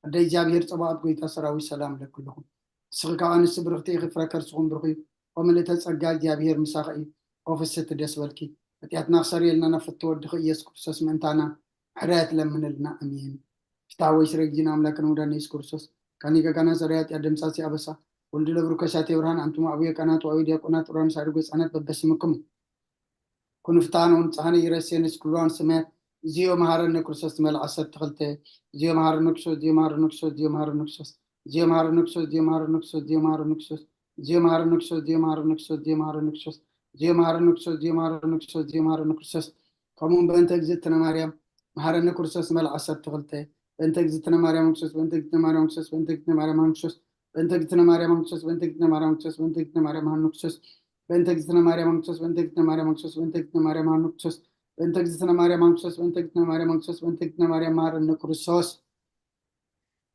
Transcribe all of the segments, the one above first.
أدي جابير صباحت قويتا سراوي سلام لكلهم سخك أنس برختي خفركر سخون برخي وملت أجال جابير مساقي أوفست دسبلكي أتياتنا خسري لنا نفتو دخي يسكرسس منتانا حرات لمن لنا أمين فتاوي سرق جينا أملاكنا وداني يسكرسس كاني كانا سريات يدم ساسي أبسا ولد لبرو كشاتي ورهان أنتم أبويا كانت وأوي دياكونات وران سارقوس أنات ببسمكم كن فتان ونصحني يرسين سكولان سمات زيو مهار نكرسس مال عصر تخلته زيو مهار نكسوس زيو مهار نكسوس زيو مهار نكسوس زيو مهار نكسوس زيو مهار نكسوس زيو مهار نكسوس زيو مهار نكسوس زيو مهار نكسوس زيو مهار نكسوس زيو مهار نكسوس زيو مهار نكسوس زيو مهار نكسوس كمون بنت جزتنا مريم مهار نكرسس مال عصر تخلته بنت جزتنا مريم نكسوس بنت جزتنا مريم نكسوس بنت جزتنا مريم نكسوس بنت جزتنا مريم نكسوس بنت جزتنا مريم نكسوس بنت جزتنا مريم نكسوس بنت جزتنا مريم نكسوس بنت جزتنا مريم نكسوس بنت جزتنا مريم نكسوس بنت جزتنا مريم نكسوس بنت جزتنا مريم نكسوس بنت جزتنا مريم مهار نكرسس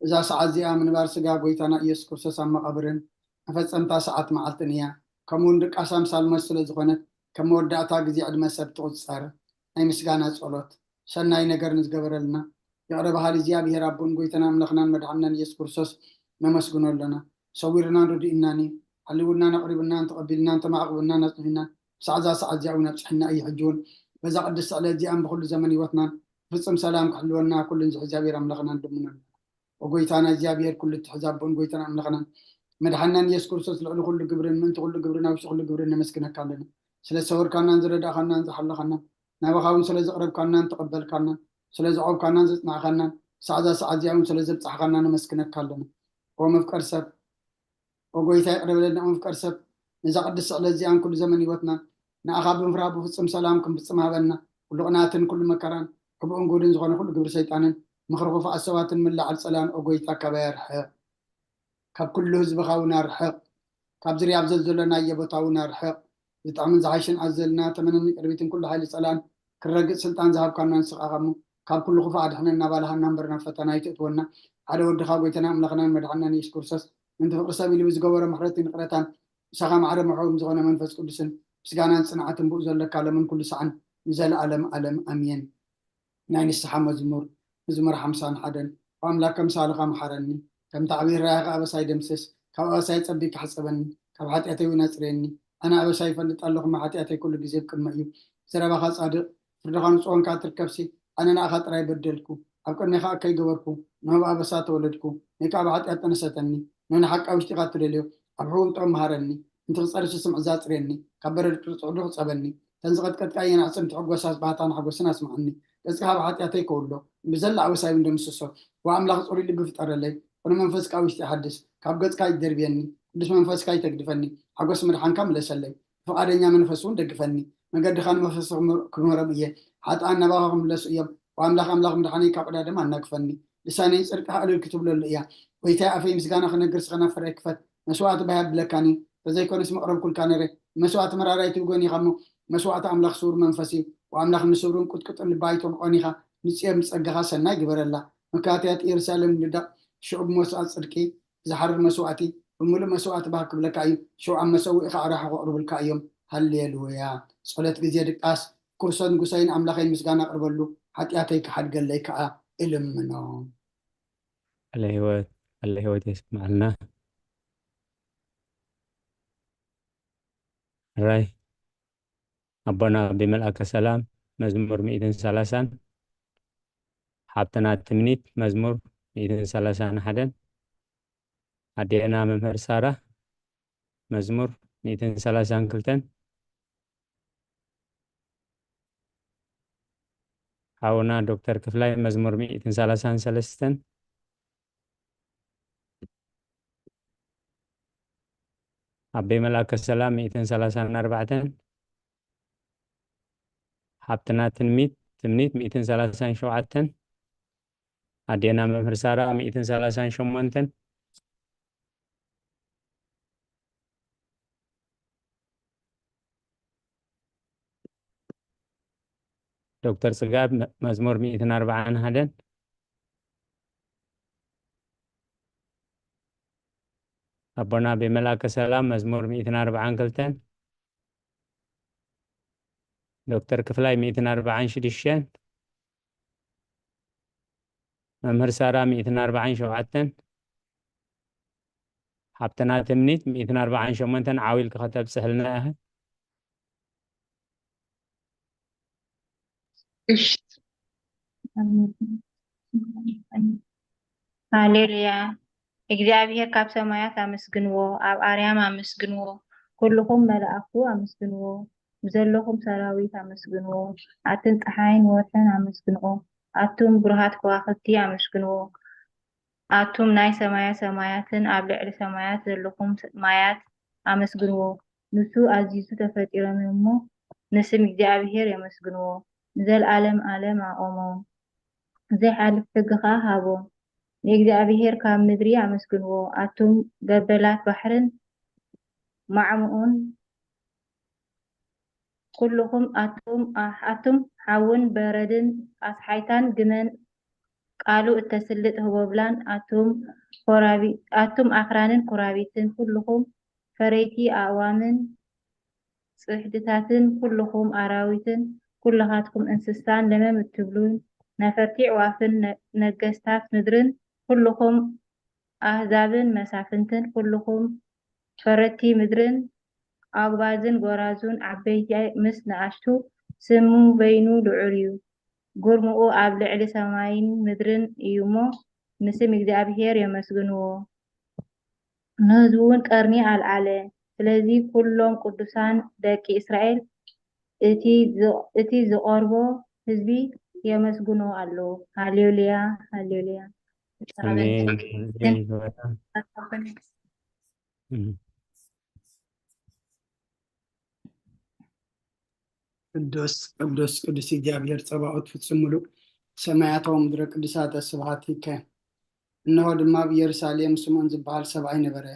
إذا ساعة زي من بارس جاب ويتنا يسوع كرسس أما قبرن أفسمت ساعات معلتنيا كمون دك أسام سالمة سلزقنت كمود دعتا جزي عد ما سبت صار أي مسجانا صلوت شناي نجر نزجبر لنا يا رب هالي زياب هي ربون ويتنا ملخنا مدعنا يسوع كرسس نمسكنا لنا صورنا ردي إناني حلونا نقربنا تقبلنا أنت ما عقبنا نصحنا ساعة زعونا بصحنا أي حجون بزق قدس على زي أم بكل زمن وطنا فصم سلام حلونا كل زعزابير ملخنا دمنا وقويتانا زيابير كل التحزاب بون قويتانا ملخنا مدحنا يسوع كرسس لعلو كل جبرن من تقول جبرنا وش كل جبرنا مسكنا كلنا سلا صور كنا نزل دخلنا نزحل خنا نبغاون سلا زقرب كنا نتقبل كنا سلا زعوب كنا نزتنا خنا ساعة زيهم سلا زبط خنا نمسكنا كلنا ومفكر سب وقويتا يقرب لنا مفكر سب نزا قدس على زيان كل زمن يوتنا نأخاب مفرابو فتصم سلامكم فتصم هبلنا كل قناتن كل مكران كبقون قولين زغانا كل قبر شيطانين مخرقوا فأسوات من لعل سلام وقويتا كبير حق كاب كل هزب خاونا رحق كاب زري عبزل زلنا يبطاونا رحق يتعمل زعيشن عزلنا تمنن قربيتن كل حالي سلام كرقت سلطان ذهب كنا نسقاقمو كاب كل خفا عدحنا نبالها نمبرنا فتنا يتقونا على ود خاويتنا ملغنا مدحنا نيشكرسس من تفقر سبيل وزقور محرتين قرتان سخام عرب محوم زغنا منفس قدسن سقانا صنعة بؤزل لك على من كل سعن نزال ألم أمين ناين السحام مزمور مزمور حمسان حدن وأملاك مسالقا محرني كم تعبير رايق أبساي دمسس كم أبساي تصبيك حسبني كم حتياتي ونسريني أنا أبساي فلت الله ما حتياتي كل جزيب كل مأيوب سرى بخاص صادق فردخان صوان كاتر كبسي أنا نأخذ راي بدلكو أبقى نخا كي جوركو نهو أبسات ولدكو نكا بحتيات نستني نحن حق أو اشتغات لليو أبحوم طعم مهارني انت تصرش اسم عزات ريني كبر الصعود صابني تنزغت كتكاين عصم تحق وساس باتان حق وسنا اسمعني بس كها بحتياتي كله بزل أبساي من دمسسو وأملاك صوري اللي بفتر لي ونمنفس كاوش تحدث كابقت كاي دربيني قدس منفس كاي تقدفني حقوس مرحان كامل سلي فقادنيا منفسون دقفني من قد خان منفس كمرمية حتى أنا باهم لسيم وأملاك مدحاني كابدا دم أنا كفني لساني صرت حق الكتب للإياه ويتاء في مسكانا خنا قرص خنا فريكفت مسوات بهاب لكاني فزي كون اسم قرب كل كانري مسوات مراراي تبغوني خمو مسوات أملاك صور منفسي وأملاك نسورون كت اللي بايتون قانيها نسيم مسأجها سنة جبر الله مكاتيات إرسالم لدا شعب مسوات صدقي زحر مسواتي ومول مسوات بحكم لك أيوم شو عم مسوي إخارة قرب الكايوم هللويا صلاة جزيرة قاس كرسان قسين أملاخين مسجانا قرب له حتى أتيك حد قال لك إلم منهم الهوات يسمع لنا راي أبونا بملأك سلام مزمور 130 حبتنا التمنيت مزمور 130 حدن أدينا ممهر سارة مزمور 130 كلتن حاونا دكتور كفلاي مزمور 130 سلستن أبي ملاك السلام 130 أربعة حبتنا تمنيت 130 شوعة أدينا ممهر سارة 130 شمونتن دكتور سقاب مزمور 140 هدن أبونا بملاك السلام مزمور 140 كلتن دكتور كفلاي 140 شديشين መምህር ሳራ 147 حبتنا تمنيت 148 عاويل كتب سهلناها ሃሌሉያ እግዚአብሔር ካብ ሰማያት አመስግንዎ ኣብ ኣርያም አመስግንዎ ኩልኩም መላእክቱ አመስግንዎ ብዘለኩም ሰራዊት አመስግንዎ ኣትን ፀሓይን ወርሕን አመስግንዎ ኣቱም ብሩሃት ከዋክብቲ አመስግንዎ ኣቱም ናይ ሰማያትን ኣብ ልዕሊ ሰማያት ዘለኩም ማያት አመስግንዎ ንሱ ኣዚዙ ተፈጢሮም እሞ ንስም እግዚአብሔር የመስግንዎ ንዘለዓለም ዓለም ኣቆሞ ዘይሓልፍ ሕግኻ ሃቦም ንእግዚአብሔር ካብ ምድሪ አመስግንዎ ኣቱም ገበላት ባሕርን ማዕሙኡን ኩልኩም ኣቱም ሓውን በረድን ኣስሓይታን ግመን ቃሉ እተስልጥ ህቦብላን ኣቱም ኣኽራንን ኮራቢትን ኩልኩም ፈረይቲ ኣእዋምን ጽሕድታትን ኩልኩም ኣራዊትን ኩልኻትኩም እንስሳን ለመም እትብሉን ነፈርቲ ዕዋፍን ነገስታት ምድርን ኩልኩም ኣህዛብን መሳፍንትን ኩልኩም ፈረቲ ምድርን ኣግባዝን ጎራዙን ዓበይቲ ምስ ንኣሽቱ ስሙ በይኑ ልዑል እዩ ጉርሙኡ ኣብ ልዕሊ ሰማይን ምድርን እዩ እሞ ንስም እግዚአብሔር የመስግንዎ ንህዝቡን ቀርኒ ኣልዓለ ስለዚ ኩሎም ቅዱሳን ደቂ እስራኤል እቲ ዝቆርቦ ህዝቢ የመስግኖ ኣለዎ ሃሌሉያ ሃሌሉያ አሜን ቅዱስ ቅዱስ ቅዱስ እግዚአብሔር ጸባኦት ፍጹም ሙሉእ ሰማያታዊ ምድረ ቅዱሳት ስብሐት ይከ እነሆ ድማ በኢየሩሳሌም ስምዖን ዝበሃል ሰብኣይ ነበረ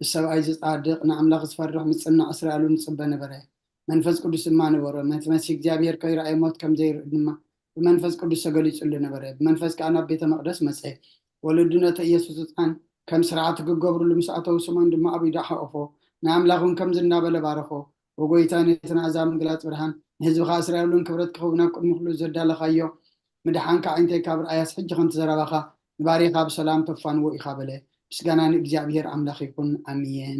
السبعي زادق نعمل غزفرح متصنع إسرائيل ونصب نبره منفذ قدس ما نبره منفذ إجابير كير أي موت كم زير نما منفذ قدس سجلي تقول نبره منفذ كأنا بيت مقدس مسيح ولدنا تيسوس عن كم سرعة جبر لمساعته وسمان دم أبي دحى أفو نعمل لهم كم زنا بلا بارخو وقويتاني تنازع من قلات برهان هزب خاص إسرائيل كبرت كخونا كل مخلوق زد على خيو مدحان كعينتي كبر آيات حج خنت زرابخا نبارك بسلام تفان وإخابله ምስጋናን እግዚአብሔር አምላክ ይሁን አሜን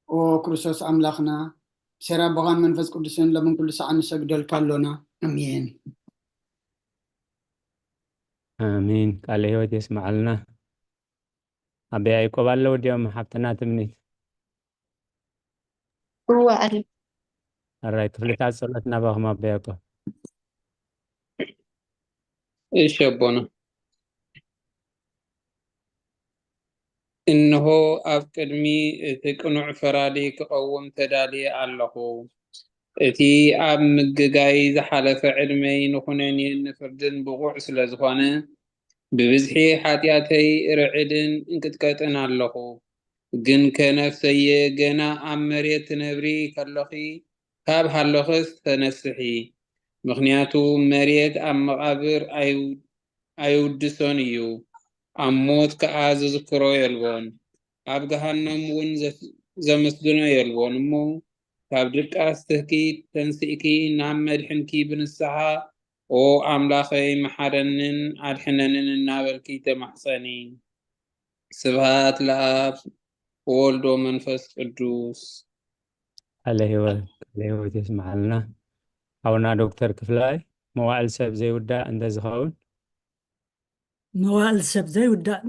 ኦ ክርስቶስ አምላክና ሰራ በጋን መንፈስ ቅዱስን ለምን ኩሉ ሰዓት እንሰግደል ካሎና አሜን አሜን ቃለ ሕይወት ይስማዓልና አበ ያዕቆብ አለ ወዲያው ሐብተና ትምኒት هو قال አራይ ክፍልታ ጸሎትና ባሁማ አበ ያዕቆብ እሺ አቦና إنه أفكرني تكنوع فرادي كقوم تدالي الله إتي أم جايز حلف علمي نخونني نفردن بقوع سلزخانة ببزحي حاتياتي رعدن إنك تكتن الله جن كنفسي جنا أمريت نبري كاللخي كاب هاللخص تنسحي مغنياتو مريت أم مقابر أيودسونيو أموت كأعز ذكره يلبون أب جهنم ون زمسدنا يلبون مو كابدك أستهكي تنسيكي نعمل حنكي بن الساعة أو أملاخي محرنن الحننن النابل كي تمحسنين سبحات الآب والدو منفس قدوس عليه تسمع لنا أونا دكتور كفلاي موائل سب زي ودا عند زخون موال سب زي ودا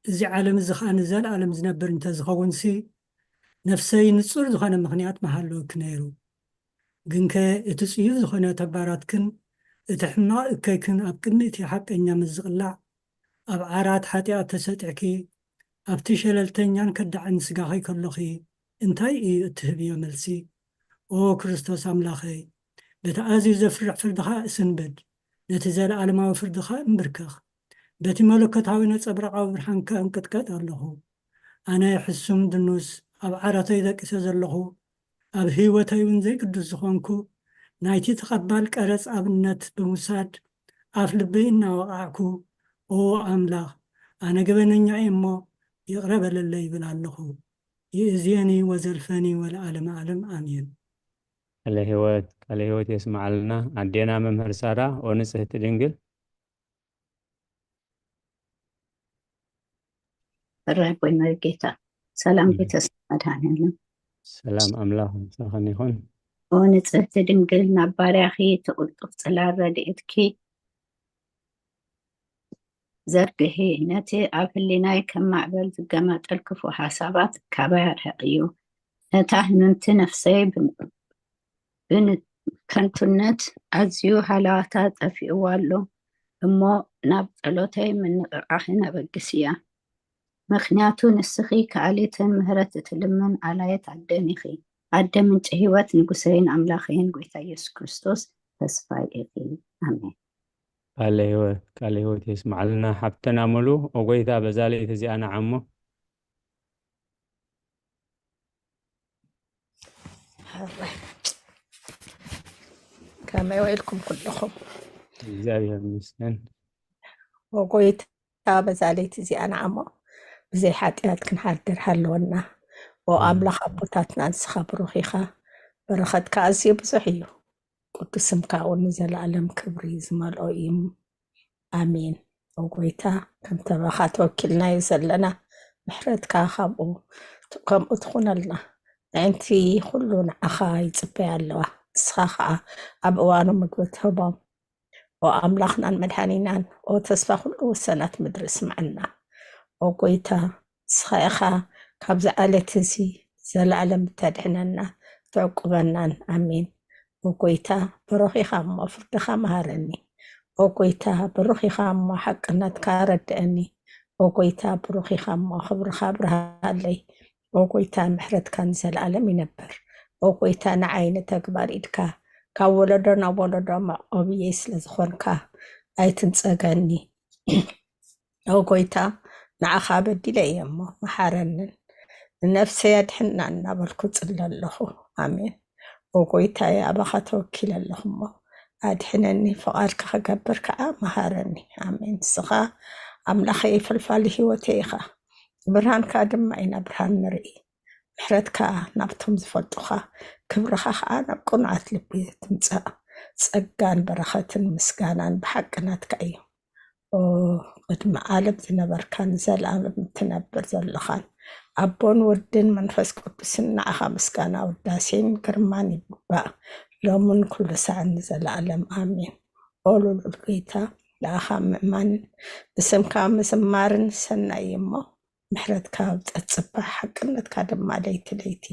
زي عالم زخان زال عالم زنبر انت زخون سي نفسي نصر زخان مخنيات محلو كنيرو جنك اتسيو زخان تبارات كن اتحنا كيكن ابقني تي حق انيا مزغلع اب عارات حاتيات تسطعكي اب تشللتنيان كدعن سغاخي كلخي انتي اتهبيو ملسي او كريستوس املاخي بتعازي زفرع فردخا اسنبد نتزال عالماوي فردخا امبركخ بتي ملكتاوي نصبرقاو برحانكا انقطقط ኣለኹ ኣነ يحسم دنوس ኣብ ዓራተይ ደቂሰ ዘለኹ ኣብ ህይወተይ እውን ዘይቅዱስ ዝኾንኩ ናይቲ ተቐባል ቀረፅ ኣብነት ብምውሳድ ኣፍ ልበይ እናወቃዕኩ ኦ ኣምላኽ ኣነ ገበነኛ እሞ ይቕረበለለይ ይብል ኣለኹ ይእዜኒ ወዘልፈኒ ወለዓለመ ዓለም ኣሜን على هوات يسمع لنا عدينا ممهر سارة ونصحت دنجل ረቦይና ጌታ ሰላም ቤተሰብ መድኃኔዓለም ሰላም ኣምላኽ ምሳኸን ይኹን ንጽሕቲ ድንግል ናብ ባርያኺ ትቕልጡፍ ጽላል ረድኤትኪ ዘርግሒ ነቲ ኣብ ህሊናይ ከም ማዕበል ዝገማጠል ክፉ ሓሳባት ካባይ ኣርሕቕ እዩ ነታ ህምምቲ ነፍሰይ ብከንቱነት ኣዝዩ ሃላዋታ ጠፊእዋ ኣሎ እሞ ናብ ጸሎተይ ምንቕቓሕ ነበግስ እያ ምኽንያቱ ንስኺ ከኣሊትን ምህረት እትልምን ኣላየት ኣደን ኢኺ ኣደ ምንጪ ህይወት ንጉሰይን ኣምላኸይን ጎይታ ኢየሱስ ክርስቶስ ተስፋይ ኢኺ ኣሜን ቃለ ህይወት የስማዓልና ሓብተና ሙሉ ወጎይታ በዛለይት እዚኣና ዓሞ ከመይ ወይልኩም ኩልኩም እግዚአብሔር ይመስገን ወጎይታ በዛለይት እዚኣና ዓሞ ብዘይ ሓጢኣት ክንሓድር ሃለወና ወኣምላኽ ኣቦታትና ንስኻ ብሩኽ ኢኻ በረኸትካ ኣዝዩ ብዙሕ እዩ ቅዱስ ስምካ እውን ንዘለኣለም ክብሪ ዝመልኦ እዩ ኣሜን ወጎይታ ከም ተባኻ ተወኪልናዮ ዘለና ምሕረትካ ካብኡ ከምኡ ትኹነልና ንዕንቲ ኩሉ ንዓኻ ይፅበያ ኣለዋ ንስኻ ከዓ ኣብ እዋኑ ምግቢ ትህቦም ወኣምላኽናን መድሓኒናን ተስፋ ኩሉ ወሰናት ምድሪ ስምዐና ወጎይታ ንስኻ ኢኻ ካብ ዝዓለት እዚ ዘለኣለም ተድሕነና ትዕቁበናን ኣሜን ወጎይታ ብሩኽ ኢኻ እሞ ፍርድኻ መሃረኒ ወጎይታ ብሩኽ ኢኻ እሞ ሓቅነትካ ረድአኒ ወጎይታ ብሩኽ ኢኻ እሞ ክብርኻ ብርሃለይ ወጎይታ ምሕረትካ ንዘለኣለም ይነብር ወጎይታ ንዓይኒ ተግባር ኢድካ ካብ ወለዶ ናብ ወለዶ መዕቆብየ ስለ ዝኾንካ ኣይትንፀገኒ ወጎይታ ንዓኻ በዲለ እየ እሞ መሓረንን ንነፍሰይ ኣድሕና እናበልኩ ጽለ ኣለኹ ኣሜን ወጎይታየ ኣባኻ ተወኪል ኣለኹ እሞ ኣድሕነኒ ፍቓድካ ክገብር ከዓ መሃረኒ ኣሜን ንስኻ ኣምላኸይ ፍልፋሊ ሂወተይ ኢኻ ብርሃንካ ድማ ኢና ብርሃን ንርኢ ምሕረትካ ናብቶም ዝፈልጡኻ ክብርኻ ከዓ ናብ ቁንዓት ልቢ ትምፃእ ፀጋን በረኸትን ምስጋናን ብሓቅናትካ እዩ ቅድሚ ዓለም ዝነበርካ ንዘለኣለም እትነብር ዘለኻን ኣቦን ወድን መንፈስ ቅዱስን ንዓኻ ምስጋና ውዳሴን ግርማን ይግባእ ሎምን ኩሉ ሰዓት ንዘለኣለም ኣሜን ኦሉሉል ጌታ ንዓኻ ምእማንን ብስምካ ምዝማርን ሰናይ እሞ ምሕረትካ ውፅፅባሕ ሓቅነትካ ድማ ለይቲ ለይቲ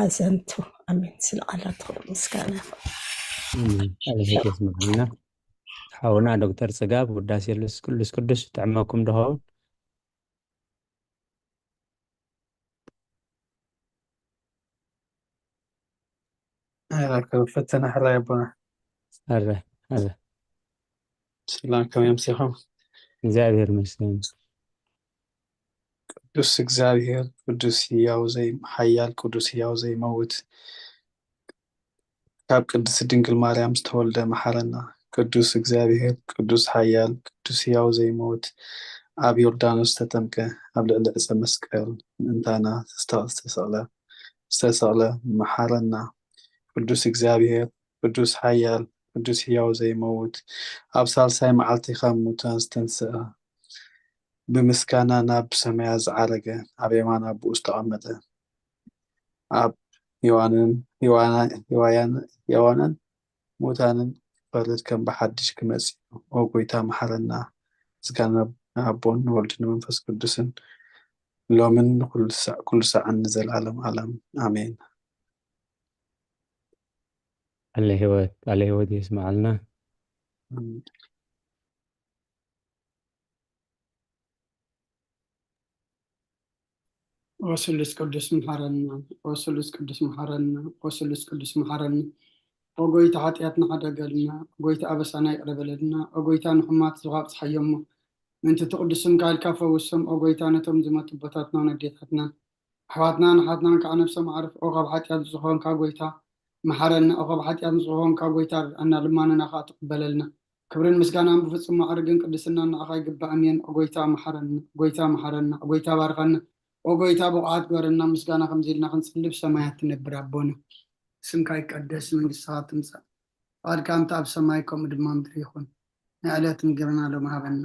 ኣዘንቱ ኣሜን ስለቓላት ኩሉ ምስጋና ኣለሄት የስማዓልና ሓውና ዶክተር ጽጋብ ውዳሴ ቅዱስ ቅዱስ ጥዕመኩም ድኸውን ፈተና ሕራ ይቦና ኣረ ሰላም ከመይ ኣምሲኹም እግዚአብሔር ይመስገን ቅዱስ እግዚአብሔር ቅዱስ ሕያው ሓያል ቅዱስ ሕያው ዘይመውት ካብ ቅድስት ድንግል ማርያም ዝተወልደ መሓረና ቅዱስ እግዚአብሔር ቅዱስ ሓያል ቅዱስ ሕያው ዘይመውት ኣብ ዮርዳኖስ ተጠምቀ ኣብ ልዕሊ ዕፀ መስቀል ምእንታና ዝተሰቕለ መሓረና ቅዱስ እግዚአብሔር ቅዱስ ሓያል ቅዱስ ሕያው ዘይመውት ኣብ ሳልሳይ መዓልቲ ካብ ሙታን ዝተንስአ ብምስጋና ናብ ሰማያ ዝዓረገ ኣብ የማን ኣቦኡ ዝተቐመጠ ኣብ ሕያዋንን ሙታንን ፈርድ ከም ብሓድሽ ክመጽእ ኦ ጎይታ መሓረና ምስጋና ኣቦን ወልድን መንፈስ ቅዱስን ሎምን ኩሉ ሰዓን ንዘለኣለም ዓለም ኣሜን ቃለ ህይወት የስማዓልና ወስሉስ ቅዱስ መሓረና ወስሉስ ቅዱስ መሓረና ወስሉስ ቅዱስ መሓረና ወጎይታ ኃጢአትና ሓደገልና ወጎይታ ኣበሳና ይቅረበለልና ወጎይታ ንሕማት ዝዋብፅሓዮሞ ምንቲ ትቅዱስም ካልካ ፈውሶም ወጎይታ ነቶም ዝመቱ ቦታትና ነዴታትና ኣሕዋትና ንሓትናን ከዓ ነብሶም ዓርፍ ካብ ሓጢአት ዝዝኾንካ ጎይታ መሓረና ካብ ሓጢአት ዝዝኾንካ ጎይታ ርአና ልማንና ከዓ ትቅበለልና ክብርን ምስጋናን ብፍጹም ማዕርግን ቅድስና ንዓኻ ይግባእ እሜን ጎይታ መሓረና ጎይታ ባርኸና ወጎይታ ብቕዓት ገረና ምስጋና ከምዚልና ክንጽልብ ሰማያት ትነብር ኣቦና ስምካ ይቀደስ መንግስትኻ ትምጻእ ቃልካ እንተ ኣብ ሰማይ ከምኡ ድማ ምድሪ ይኹን ንዕለት ምግብና ሎም ሃበና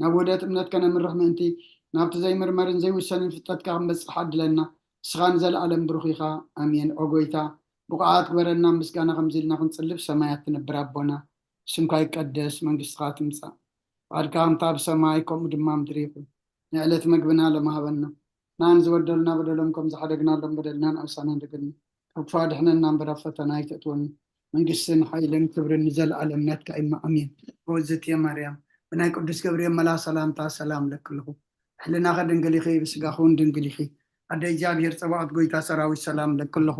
نابودات امنات كان من رحمة انتي نابت زي مرمرن زي وسنين فتات كام بس حد لنا سخان زل عالم بروخيخا امين اوغويتا بقعات كبرنا مسكانا غمزيلنا خنصلب سمايات نبرابونا سمكاي قدس منغستات مصا بعدكام تاب سمايكم دمام دريكم نعلت مقبنا لما هبنا نانز ودلنا بدلمكم زحدقنا لهم بدلنا أوسانا دقلنا وفاد احنا ننبرا فتناي تأتون من قسن حيلن كبر النزل على امنات كإما امين وزت يا مريم بناي قدس جبريل ملا سلام تا سلام لك له حلنا غد انقليخي بسقاخون دنقليخي أدي جابير صباحت قويتا سراوي السلام لك له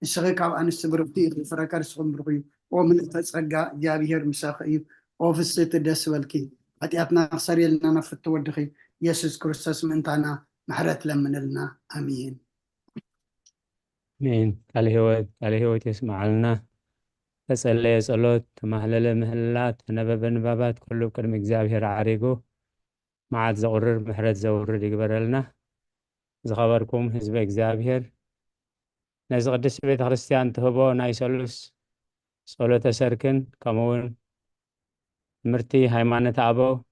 الشغيك عب أن السبربتي فركر سخن برغي ومن تسقى جابير مساخي وفسيت الدس والكي أتياتنا خسري لنا نفت ودخي يسوس كريستوس من تانا محرت لمن لنا امين مين على هوت يسمع لنا تسألي صلوت مهلل مهلات نبب نبابات كله كرم እግዚአብሔር عريقو معاد زغرر محرت زغرر يقبر لنا زخبركم حزب እግዚአብሔር ناس قدس بيت خريستيان تهبو ناي سلوس صلوت سركن كمون مرتي هايمانة عبو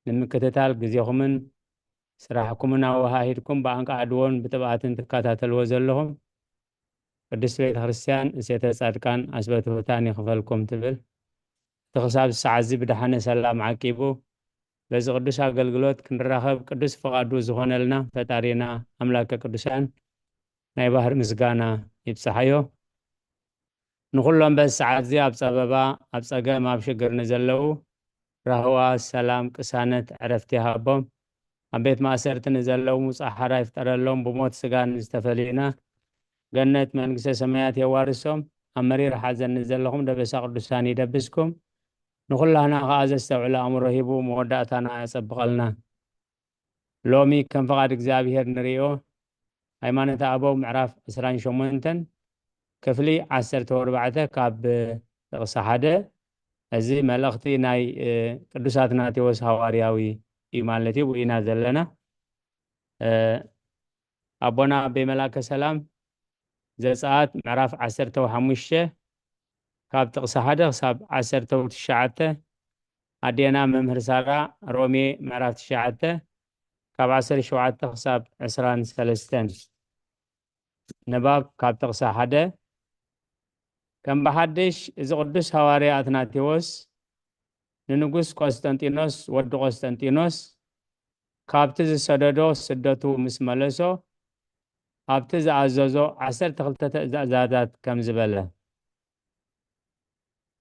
نمكتتال قزيخمن سراحكمنا وهاهيركم بانك عدوون بتبعاتن تكاتاتل وزلهم قدس بيت خريستيان سيتا صادقان أسبته تاني خفلكم تبل تخصاب السعازي بدحانة سلام عكيبو بس قدس أقلقلوت كنراخب قدس فقادو زخون لنا فتارينا أملاك قدسان ناي بحر مسقانا يبسحيو نقولهم بس سعازي أبساببا أبساقا ما بشقر نزلو رهوا السلام كسانت عرفتها بهم أبيت ما أسرت نزلو مصحرا يفتر لهم بموت سقان استفلينا جنة منقس سمايات يوارسهم أمري رح أزن نزل لهم دبس قدسان يدبسكم نقول لنا غاز استوعلا أمر رهيبو موداتنا يسبقلنا لومي كم فقاد እግዚአብሔር نريو ሃይማኖት አበው ምዕራፍ 28 ክፍሊ 14 ካብ ጥቕሲ 1 እዚ መልእኽቲ ናይ ቅዱሳት ናቴዎስ ሐዋርያዊ እዩ ማለት እዩ ኢና ዘለና አቦና በመላከ ሰላም ዘጸአት ምዕራፍ 15 ካብ ጥቕሲ 1 ክሳብ 19 ኣዴና መምህር ሳራ ሮሜ ምዕራፍ 9 ካብ 17 ክሳብ 23 نباب ካብ ጥቕሲ 1 ከም በሓድሽ እዚ ቅዱስ ሐዋርያ አትናቴዎስ ንንጉስ ቆስጠንጢኖስ ወዲ ቆስጠንጢኖስ ካብቲ ዝሰደዶ ስደቱ ምስ መለሶ ኣብቲ ዝኣዘዞ 12 ትእዛዛት ከም ዝበለ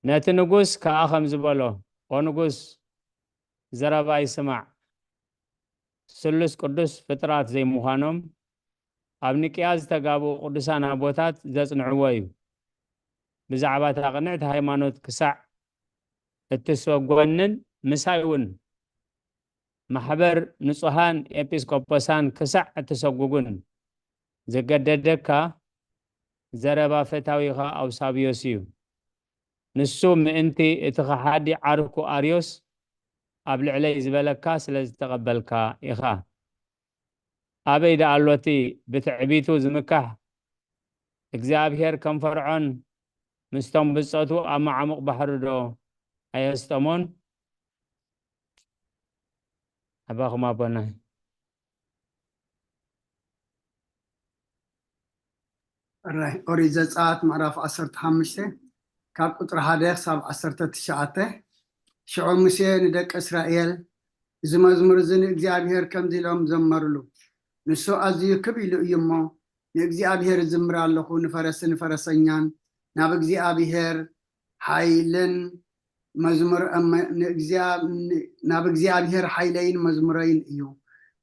ነቲ ንጉስ ከዓ ከም ዝበሎ ኦ ንጉስ ዘረባ ይስማዕ ስሉስ ቅዱስ ፍጥራት ዘይምዃኖም ኣብ ኒቅያ ዝተጋብኡ ቅዱሳን ኣቦታት ዘጽንዕዎ እዩ ብዛዕባ ታቕንዕቲ ሃይማኖት ክሳዕ እትስወጎንን ምሳይ እውን ማሕበር ንጹሃን ኤጲስቆጶሳን ክሳዕ እትሰጉጉን ዘገደደካ ዘረባ ፈታዊኻ ኣውሳብዮስ እዩ ንሱ ምእንቲ እቲ ኸሓዲ ዓርኩ ኣርዮስ ኣብ ልዕለይ ዝበለካ ስለ ዝተቐበልካ ኢኻ ኣበይ ዳ ኣሎቲ ብትዕቢቱ ዝምካሕ እግዚኣብሔር ከም ፈርዖን ምስቶም ብፀቱ ኣብ ማዓሙቕ ባሕሪ ዶ ኣየስጠሞን ኣባኹም ኣቦና ኦሪት ዘጸአት ምዕራፍ 15 ካብ ቁጥሪ 1 ክሳብ 19 ሽዑ ሙሴ ንደቂ እስራኤል እዚ መዝሙር እዚ ንእግዚኣብሔር ከምዚ ኢሎም ዘመርሉ ንሱ ኣዝዩ ክቢሉ እዩ እሞ ንእግዚኣብሔር ዝምር ኣለኹ ንፈረስን ፈረሰኛን ናብ እግዚአብሔር ኃይልን መዝሙር ናብ እግዚአብሔር ኃይለይን መዝሙረይን እዩ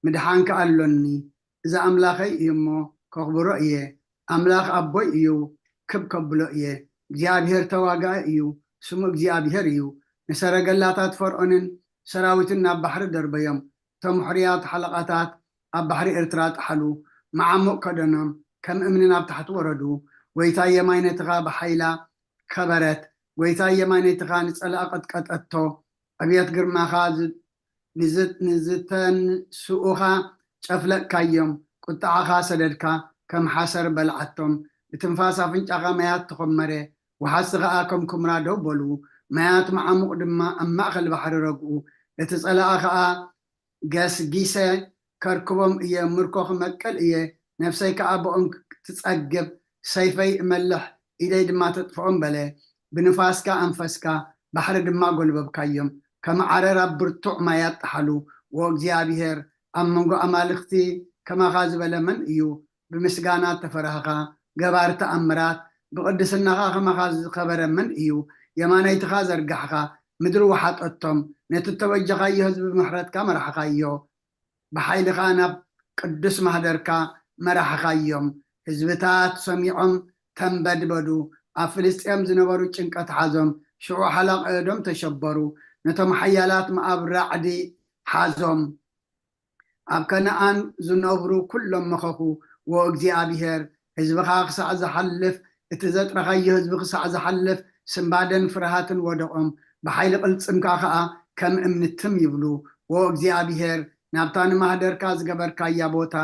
ምድሓንከ ኣሎኒ እዚ ኣምላኸይ እዩ እሞ ከኽብሮ እየ ኣምላኽ ኣቦይ እዩ ክብከብሎ እየ እግዚአብሔር ተዋጋኢ እዩ ስሙ እግዚአብሔር እዩ ንሰረገላታት ፈርዖንን ሰራዊትን ናብ ባሕሪ ደርበዮም እቶም ሕሩያት ሓለቓታት ኣብ ባሕሪ ኤርትራ ጣሓሉ መዓሙቕ ከደኖም ከም እምኒ ናብ ታሕቲ ወረዱ ወይታ የማይነትኻ በሓይላ ከበረት ወይታ የማይነትኻ ንጸላእ ቀጥቀጠቶ ኣብያት ግርማኻ ንዝተንስኡኻ ጨፍለቅካዮም ቁጣዓኻ ሰደድካ ከም ሓሰር በልዓቶም ብትንፋስ ኣፍንጫኻ ማያት ተኾመረ ወሓሲ ኸዓ ከም ኩምራ ደው በሉ ማያት መዓሙቕ ድማ ኣብ ማእኸል ባሕሪ ረግኡ እትጸላአ ከዓ ገስጊሰ ከርክቦም እየ ምርኮ ክመቀል እየ ነፍሰይ ከዓ ብኦም ትጸግብ ሰይፈይ እመልሕ ኢደይ ድማ ተጥፍኦም በለ ብንፋስካ አንፈስካ ባሕሪ ድማ ጎልበብካዮም ከመዓረር ኣብ ብርቱዕ ማያት ጣሓሉ ወእግዚአብሔር ኣብ መንጎ ኣማልኽቲ ከማኻ ዝበለ መን እዩ ብምስጋና ተፈራህኻ ገባር ተኣምራት ብቅድስናኻ ከማኻ ዝኸበረ መን እዩ የማነይትኻ ዘርጋሕኻ ምድሪ ወሓጠቶም ነቲ ተወጀኻዮ ህዝቢ ብምሕረትካ መራሕኻዮ ብሓይልኻ ናብ ቅዱስ ማህደርካ መራሕኻዮም ህዝብታት ሰሚዖም ተንበድበዱ ኣብ ፍልስጥኤም ዝነበሩ ጭንቀት ሓዞም ሽዑ ሓላቕዶም ተሸበሩ ነቶም ሓያላት መኣብ ራዕዲ ሓዞም ኣብ ከነኣን ዝነብሩ ኩሎም መኸኹ ወእግዚአብሔር ህዝብኻ ክሳዕ ዝሓልፍ እቲ ዘጥረኻዮ ህዝቢ ክሳዕ ዝሓልፍ ስምባደን ፍርሃትን ወደቆም ብሓይሊ ቅልፅምካ ከዓ ከም እምንትም ይብሉ ወእግዚአብሔር ናብታ ንማህደርካ ዝገበርካያ ቦታ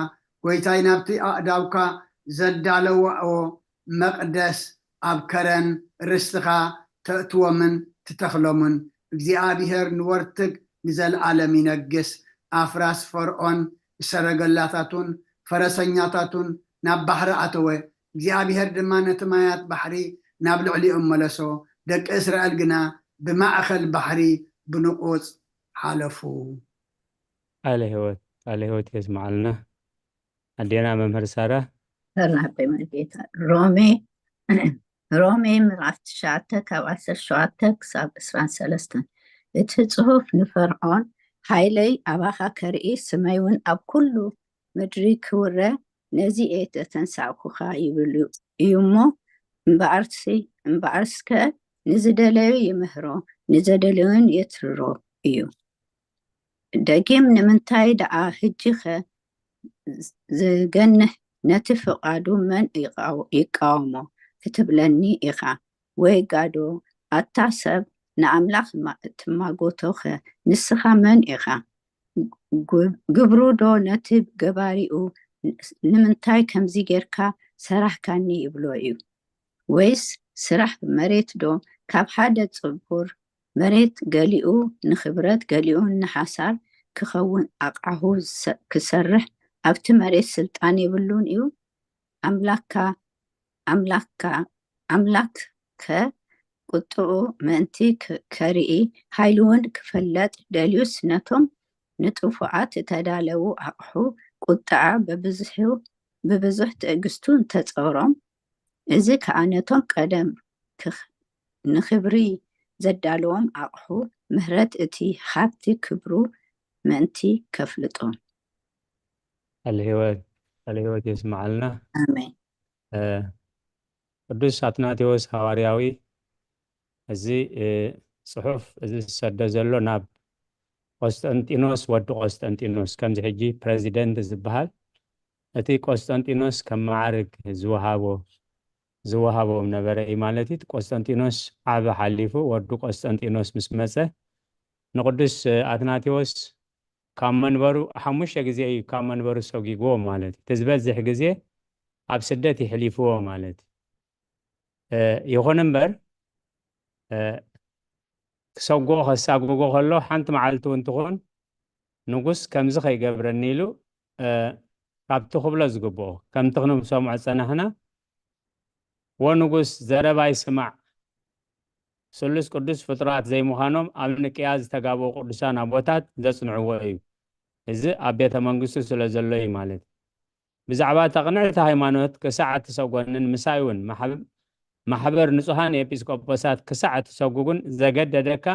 ጎይታይ ናብቲ ኣእዳውካ ዘዳለወኦ መቅደስ ኣብ ከረን ርስትኻ ተእትዎምን ትተኽሎምን እግዚአብሔር ንወርትግ ንዘለዓለም ይነግስ ኣፍራስ ፈርዖን ሰረገላታቱን ፈረሰኛታቱን ናብ ባሕሪ ኣተወ እግዚአብሔር ድማ ነቲ ማያት ባሕሪ ናብ ልዕሊኦም መለሶ ደቂ እስራኤል ግና ብማእኸል ባሕሪ ብንቁፅ ሓለፉ ቃለ ህይወት የስማዓልና ኣዴና መምህር ሳራ ተናበይ መርጌታ ሮሜ ምዕራፍ 9 ካብ 17 ክሳብ 23 እቲ ጽሑፍ ንፈርዖን ሃይለይ ኣባኻ ከርኢ ስመይ እውን ኣብ ኩሉ ምድሪ ክውረ ነዚ ተተንሳእኩኻ ይብሉ እዩ እሞ እምበኣርስከ ንዝደለዩ ይምህሮ ንዘደለዩን የትርሮ እዩ ደጊም ንምንታይ ደኣ ሕጂኸ ዝገንህ ነቲ ፍቓዱ መን ይቃወሞ ክትብለኒ ኢኻ ወይ ጋዶ ኣታ ሰብ ንኣምላኽ ትማጎቶኸ ንስኻ መን ኢኻ ግብሩ ዶ ነቲ ገባሪኡ ንምንታይ ከምዚ ጌርካ ሰራሕካኒ ይብሎ እዩ ወይስ ስራሕ መሬት ዶ ካብ ሓደ ጽቡር መሬት ገሊኡ ንኽብረት ገሊኡ ንሓሳር ክኸውን ኣቃሁ ክሰርሕ ኣብቲ መሬት ስልጣን የብሉን እዩ ኣምላክ ቁጥዑ ምእንቲ ከርኢ ሃይሉውን ክፈለጥ ደልዩስ ነቶም ንጥፉዓት ተዳለዉ ኣቕሑ ቁጥዓ ብብዙሕ ትዕግስቱ እንተፀውሮም እዚ ከዓ ነቶም ቀደም ንክብሪ ዘዳለዎም ኣቕሑ ምህረት እቲ ሃብቲ ክብሩ ምእንቲ ከፍልጦም ቃለ ህይወት የስማዓልና ኣሜን ቅዱስ አትናቴዎስ ሐዋርያዊ እዚ ጽሑፍ እዚ ዝሰደ ዘሎ ናብ ቆስጠንጢኖስ ወዲ ቆስጠንጢኖስ ከምዚ ሕጂ ፕሬዚደንት ዝበሃል እቲ ቆስጠንጢኖስ ከም ማዕርግ ዝወሃቦም ነበረ እዩ ማለት እዩ ቆስጠንጢኖስ ዓበ ሓሊፉ ወዲ ቆስጠንጢኖስ ምስ መፀ ንቅዱስ አትናቴዎስ ካብ መንበሩ 5 ግዜ እዩ ካብ መንበሩ ሰጊግዎ ማለት እዩ ዝበዝሕ ግዜ ኣብ ስደት ይሕሊፍዎ ማለት እዩ ይኹን እምበር ክሰግዎ ከሳግጎ ከሎ ሓንቲ መዓልቲ እንትኾን ንጉስ ከምዚ ከይገብረኒ ኢሉ ካብቲ ክብሎ ዝግብኦ ከምቲ ክንሰምዖ ፀናሕና ወንጉስ ዘረባ ይስማዕ ስሉስ ቅዱስ ፍጥራት ዘይምዃኖም ኣብ ንቅያ ዝተጋብኡ ቅዱሳን ኣቦታት ዘጽንዕዎ እዩ እዚ ኣብ ቤተ መንግስቱ ስለ ዘሎ እዩ ማለት ብዛዕባ ተቕንዕቲ ሃይማኖት ክሳዕ ትሰጎንን ምሳይ እውን ማሕበር ንጹሃን ኤጲስቆጶሳት ክሳዕ ትሰጉጉን ዘገደደካ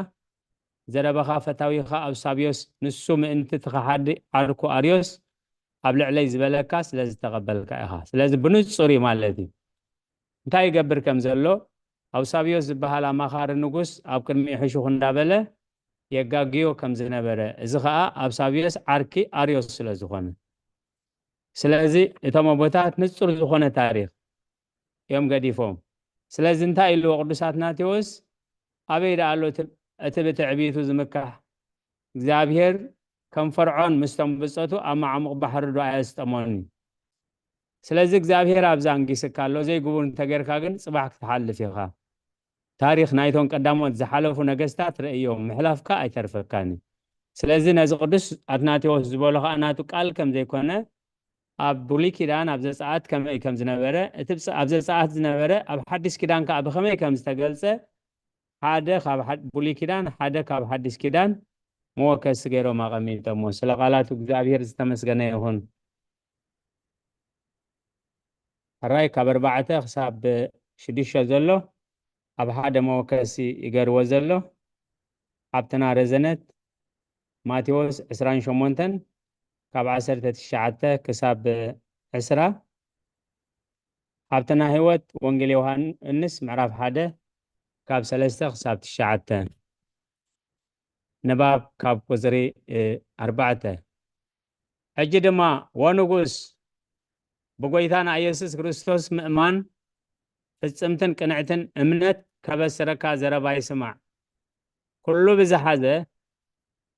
ዘረባኻ ፈታዊኻ ኣብሳብዮስ ንሱ ምእንቲ ትኸሓዲ ዓርኩ ኣርዮስ ኣብ ልዕለይ ዝበለካ ስለ ዝተቐበልካ ኢኻ ስለዚ ብንጹር እዩ ማለት እዩ እንታይ ይገብር ከም ዘሎ ኣብሳብዮስ ዝበሃል ኣማኻሪ ንጉስ ኣብ ቅድሚ ሕሹኽ እንዳበለ የጋግዮ ከም ዝነበረ እዚ ከዓ ኣብሳብዮስ ዓርኪ ኣርዮስ ስለ ዝኾነ ስለዚ እቶም ኣቦታት ንጹር ዝኾነ ታሪክ እዮም ገዲፎም ስለዚ እንታይ ኢሉ ቅዱስ አትናቴዎስ ኣበይ ደኣ ኣሎ እቲ ብትዕቢቱ ዝምካሕ እግዚአብሔር ከም ፈርዖን ምስቶም ብፀቱ ኣብ ማዕሙቕ ባሕሪ ዶ ኣየስጠሞኒ ስለዚ እግዚአብሔር ኣብዛ አንጊስካ ኣሎ ዘይግቡን እንተጌርካ ግን ጽባሕ ክትሓልፍ ኢኻ ታሪክ ናይቶም ቀዳሞት ዝሓለፉ ነገስታት ርእዮም ምሕላፍካ ኣይተርፈካኒ ስለዚህ ነዚ ቅዱስ አትናቴዎስ ዝበሎ ከዓ ናቱ ቃል ከም ዘይኮነ ኣብ ብሉይ ኪዳን ኣብ ዘፀአት ከመይ ከም ዝነበረ እቲ ኣብ ዘፀአት ዝነበረ ኣብ ሓድሽ ኪዳን ከዓ ብከመይ ከም ዝተገልፀ ሓደ ካብ ብሉይ ኪዳን ሓደ ካብ ሓድሽ ኪዳን መወከሲ ገይሮም ኣቐሚጦሞ ስለ ቃላቱ እግዚኣብሔር ዝተመስገነ ይኹን ሕራይ ካብ 4 ክሳብ 6 ዘሎ ኣብ ሓደ መወከሲ ይገርዎ ዘሎ ኣብትና ረዘነት ማቴዎስ 28 ካብ 19 ክሳብ 10 ኣብትና ህይወት ወንጌል ዮሃንስ ምዕራፍ 1 ካብ 3 ክሳብ 9 ንባብ ካብ ቁፅሪ 4 ሕጂ ድማ ወንጉስ ብጎይታና ኢየሱስ ክርስቶስ ምእማን ፍጽምትን ቅንዕትን እምነት ከበስረካ ዘረባ ይስማዕ ኩሉ ብዝሓዘ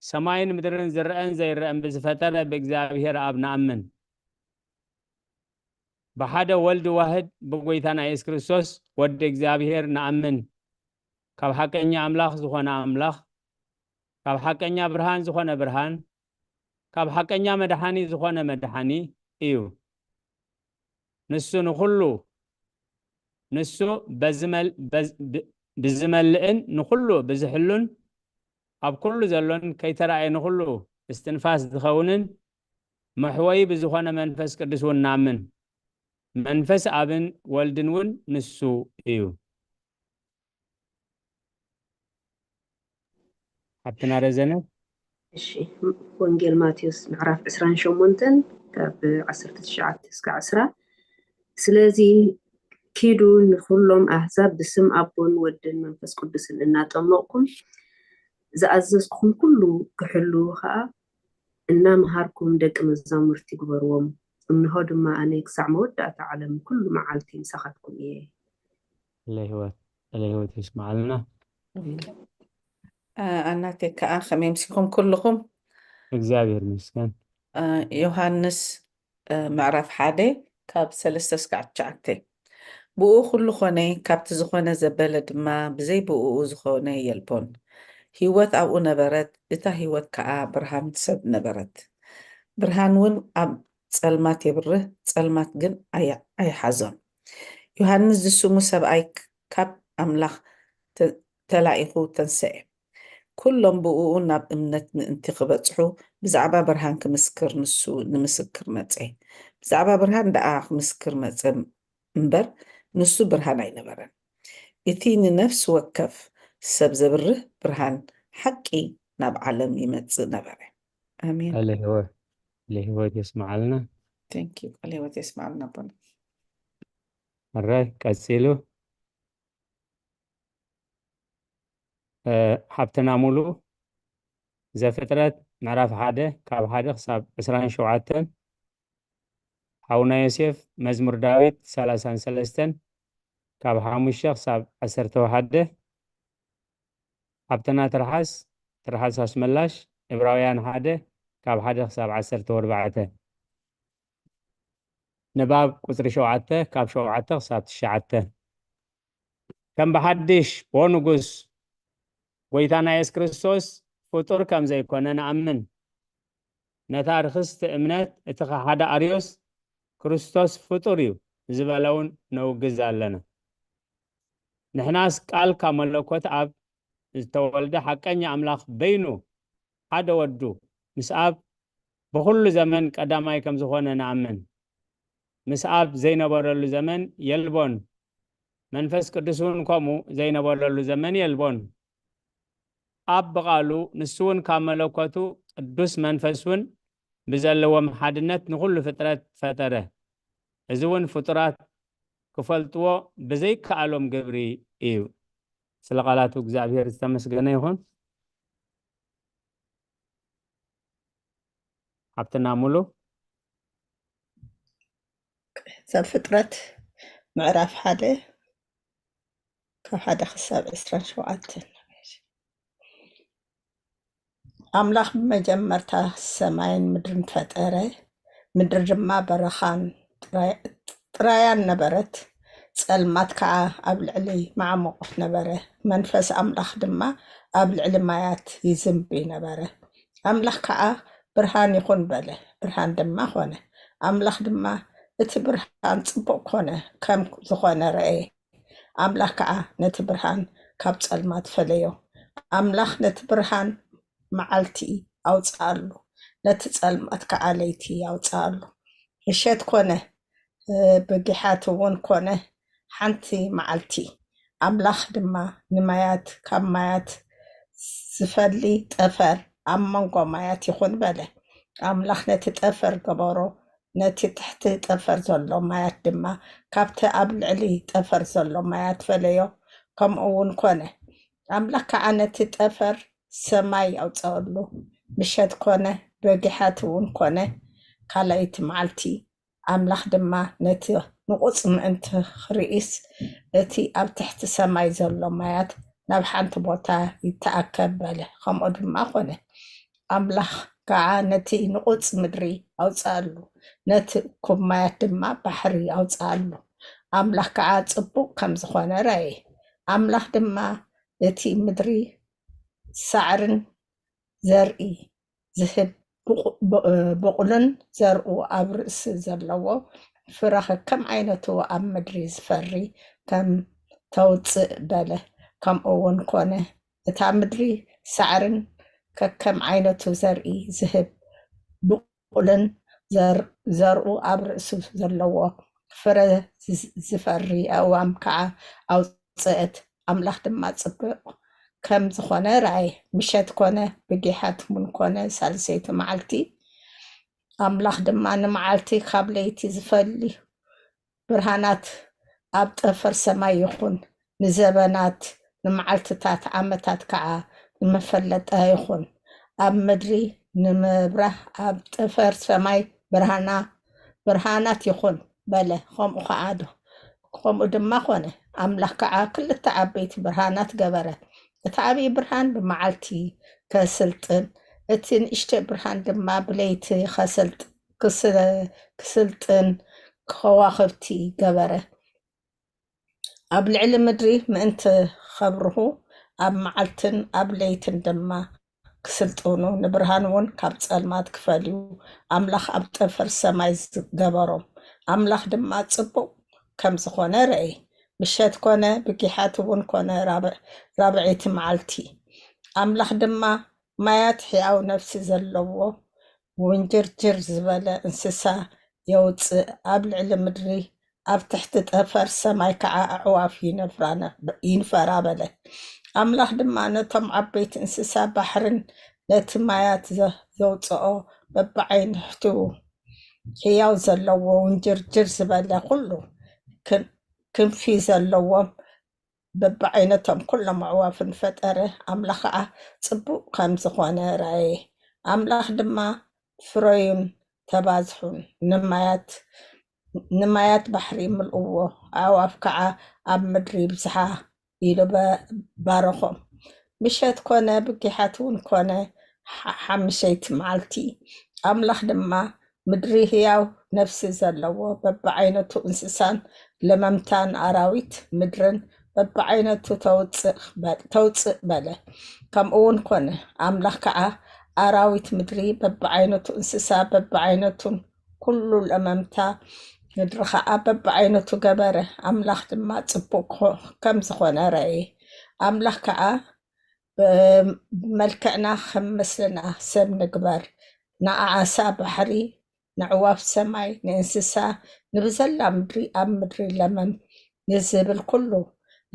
ሰማይን ምድርን ዝርአን ዘይርአን ብዝፈጠረ ብእግዚአብሔር ኣብ ንኣምን ብሓደ ወልድ ዋህድ ብጎይታና ኢየሱስ ክርስቶስ ወዲ እግዚአብሔር ንኣምን ካብ ሓቀኛ ኣምላኽ ዝኾነ ኣምላኽ ካብ ሓቀኛ ብርሃን ዝኾነ ብርሃን ካብ ሓቀኛ መድሓኒ ዝኾነ መድሓኒ እዩ ንሱ ንኹሉ ንሱ ብዝመልእን ንኹሉ ብዝሕሉን ኣብ ኩሉ ዘሎን ከይተረኣየ ንኹሉ እስትንፋስ ዝኸውንን መሕወይ ብዝኾነ መንፈስ ቅዱስ እውን ናምን መንፈስ ኣብን ወልድን እውን ንሱ እዩ ኣብትና ረዘነት እሺ ወንጌል ማቴዎስ ምዕራፍ 28 ካብ 19 እስከ 10 ስለዚ ኪዱ ንኩሎም ኣሕዛብ ብስም ኣቦን ወድን መንፈስ ቅዱስን እናጠመቕኩም ዝኣዘዝኩም ኩሉ ክሕሉ ከዓ እናምሃርኩም ደቂ መዛሙርቲ ግበርዎም እንሆ ድማ ኣነ ክሳዕ መወዳእታ ዓለም ኩሉ መዓልቲ ምሳኻትኩም እየ ለህይወት ይስማዓልና ኣናተይ ከዓ ከመይ ምስኩም ኩልኩም እግዚአብሔር ይመስገን ዮሃንስ ምዕራፍ 1 ካብ 3 እስካዕ 9 ብኡ ኩሉ ኾነ ካብቲ ዝኾነ ዘበለ ድማ ብዘይ ብኡ ዝኾነ የልቦን ህይወት ኣብኡ ነበረት እታ ህይወት ከዓ ብርሃን ሰብ ነበረት ብርሃን እውን ኣብ ጸልማት የብርህ ጸልማት ግን ኣይሓዞም ዮሃንስ ዝስሙ ሰብኣይ ካብ ኣምላኽ ተላኢኹ ተንስአ ኩሎም ብኡ ናብ እምነት ምእንቲ ክበጽሑ ብዛዕባ ብርሃን ክምስክር ንሱ ንምስክር መጽ ብዛዕባ ብርሃን ደኣ ክምስክር መጽ እምበር ንሱ ብርሃን ኣይነበረን እቲ ንነፍስ ወከፍ ሰብ ዘብርህ ብርሃን ሓቂ ናብ ዓለም ይመጽእ ነበረ ኣሜን ለህይወት ይስማዓልና ቴንክ ዩ ለህይወት ይስማዓልና ቦን ሕራይ ቀጺሉ ሓብትና ሙሉ ዘፍጥረት ምዕራፍ 1 ካብ 1 ክሳብ 27 ሓውና ዮሴፍ መዝሙር ዳዊት 33 ካብ 5 ክሳብ 11 ሓብትና ትርሓስ ኣስመላሽ ዕብራውያን 1 ካብ 1 ክሳብ 14 ንባብ ቁፅሪ 7 ካብ 7 ክሳብ 9 ከም ብሓድሽ ወንጉስ ጎይታና ኢየሱስ ክርስቶስ ፍጡር ከም ዘይኮነ ንኣምን ነታ ርክስቲ እምነት እቲ ሓደ ኣርዮስ ክርስቶስ ፍጡር እዩ ዝበለውን ነውግዝ ኣለና ንሕናስ ቃል ካብ መለኮት ኣብ ዝተወልደ ሓቀኛ ኣምላኽ በይኑ ሓደ ወዱ ምስ ኣብ ብኩሉ ዘመን ቀዳማይ ከም ዝኾነ ንኣምን ምስ ኣብ ዘይነበረሉ ዘመን የልቦን መንፈስ ቅዱስ እውን ከምኡ ዘይነበረሉ ዘመን የልቦን ኣብ በቃሉ ንሱውን ካብ መለኮቱ ቅዱስ መንፈስውን ብዘለዎም ሓድነት ንኩሉ ፍጥረት ፈጠረ እዚ እውን ፍጡራት ክፈልጥዎ ብዘይከኣሎም ግብሪ እዩ ስለ ቃላቱ እግዚአብሔር ዝተመስገነ ይኹን ሓብትና ሙሉ ዘፍጥረት ምዕራፍ 1 ካብ 1 ክሳብ 27 ኣምላኽ ብመጀመርታ ሰማይን ምድርን ፈጠረ ምድር ድማ በረኻን ጥራያን ነበረት ጸልማት ከዓ ኣብ ልዕሊ ማዕሞቆት ነበረ መንፈስ ኣምላኽ ድማ ኣብ ልዕሊ ማያት ይዝንቢ ነበረ ኣምላኽ ከዓ ብርሃን ይኹን በለ ብርሃን ድማ ኾነ ኣምላኽ ድማ እቲ ብርሃን ጽቡቕ ኮነ ከም ዝኾነ ረአየ ኣምላኽ ከዓ ነቲ ብርሃን ካብ ጸልማት ፈለዮ ኣምላኽ ነቲ ብርሃን መዓልቲ ኣውፅኣሉ ነቲ ጸልማት ከዓ ለይቲ ኣውፅኣሉ ምሸት ኮነ በጊሓት እውን ኮነ ሓንቲ መዓልቲ ኣምላኽ ድማ ንማያት ካብ ማያት ዝፈሊ ጠፈር ኣብ መንጎ ማያት ይኹን በለ ኣምላኽ ነቲ ጠፈር ገበሮ ነቲ ትሕቲ ጠፈር ዘሎ ማያት ድማ ካብቲ ኣብ ልዕሊ ጠፈር ዘሎ ማያት ፈለዮ ከምኡ እውን ኮነ ኣምላኽ ከዓ ነቲ ጠፈር ሰማይ ኣውፅአሉ ምሸት ኮነ በጊሓት እውን ኮነ ካልኣይቲ መዓልቲ ኣምላኽ ድማ ነቲ ንቑፅ ምእንቲ ክርኢስ እቲ ኣብ ትሕቲ ሰማይ ዘሎ ማያት ናብ ሓንቲ ቦታ ይተኣከብ በለ ከምኡ ድማ ኮነ ኣምላኽ ከዓ ነቲ ንቑፅ ምድሪ ኣውፅአሉ ነቲ እኩብ ማያት ድማ ባሕሪ ኣውፅአሉ ኣምላኽ ከዓ ጽቡቕ ከም ዝኾነ ረአየ ኣምላኽ ድማ እቲ ምድሪ ሳዕርን ዘርኢ ዝህብ በቁልን ዘርኡ ኣብ ርእሲ ዘለዎ ፍረ ከም ዓይነቱ ኣብ ምድሪ ዝፈሪ ከም ተውፅእ በለ ከምኡ እውን ኮነ እታ ምድሪ ሳዕርን ከከም ዓይነቱ ዘርኢ ዝህብ በቁልን ዘርኡ ኣብ ርእሱ ዘለዎ ፍረ ዝፈሪ ኣእዋም ከዓ ኣውፅአት ኣምላኽ ድማ ጽቡቕ ከም ዝኾነ ረአየ ምሸት ኮነ በጊሓት እውን ኮነ ሳልሰይቲ መዓልቲ ኣምላኽ ድማ ንመዓልቲ ካብ ለይቲ ዝፈሊ ብርሃናት ኣብ ጠፈር ሰማይ ይኹን ንዘበናት ንመዓልትታት ዓመታት ከዓ ንመፈለጠ ይኹን ኣብ ምድሪ ንምብራህ ኣብ ጠፈር ሰማይ ብርሃናት ይኹን በለ ከምኡ ከዓ ከምኡ ድማ ኮነ ኣምላኽ ከዓ ክልተ ዓበይቲ ብርሃናት ገበረ እቲ ዓብዪ ብርሃን ብመዓልቲ ከስልጥን እቲ ንእሽተ ብርሃን ድማ ብለይቲ ክስልጥን ከዋኽብቲ ገበረ ኣብ ልዕሊ ምድሪ ምእንቲ ከብርሁ ኣብ መዓልትን ኣብ ለይትን ድማ ክስልጥኑ ንብርሃን እውን ካብ ጸልማት ክፈልዩ ኣምላኽ ኣብ ጠፈር ሰማይ ዝገበሮም ኣምላኽ ድማ ጽቡቕ ከም ዝኾነ ረአየ ምሸት ኮነ በጊሓት እውን ኮነ ራብዒቲ መዓልቲ ኣምላኽ ድማ ማያት ሕያው ነፍሲ ዘለዎ ውንጅርጅር ዝበለ እንስሳ የውፅእ ኣብ ልዕሊ ምድሪ ኣብ ትሕቲ ጠፈር ሰማይ ከዓ ኣዕዋፍ ይንፈራ በለ ኣምላኽ ድማ ነቶም ዓበይቲ እንስሳ ባሕርን ነቲ ማያት ዘውፅኦ በብዓይንሕቱ ሕያው ዘለዎ ውንጅርጅር ዝበለ ኩሉ ክንፊ ዘለዎም በብዓይነቶም ኩሎም ኣዕዋፍን ፈጠረ ኣምላኽ ከዓ ጽቡቕ ከም ዝኾነ ረአየ ኣምላኽ ድማ ፍረዩን ተባዝሑን ንማያት ባሕሪ ምልእዎ ኣዕዋፍ ከዓ ኣብ ምድሪ ብዝሓ ኢሉ ባረኾም ምሸት ኮነ በጊሓት እውን ኮነ ሓሙሸይቲ መዓልቲ ኣምላኽ ድማ ምድሪ ህያው ነፍሲ ዘለዎ በብዓይነቱ እንስሳን ለመምታን ኣራዊት ምድርን በብዓይነቱ ተውፅእ በለ ከምኡ እውን ኮነ ኣምላኽ ከዓ ኣራዊት ምድሪ በብዓይነቱ እንስሳ በብዓይነቱን ኩሉ ለመምታ ምድሪ ከዓ በብዓይነቱ ገበረ ኣምላኽ ድማ ጽቡቕ ከም ዝኾነ ረአየ ኣምላኽ ከዓ ብመልክዕና ከም ምስልና ሰብ ንግበር ንዓሳ ባሕሪ ንዕዋፍ ሰማይ ንእንስሳ ንብዘላ ምድሪ ኣብ ምድሪ ለመም ንዝብል ኩሉ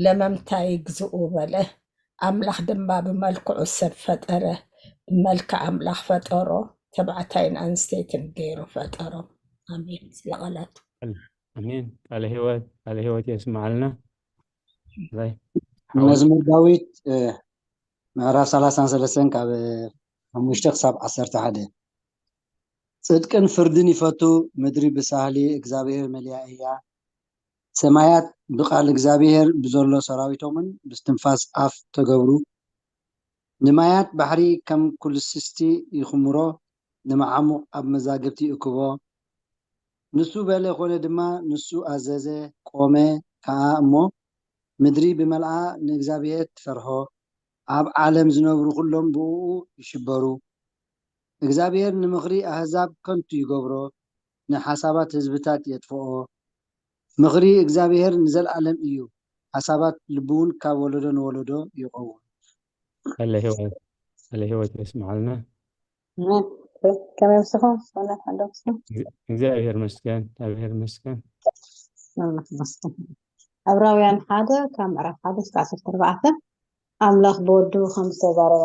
ለመምታ ይግዝኡ በለ ኣምላኽ ድማ ብመልክዑ ሰብ ፈጠረ ብመልክዕ ኣምላኽ ፈጠሮ ተባዕታይን ኣንስተይትን ገይሩ ፈጠሮ ኣሜን ስለቐላቱ ኣሜን ቃለ ህይወት የስማዓልና መዝሙር ዳዊት ምዕራፍ 33 ካብ 5 ክሳብ 11 ጽድቅን ፍርድን ይፈቱ ምድሪ ብሳህሊ እግዚአብሔር መሊኣ እያ ሰማያት ብቃል እግዚአብሔር ብዘሎ ሰራዊቶምን ብስትንፋስ ኣፍ ተገብሩ ንማያት ባሕሪ ከም ኩልስስቲ ይኽምሮ ንመዓሙቕ ኣብ መዛግብቲ ይእክቦ ንሱ በለ ኮነ ድማ ንሱ ኣዘዘ ቆመ ከዓ እሞ ምድሪ ብመልኣ ንእግዚአብሔር ትፈርሆ ኣብ ዓለም ዝነብሩ ኩሎም ብኡ ይሽበሩ እግዚአብሔር ንምኽሪ ኣህዛብ ከንቱ ይገብሮ ንሓሳባት ህዝብታት የጥፍኦ ምኽሪ እግዚአብሔር ንዘለዓለም እዩ ሓሳባት ልቡን ካብ ወለዶ ንወለዶ ይቀውም هلا هو يسمع لنا كم يمسكون صلاة عندهم እግዚአብሔር መስገን እግዚአብሔር መስገን ዕብራውያን 1 ካብ ምዕራፍ 1 እስከ 14 ኣምላኽ ብወዱ ከም ዝተዛረበ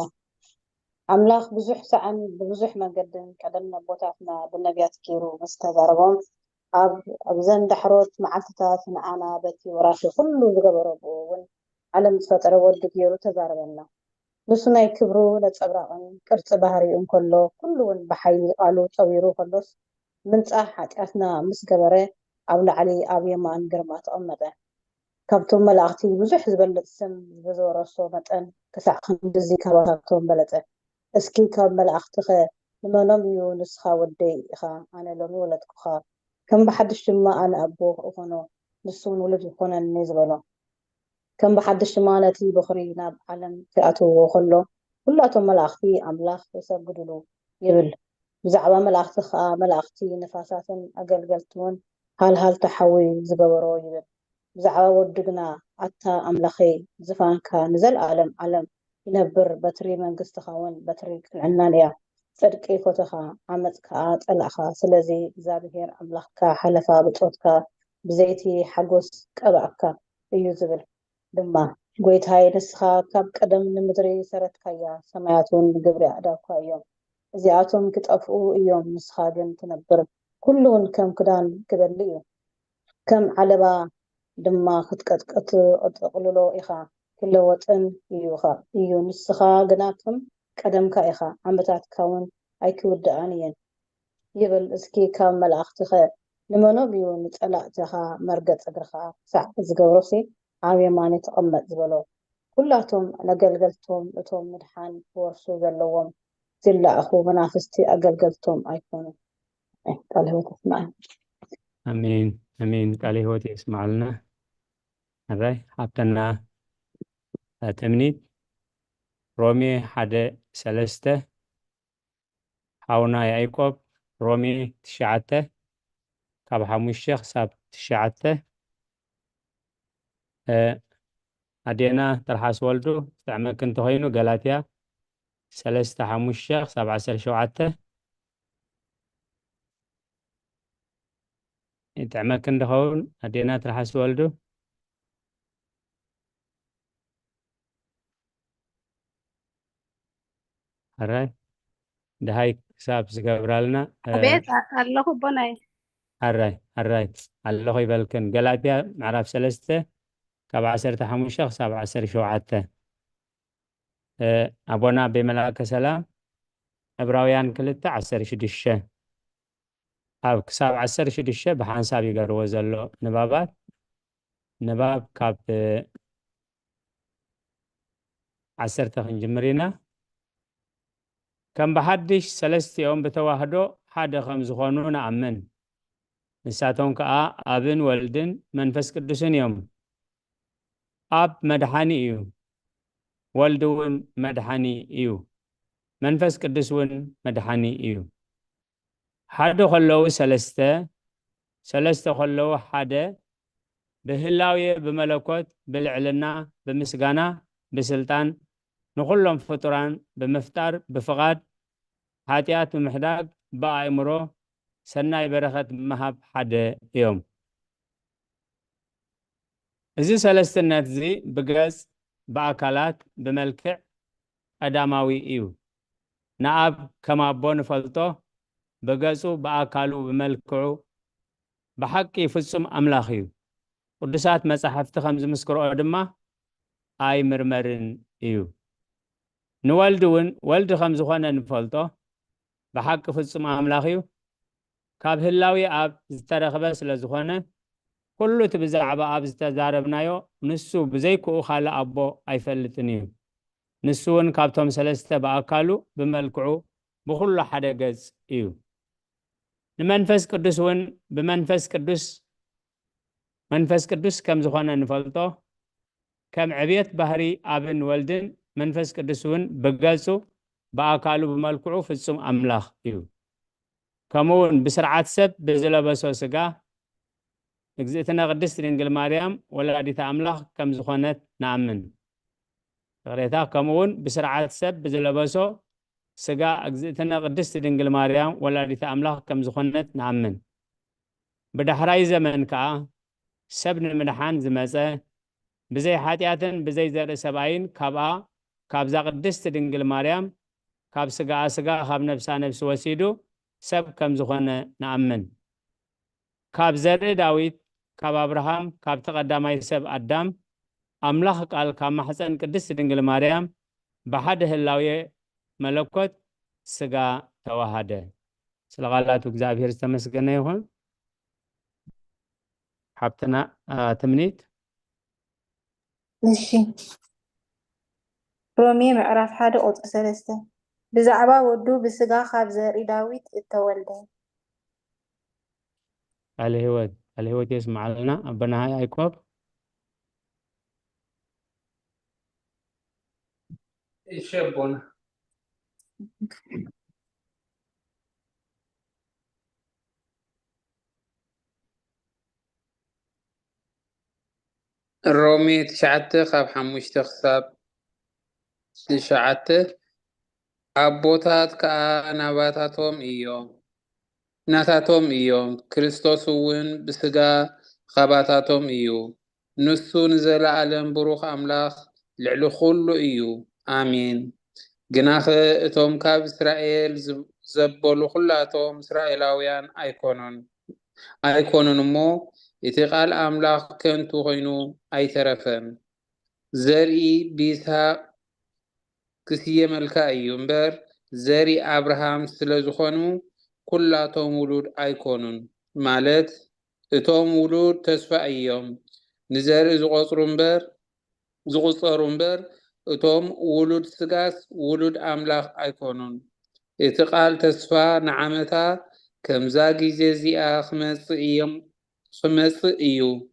ኣምላኽ ብዙሕ ሰዓን ብብዙሕ መንገድን ቀደም ኣቦታትና ብነቢያት ገይሩ ምስ ተዛረቦም ኣብዘን ዳሕሮት መዓልትታት ንኣና በቲ ወራሽ ኩሉ ዝገበሮ እውን ዓለም ዝፈጠረ ወዲ ገይሩ ተዛረበና ንሱ ናይ ክብሩ ነፀብራቕን ቅርፂ ባህሪኡ እንከሎ ኩሉ እውን ብሓይሊ ቃሉ ፀዊሩ ከሎስ ምንፃሕ ሓጢኣትና ምስ ገበረ ኣብ ላዕሊ ኣብ የማን ግርማ ተቐመጠ ካብቶም መላእኽቲ ብዙሕ ዝበለጥ ስም ዝወረሶ መጠን ክሳዕ ክንድዚ ካብቶም በለጠ እስኪ ካብ መላእኽቲ ኸ ንመኖም እዩ ንስኻ ወደይ ኢኻ ኣነ ሎሚ ወለድኩኻ ከም ብሓድሽ ድማ ኣነ ኣቦ እኾኖ ንሱ እውን ውሉድ ይኮነኒ ዝበሎ ከም ብሓድሽ ድማ ነቲ ብኽሪ ናብ ዓለም ክኣትውዎ ከሎ ኩላቶም መላእኽቲ ኣምላኽ ይሰግድሉ ይብል ብዛዕባ መላእኽቲ ከዓ መላእኽቲ ነፋሳትን ኣገልገልትን ሃልሃልታ ሓዊ ዝገበሮ ይብል ብዛዕባ ወዲ ግና ኣታ ኣምላኸይ ዝፋንካ ንዘለዓለም ዓለም ይነብር በትሪ መንግስትኻ እውን በትሪ ቅንዕናን እያ ጽድቂ ፈተኻ ዓመፅካ ጠላእኻ ስለዚ እግዚአብሔር ኣምላኽካ ሓለፋ ብፆትካ ብዘይቲ ሓጎስ ቀባእካ እዩ ዝብል ድማ ጎይታይ ንስኻ ካብ ቀደም ንምድሪ ሰረትካያ ሰማያትን ግብሪ ኣዳውካ እዮም እዚኣቶም ክጠፍኡ እዮም ንስኻ ግን ትነብር ኩሉን ከም ክዳን ክበሊ እዩ ከም ዓለባ ድማ ክትቀጥቀጥ ኣጠቕልሎ ኢኻ ክለወጥን እዩ ንስኻ ግና ከም ቀደምካ ኢኻ ዓመታትካ እውን ኣይክውድኣን እየን ይብል እስኪ ካብ መላእኽትኸ ንመኖም እዩ ንፀላእትኻ መርገፅ እግርኻ ክሳዕ ዝገብሮሲ ኣብ የማን ተቐመጥ ዝበሎ ኩላቶም ነገልገልቶም እቶም ምድሓን ክወርሱ ዘለዎም ዝላእኹ መናፍስቲ ኣገልገልቶም ኣይኮኑ ቃል ህይወት ይስማዕ አሜን አሜን ቃል ህይወት ይስማዕልና አራይ ሓብተና ተምኒት ሮሜ 1:3 ሓውና ያዕቆብ ሮሜ 9 ካብ 5 ክሳብ 9 ኣዴና ተርሓስ ወልዱ ዝተዕመክ እንተኮይኑ ገላትያ 3:5 ክሳብ 17 يتعمك እንደኸውን ኣዴና ተርሓስ ወልዱ ኣራይ ደሃይ ክሳብ ዝገብራልና ቤት ኣለኹ ቦናይ ኣራይ ኣለኹ ይበልክን ገላትያ ምዕራፍ 3 ካብ 15 ክሳብ 17 ኣቦና ብመላእከ ሰላም ዕብራውያን 2:16 ኣብ ክሳብ 16 ብሓንሳብ ይገርዎ ዘሎ ንባብ ካብ 10 ክንጅምር ኢና ከም ብሓድሽ ሰለስቲኦም ብተዋህዶ ሓደ ከም ዝኾኑ ንኣምን ንሳቶም ከዓ ኣብን ወልድን መንፈስ ቅዱስን እዮም ኣብ መድሓኒ እዩ ወልድ እውን መድሓኒ እዩ መንፈስ ቅዱስ እውን መድሓኒ እዩ ሓደ ከለዉ ሰለስተ ከለዉ ሓደ ብህላውየ ብመለኮት ብልዕልና ብምስጋና ብስልጣን ንኩሎም ፍጡራን ብምፍጣር ብፍቓድ ሓጢኣት ብምሕዳግ ብኣእምሮ ሰናይ በረኸት ብምሃብ ሓደ እዮም እዚ ሰለስትነት እዚ ብገጽ ብኣካላት ብመልክዕ ቀዳማዊ እዩ ንኣብ ከም ኣቦ ንፈልጦ በገጹ በአካሉ በመልክዑ በሐቂ ፍጹም አምላኽ እዩ ቅዱሳት መጻሕፍቲ ከም ዝምስክርኦ ድማ ኣይ ምርመርን እዩ ንወልድ እውን ወልድ ከም ዝኾነ ንፈልጦ በሐቂ ፍጹም አምላኽ እዩ ካብ ህላዊ ኣብ ዝተረኸበ ስለ ዝኾነ ኩሉ እቲ ብዛዕባ ኣብ ዝተዛረብናዮ ንሱ ብዘይክኡ ካልእ ኣቦ ኣይፈልጥን እዩ ንሱ እውን ካብቶም ሰለስተ በአካሉ በመልክዑ ብኩሉ ሓደ ገጽ እዩ ንመንፈስ ቅዱስ እውን ብመንፈስ ቅዱስ ከም ዝኾነ ንፈልጦ ከም ዕብየት ባህሪ ኣብን ወልድን መንፈስ ቅዱስ እውን ብገጹ بأكالو بملكعو فتصم أملاخ إيو كمون بسرعة سب بزلبسو سقا اجزئتنا قدست دنجل مريم ولادة أملاخ كم زخونت نأمن غريتا كمون بسرعة سب بزلبسو سقا اجزئتنا قدست دنجل مريم ولادة أملاخ كم زخونت نأمن بدحراي زمن كا سبن المدحان زمزة بزي حاتياتن بزي زر سبعين كابا كابزا قدست دنجل مريم كاب سقا خاب نفسا نفس وسيدو سب كم زخونة نأمن كاب زر داويت كاب أبراهام كاب تقدمي سب أدم أملاخ قال كام حسن قدست دنجل مريم بحد هلاوية ملكوت سقا توهده سلغالاتو እግዚአብሔር ተመስገነ ይሁን حبتنا تمنيت እሺ ሮሜ ምዕራፍ 1 ቁጥሪ 3 ብዛዕባ ወዱ ብስጋ ካብ ዘርኢ ዳዊት እተወልደ على هوت يسمع لنا أبنا هاي أيكوب يشبون رومي 9 خاب 5 خساب 9 أبوتات كأنباتاتهم إيوم ناتاتهم إيوم كريستوسون بسجا خباتاتهم إيو نسون زل عالم بروخ أملاخ لعلو خلو إيو آمين جناخ توم كاب إسرائيل زبولو خلاتهم إسرائيلاويان أيكونون مو يتقال أملاخ كنتو غينو أي ترفن زري بيسا كسيه ملكا أيومبر زري أبراهام سلزخونو كلاتهم ولود أيكونون مالت اتهم ولود تسفى أيام نزاري زغصرنبر اتهم ولود سقاس ولود أملاخ أيكونون اتقال تسفى نعمتا كمزاقي زيزيئة خمس إيو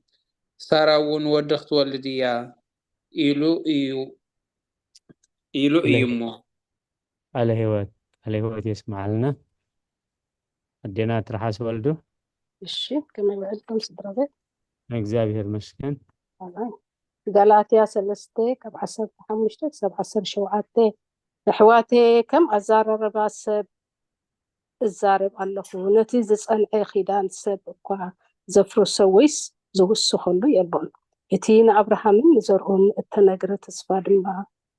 ساراون ودخت والديا إيلو إيمو على هوت يسمع لنا أدينا ترحاس والدو እሺ ከመይ ውዕልኩም ስድራቤት እግዚአብሔር መስገን ገላትያ 3 ካብ 15 ክሳብ 17 ኣሕዋቴ ከም ኣዛራርባ ሰብ እዛረብ ኣለኹ ነቲ ዝፀንዐ ኺዳን ሰብ እኳ ዘፍርሶ ወይስ ዝውስኸሉ የብሉን እቲ ንኣብርሃምን ንዘርኡን እተነግረ ተስፋ ድማ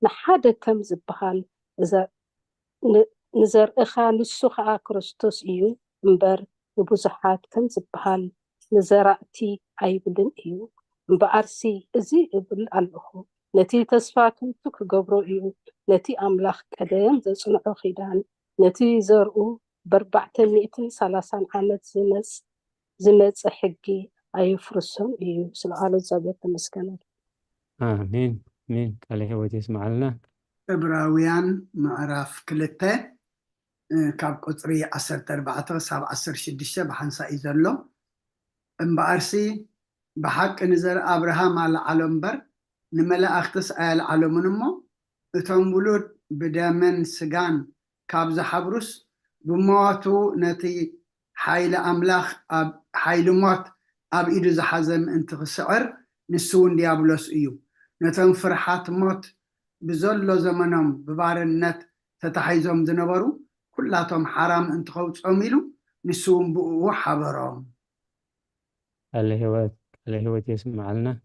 ንሓደ ከም ዝበሃል ንዘርእኻ ንሱ ከዓ ክርስቶስ እዩ እምበር ንብዙሓት ከም ዝበሃል ንዘራእቲ ኣይብልን እዩ እምበኣርሲ እዚ እብል ኣለኹ ነቲ ተስፋ ክንቱ ክገብሮ እዩ ነቲ ኣምላኽ ቀደም ዘፅንዖ ኺዳን ነቲ ዘርኡ ብ430 ዓመት ዝመፅእ ሕጊ ኣይፍርሶም እዩ ስለዓሉ እግዚአብሔር ተመስገነ آمين على هوت يسمع لنا ዕብራውያን ምዕራፍ 2 ካብ ቁፅሪ 14 ክሳብ 16 ብሓንሳእ እዩ ዘሎ እምበኣርሲ ብሓቂ ንዘር ኣብርሃም ኣልዓሎ እምበር ንመላእኽትስ ኣየልዓሎምን እሞ እቶም ውሉድ ብደምን ስጋን ካብ ዝሓብሩስ ብሞቱ ነቲ ሓይሊ ኣምላኽ ሓይሊ ሞት ኣብ ኢዱ ዝሓዘ ምእንቲ ክስዕር ንሱ እውን ዲያብሎስ እዩ ነቶም ፍርሓት ሞት ብዘሎ ዘመኖም ብባርነት ተታሒዞም ዝነበሩ ኩላቶም ሓራም እንትኸውፆም ኢሉ ንሱ እውን ብእኡ ሓበሮም على هوت يسمع لنا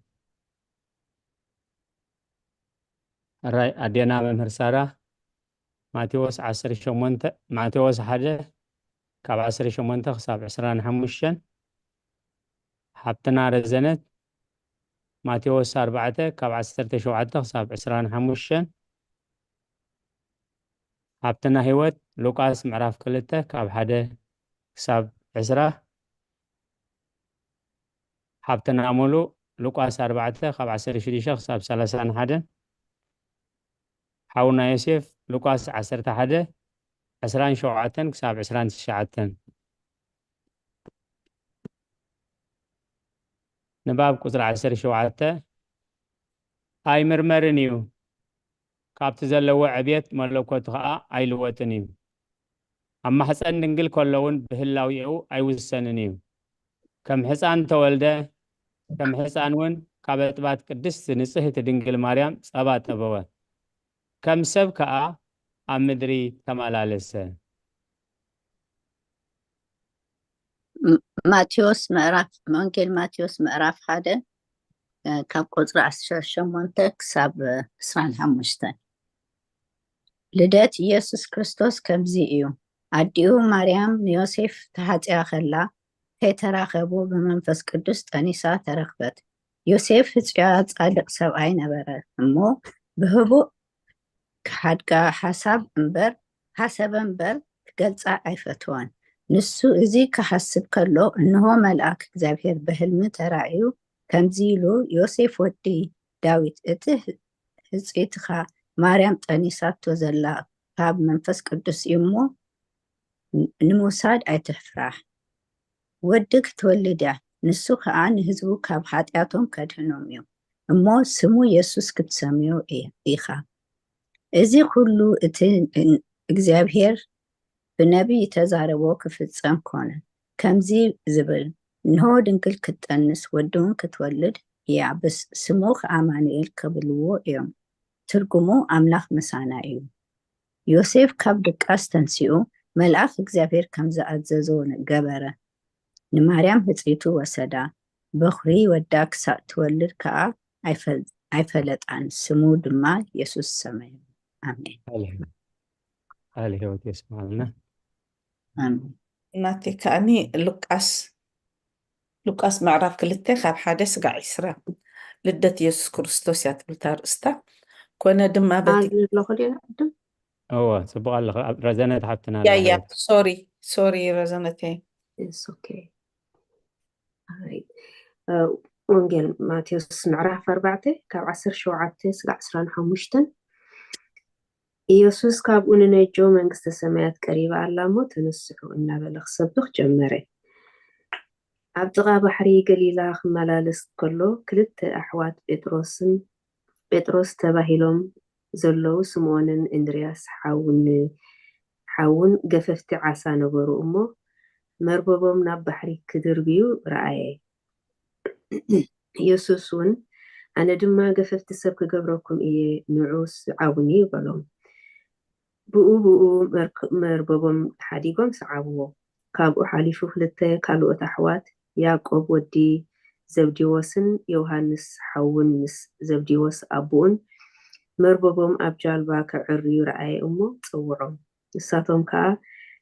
الرأي أدينا ممهر سارة ماتيوس 1 كاب 18 خصاب 25 حبتنا رزنت ماتيوس 4 كاب 17 خصاب 25 حبتنا هوت لوقاس معراف 2 كاب 1 خصاب 10 حبتنا مولو لوقاس 4 كاب 16 خصاب 31 حاونا يوسف لوقاس 11 27 كساب 29 نباب قصر 17 أي مرمرنيو ካብቲ ዘለዎ ዕብየት መለኮቱ ከዓ ኣይልወጥን እዩ ኣብ ማሕፀን ድንግል ከሎውን ብህላዊኡ ኣይውሰንን እዩ ከም ሕፃን ተወልደ ከም ሕፃን እውን ካብ እጥባት ቅድስቲ ንጽሕቲ ድንግል ማርያም ጸባ ጠበወ ከም ሰብ ከዓ ኣብ ምድሪ ተመላለሰ ማቴዎስ ምዕራፍ ወንጌል ማቴዎስ ምዕራፍ 1 ካብ ቁፅሪ 18 ክሳብ 25 ልደት ኢየሱስ ክርስቶስ ከምዚ እዩ ኣዲኡ ማርያም ንዮሴፍ ተሓፂራ ከላ ከይተራኸቡ ብመንፈስ ቅዱስ ጠኒሳ ተረኽበት ዮሴፍ ህፅያ ጻድቕ ሰብኣይ ነበረ እሞ ብህቡእ ክሓድጋ ሓሰበ እምበር ክገልፃ ኣይፈትወን ንሱ እዚ ክሓስብ ከሎ እንሆ መልአክ እግዚአብሔር በህልሚ ተራእዩ ከምዚ ኢሉ ዮሴፍ ወዲ ዳዊት እቲ ህፅኢትኻ ማርያም ጠኒሳቶ ዘላ ካብ መንፈስ ቅዱስ እዩ እሞ ንምውሳድ ኣይትፍራህ ወዲ ክትወልድ እያ ንሱ ከዓ ንህዝቡ ካብ ሓጢኣቶም ከድህኖም እዩ እሞ ስሙ ኢየሱስ ክትሰምዮ ኢኻ እዚ ኩሉ እቲ እግዚአብሔር ብነቢይ ተዛረቦ ክፍጸም ኮነ ከምዚ ዝብል እንሆ ድንግል ክትጠንስ ወድውን ክትወልድ እያ ስሙ አማኑኤል ክብልዎ እዮም ትርጉሙ አምላክ ምሳና እዩ ዮሴፍ ካብ ድቃስ ተንሲኡ መልአክ እግዚአብሔር ከም ዝኣዘዞ ገበረ ንማርያም ህፅኢቱ ወሰዳ በኽሪ ወዳ ክሳብ ትወልድ ከዓ ኣይፈለጣን ስሙ ድማ ኢየሱስ ሰመየ አሜን አለ ህይወት ይስማልና አሜን ናቲ ከኣኒ ሉቃስ ምዕራፍ 2 ካብ 1 ስጋዕ 20 ልደት ኢየሱስ ክርስቶስ እያ ትብል ኣርእስታ ኮነ ድማ በቲ እዎ ፅቡቅ ኣለኸ ረዘነት ሓፍትና ያ ሶሪ ረዘነተ ወንጌል ማቴዎስ ምዕራፍ 4 ካብ 17 ስጋዕ 25 ኢየሱስ ካብኡ ንነጆ መንግስተ ሰማያት ቀሪባ ኣላ እሞ ተነስሑ እናበለ ክሰብክ ጀመረ ኣብ ጥቓ ባሕሪ ገሊላ ክመላለስ ከሎ ክልተ ኣሕዋት ጴጥሮስ ተባሂሎም ዘለው ስምዖንን እንድርያስ ሓውን ገፈፍቲ ዓሳ ነበሩ እሞ መርበቦም ናብ ባሕሪ ክድርብዩ ረኣየ ኢየሱስ እውን ኣነ ድማ ገፈፍቲ ሰብ ክገብረኩም እየ ንዑስ ዓውኒ በሎም ብኡ መርበቦም ሓዲጎም ሰዓብዎ ካብኡ ሓሊፉ ክልተ ካልኦት ኣሕዋት ያዕቆብ ወዲ ዘብዲዎስን ዮሃንስ ሓውን ምስ ዘብዲዎስ ኣቦኡን መርበቦም ኣብ ጃልባ ክዕርዩ ረኣየ እሞ ፀውዖም ንሳቶም ከዓ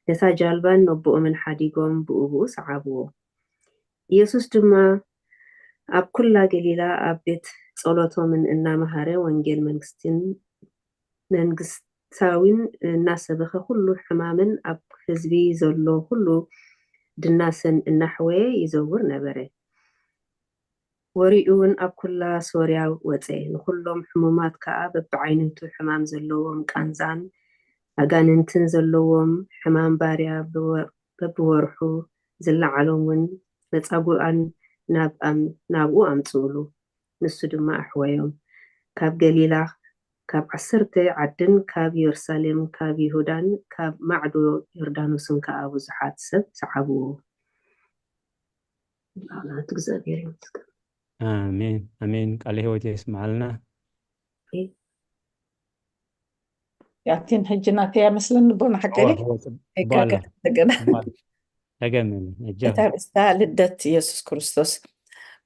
ነታ ጃልባን ነቦኦምን ሓዲጎም ብኡ ሰዓብዎ ኢየሱስ ድማ ኣብ ኩላ ገሊላ ኣብ ቤት ጸሎቶምን እናመሃረ ወንጌል መንግስታዊን እናሰበኸ ኩሉ ሕማምን ኣብ ህዝቢ ዘሎ ኩሉ ድናስን እናሕወየ ይዘውር ነበረ ወሪኡውን ኣብ ኩላ ሶርያ ወፀ ንኩሎም ሕሙማት ከዓ በብዓይነቱ ሕማም ዘለዎም ቃንዛን ኣጋንንትን ዘለዎም ሕማም ባርያ በብወርሑ ዝለዓሎምን መፃጉዓን ናብኡ ኣምፅኡሉ ንሱ ድማ ኣሕወዮም ካብ ገሊላ ካብ 10 ዓድን ካብ ኢየሩሳሌም ካብ ይሁዳን ካብ ማዕዶ ዮርዳኖስን ከዓ ብዙሓት ሰብ ሰዓብዎ ላዕላት እግዚአብሔር ይመስገን አሜን አሜን ቃል ህይወት ይስማዓልና ያቲን ሕጅናት ያመስለን ቦና ሓቀሊ ተገመን እታ ልደት ኢየሱስ ክርስቶስ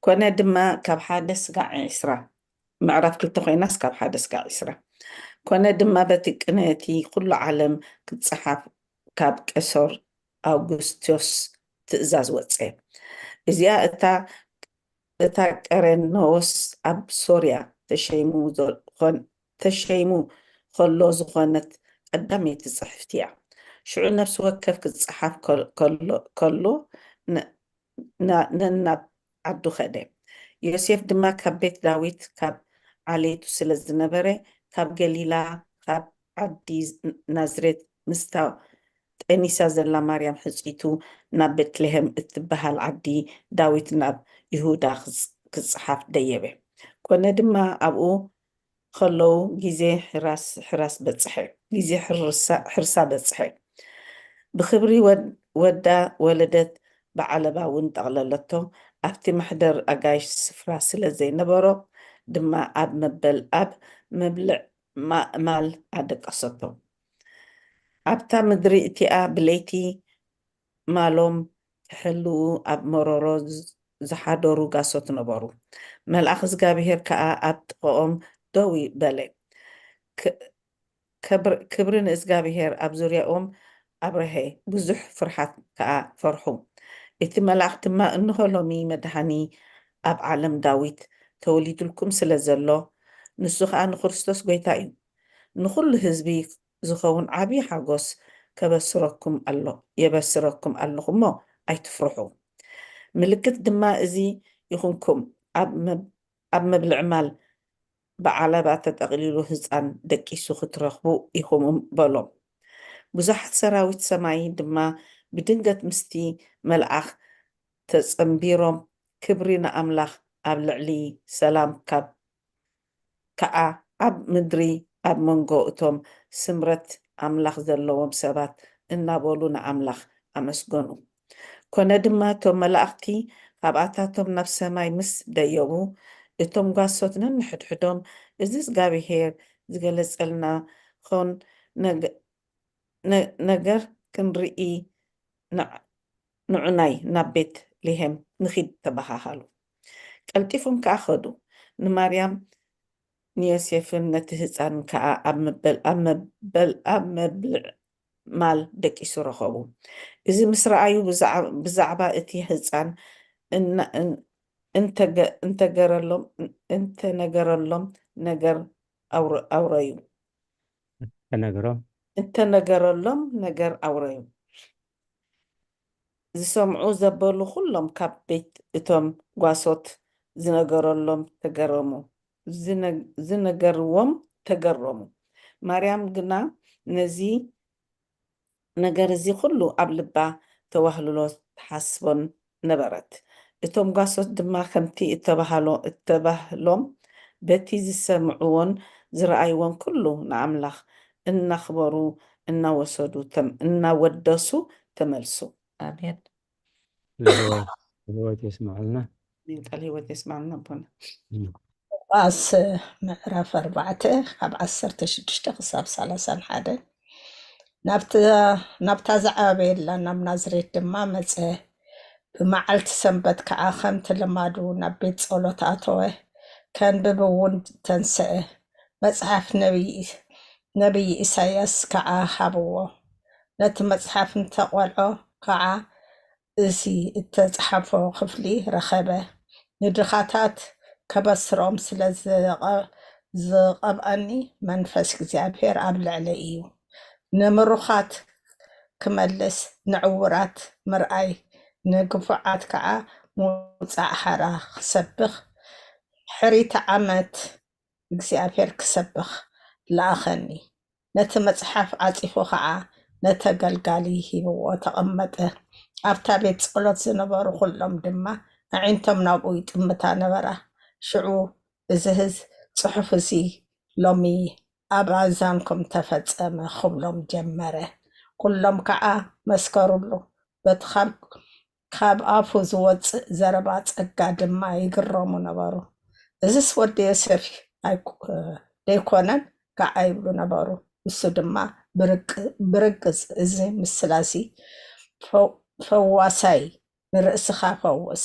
ኮነ ድማ ካብ 1 ስጋዕ 20 ምዕራፍ 2 ኮይናስ ካብ 1 ስጋዕ 20 ኮነ ድማ በቲ ቅነቲ ኩሉ ዓለም ክፅሓፍ ካብ ቀሶር ኣውግስቶስ ትእዛዝ ወፀ እዚኣ እታ ቀሬኖስ ኣብ ሶርያ ተሸይሙ ከሎ ዝኾነት ቀዳመይቲ ፅሕፍቲ እያ ሽዑ ነፍሲ ወከፍ ክፅሓፍ ከሎ ነናብ ዓዱ ኸደ ዮሴፍ ድማ ካብ ቤት ዳዊት ካብ ዓሌቱ ስለ ዝነበረ ካብ ገሊላ ካብ ዓዲ ናዝሬት ምስታ ጠኒሳ ዘላ ማርያም ሕፂቱ ናብ ቤትልሄም እትበሃል ዓዲ ዳዊት ናብ ይሁዳ ክፅሓፍ ደየበ ኮነ ድማ ኣብኡ ከለዉ ግዜ ሕራስ በፅሐ ግዜ ሕርሳ በፅሐ ብክብሪ ወዳ ወለደት ብዓለባ እውን ጠቕለለቶ ኣብቲ ማሕደር ኣጋይሽ ስፍራ ስለ ዘይነበሮ ድማ ኣብ መበል ኣብ መብልዕ ማእማል ኣደቀሰቶ ኣብታ ምድሪ እቲኣ ብለይቲ ማሎም ሕልው ኣብ መሮሮ ዝሓደሩ ጋሶት ነበሩ መልኣኽ እግዚኣብሔር ከዓ ኣብ ጥቕኦም ደው በለ ክብሪ ንእግዚኣብሔር ኣብ ዙርያኦም ኣብርሀ ብዙሕ ፍርሓት ከዓ ፈርሑ እቲ መልኣኽ ድማ እንሆ ሎሚ መድሃኒ ኣብ ዓለም ዳዊት ተወሊድልኩም ስለ ዘሎ ንሱ ከዓ ንክርስቶስ ጎይታ እዩ ንኩሉ ህዝቢ ዝኸውን ዓብዪ ሓጎስ የበስረኩም ኣለኹ እሞ ኣይትፍርሑ ምልክት ድማ እዚ ይኹንኩም ኣብ መብልዕ ማል ብዓለባ ተጠቕሊሉ ህፃን ደቂሱ ክትረኽቡ ኢኹም በሎም ብዙሓት ሰራዊት ሰማይ ድማ ብድንገት ምስቲ መልኣኽ ተፀምቢሮም ክብሪ ንኣምላኽ ኣብ ልዕሊ ሰላም ከዓ ኣብ ምድሪ ኣብ መንጎ እቶም ስምረት ኣምላኽ ዘለዎም ሰባት እናበሉ ንኣምላኽ ኣመስገኑ ኮነ ድማ እቶም መላእኽቲ ካብኣታቶም ናብ ሰማይ ምስ ደየቡ እቶም ጓሶት ነንሕድሕዶም እዚ እግዚኣብሔር ዝገለፀልና ኾን ነገር ክንርኢ ንዑናይ ናብ ቤት ልሄም ንኺድ ተባሃሃሉ ቀልጢፎም ከዓ ኸዱ ንማርያም ንዮሴፍን ነቲ ህፃን ከዓ ኣብ መብልዕ ማል ደቂሱ ረኸቡ እዚ ምስ ረኣዩ ብዛዕባ እቲ ህፃን እንተነገረሎም ነገር ኣውረዩ ዝሰምዑ ዘበሉ ኩሎም ካብ ቤት እቶም ጓሶት ዝነገርዎም ተገረሙ ማርያም ግና ነዚ ነገር እዚ ኩሉ ኣብ ልባ ተዋህልሎ ተሓስቦን ነበረት እቶም ጓሶት ድማ ከምቲ እተባህሎም በቲ ዝሰምዕዎን ዝረኣይዎን ኩሉ ንኣምላኽ እናኽበሩ እናወደሱ ተመልሱ ኣሜን ህይወት የስማዕልና ቃል ህይወት የስማዕልና ቦና ሉቃስ ምዕራፍ 4 ካብ 16 ክሳብ 31 ናብታ ዝዓበየላ ናብ ናዝሬት ድማ መፀ ብመዓልቲ ሰንበት ከዓ ከምቲ ልማዱ ናብ ቤት ፀሎት ኣተወ ከንብብ እውን ተንስአ መፅሓፍ ነቢይ ኢሳያስ ከዓ ሃብዎ ነቲ መፅሓፍ እንተቆልዖ ከዓ እዚ እተፀሓፎ ክፍሊ ረኸበ ንድኻታት ከበስሮም ስለ ዝቐብአኒ መንፈስ እግዚኣብሔር ኣብ ልዕለ እዩ ንምሩኻት ክመልስ ንዕውራት ምርኣይ ንግፉዓት ከዓ ምውፃእ ሓራ ክሰብኽ ሕሪተ ዓመት እግዚኣብሔር ክሰብኽ ለኣኸኒ ነቲ መፅሓፍ ዓፂፉ ከዓ ነተገልጋሊ ሂብዎ ተቐመጠ ኣብታ ቤት ፀሎት ዝነበሩ ኩሎም ድማ ኣዒንቶም ናብኡ ይጥምታ ነበራ ሽዑ እዚ ፅሑፍ እዚ ሎሚ ኣብ ኣዛንኩም ተፈፀመ ክብሎም ጀመረ ኩሎም ከዓ መስከሩሉ በቲ ካብ ኣፉ ዝወፅእ ዘረባ ፀጋ ድማ ይግረሙ ነበሩ እዚስ ወዲ ዮሴፍ ደይኮነን ከዓ ይብሉ ነበሩ እሱ ድማ ብርግፅ እዚ ምስላሲ ፈዋሳይ ንርእስኻ ፈውስ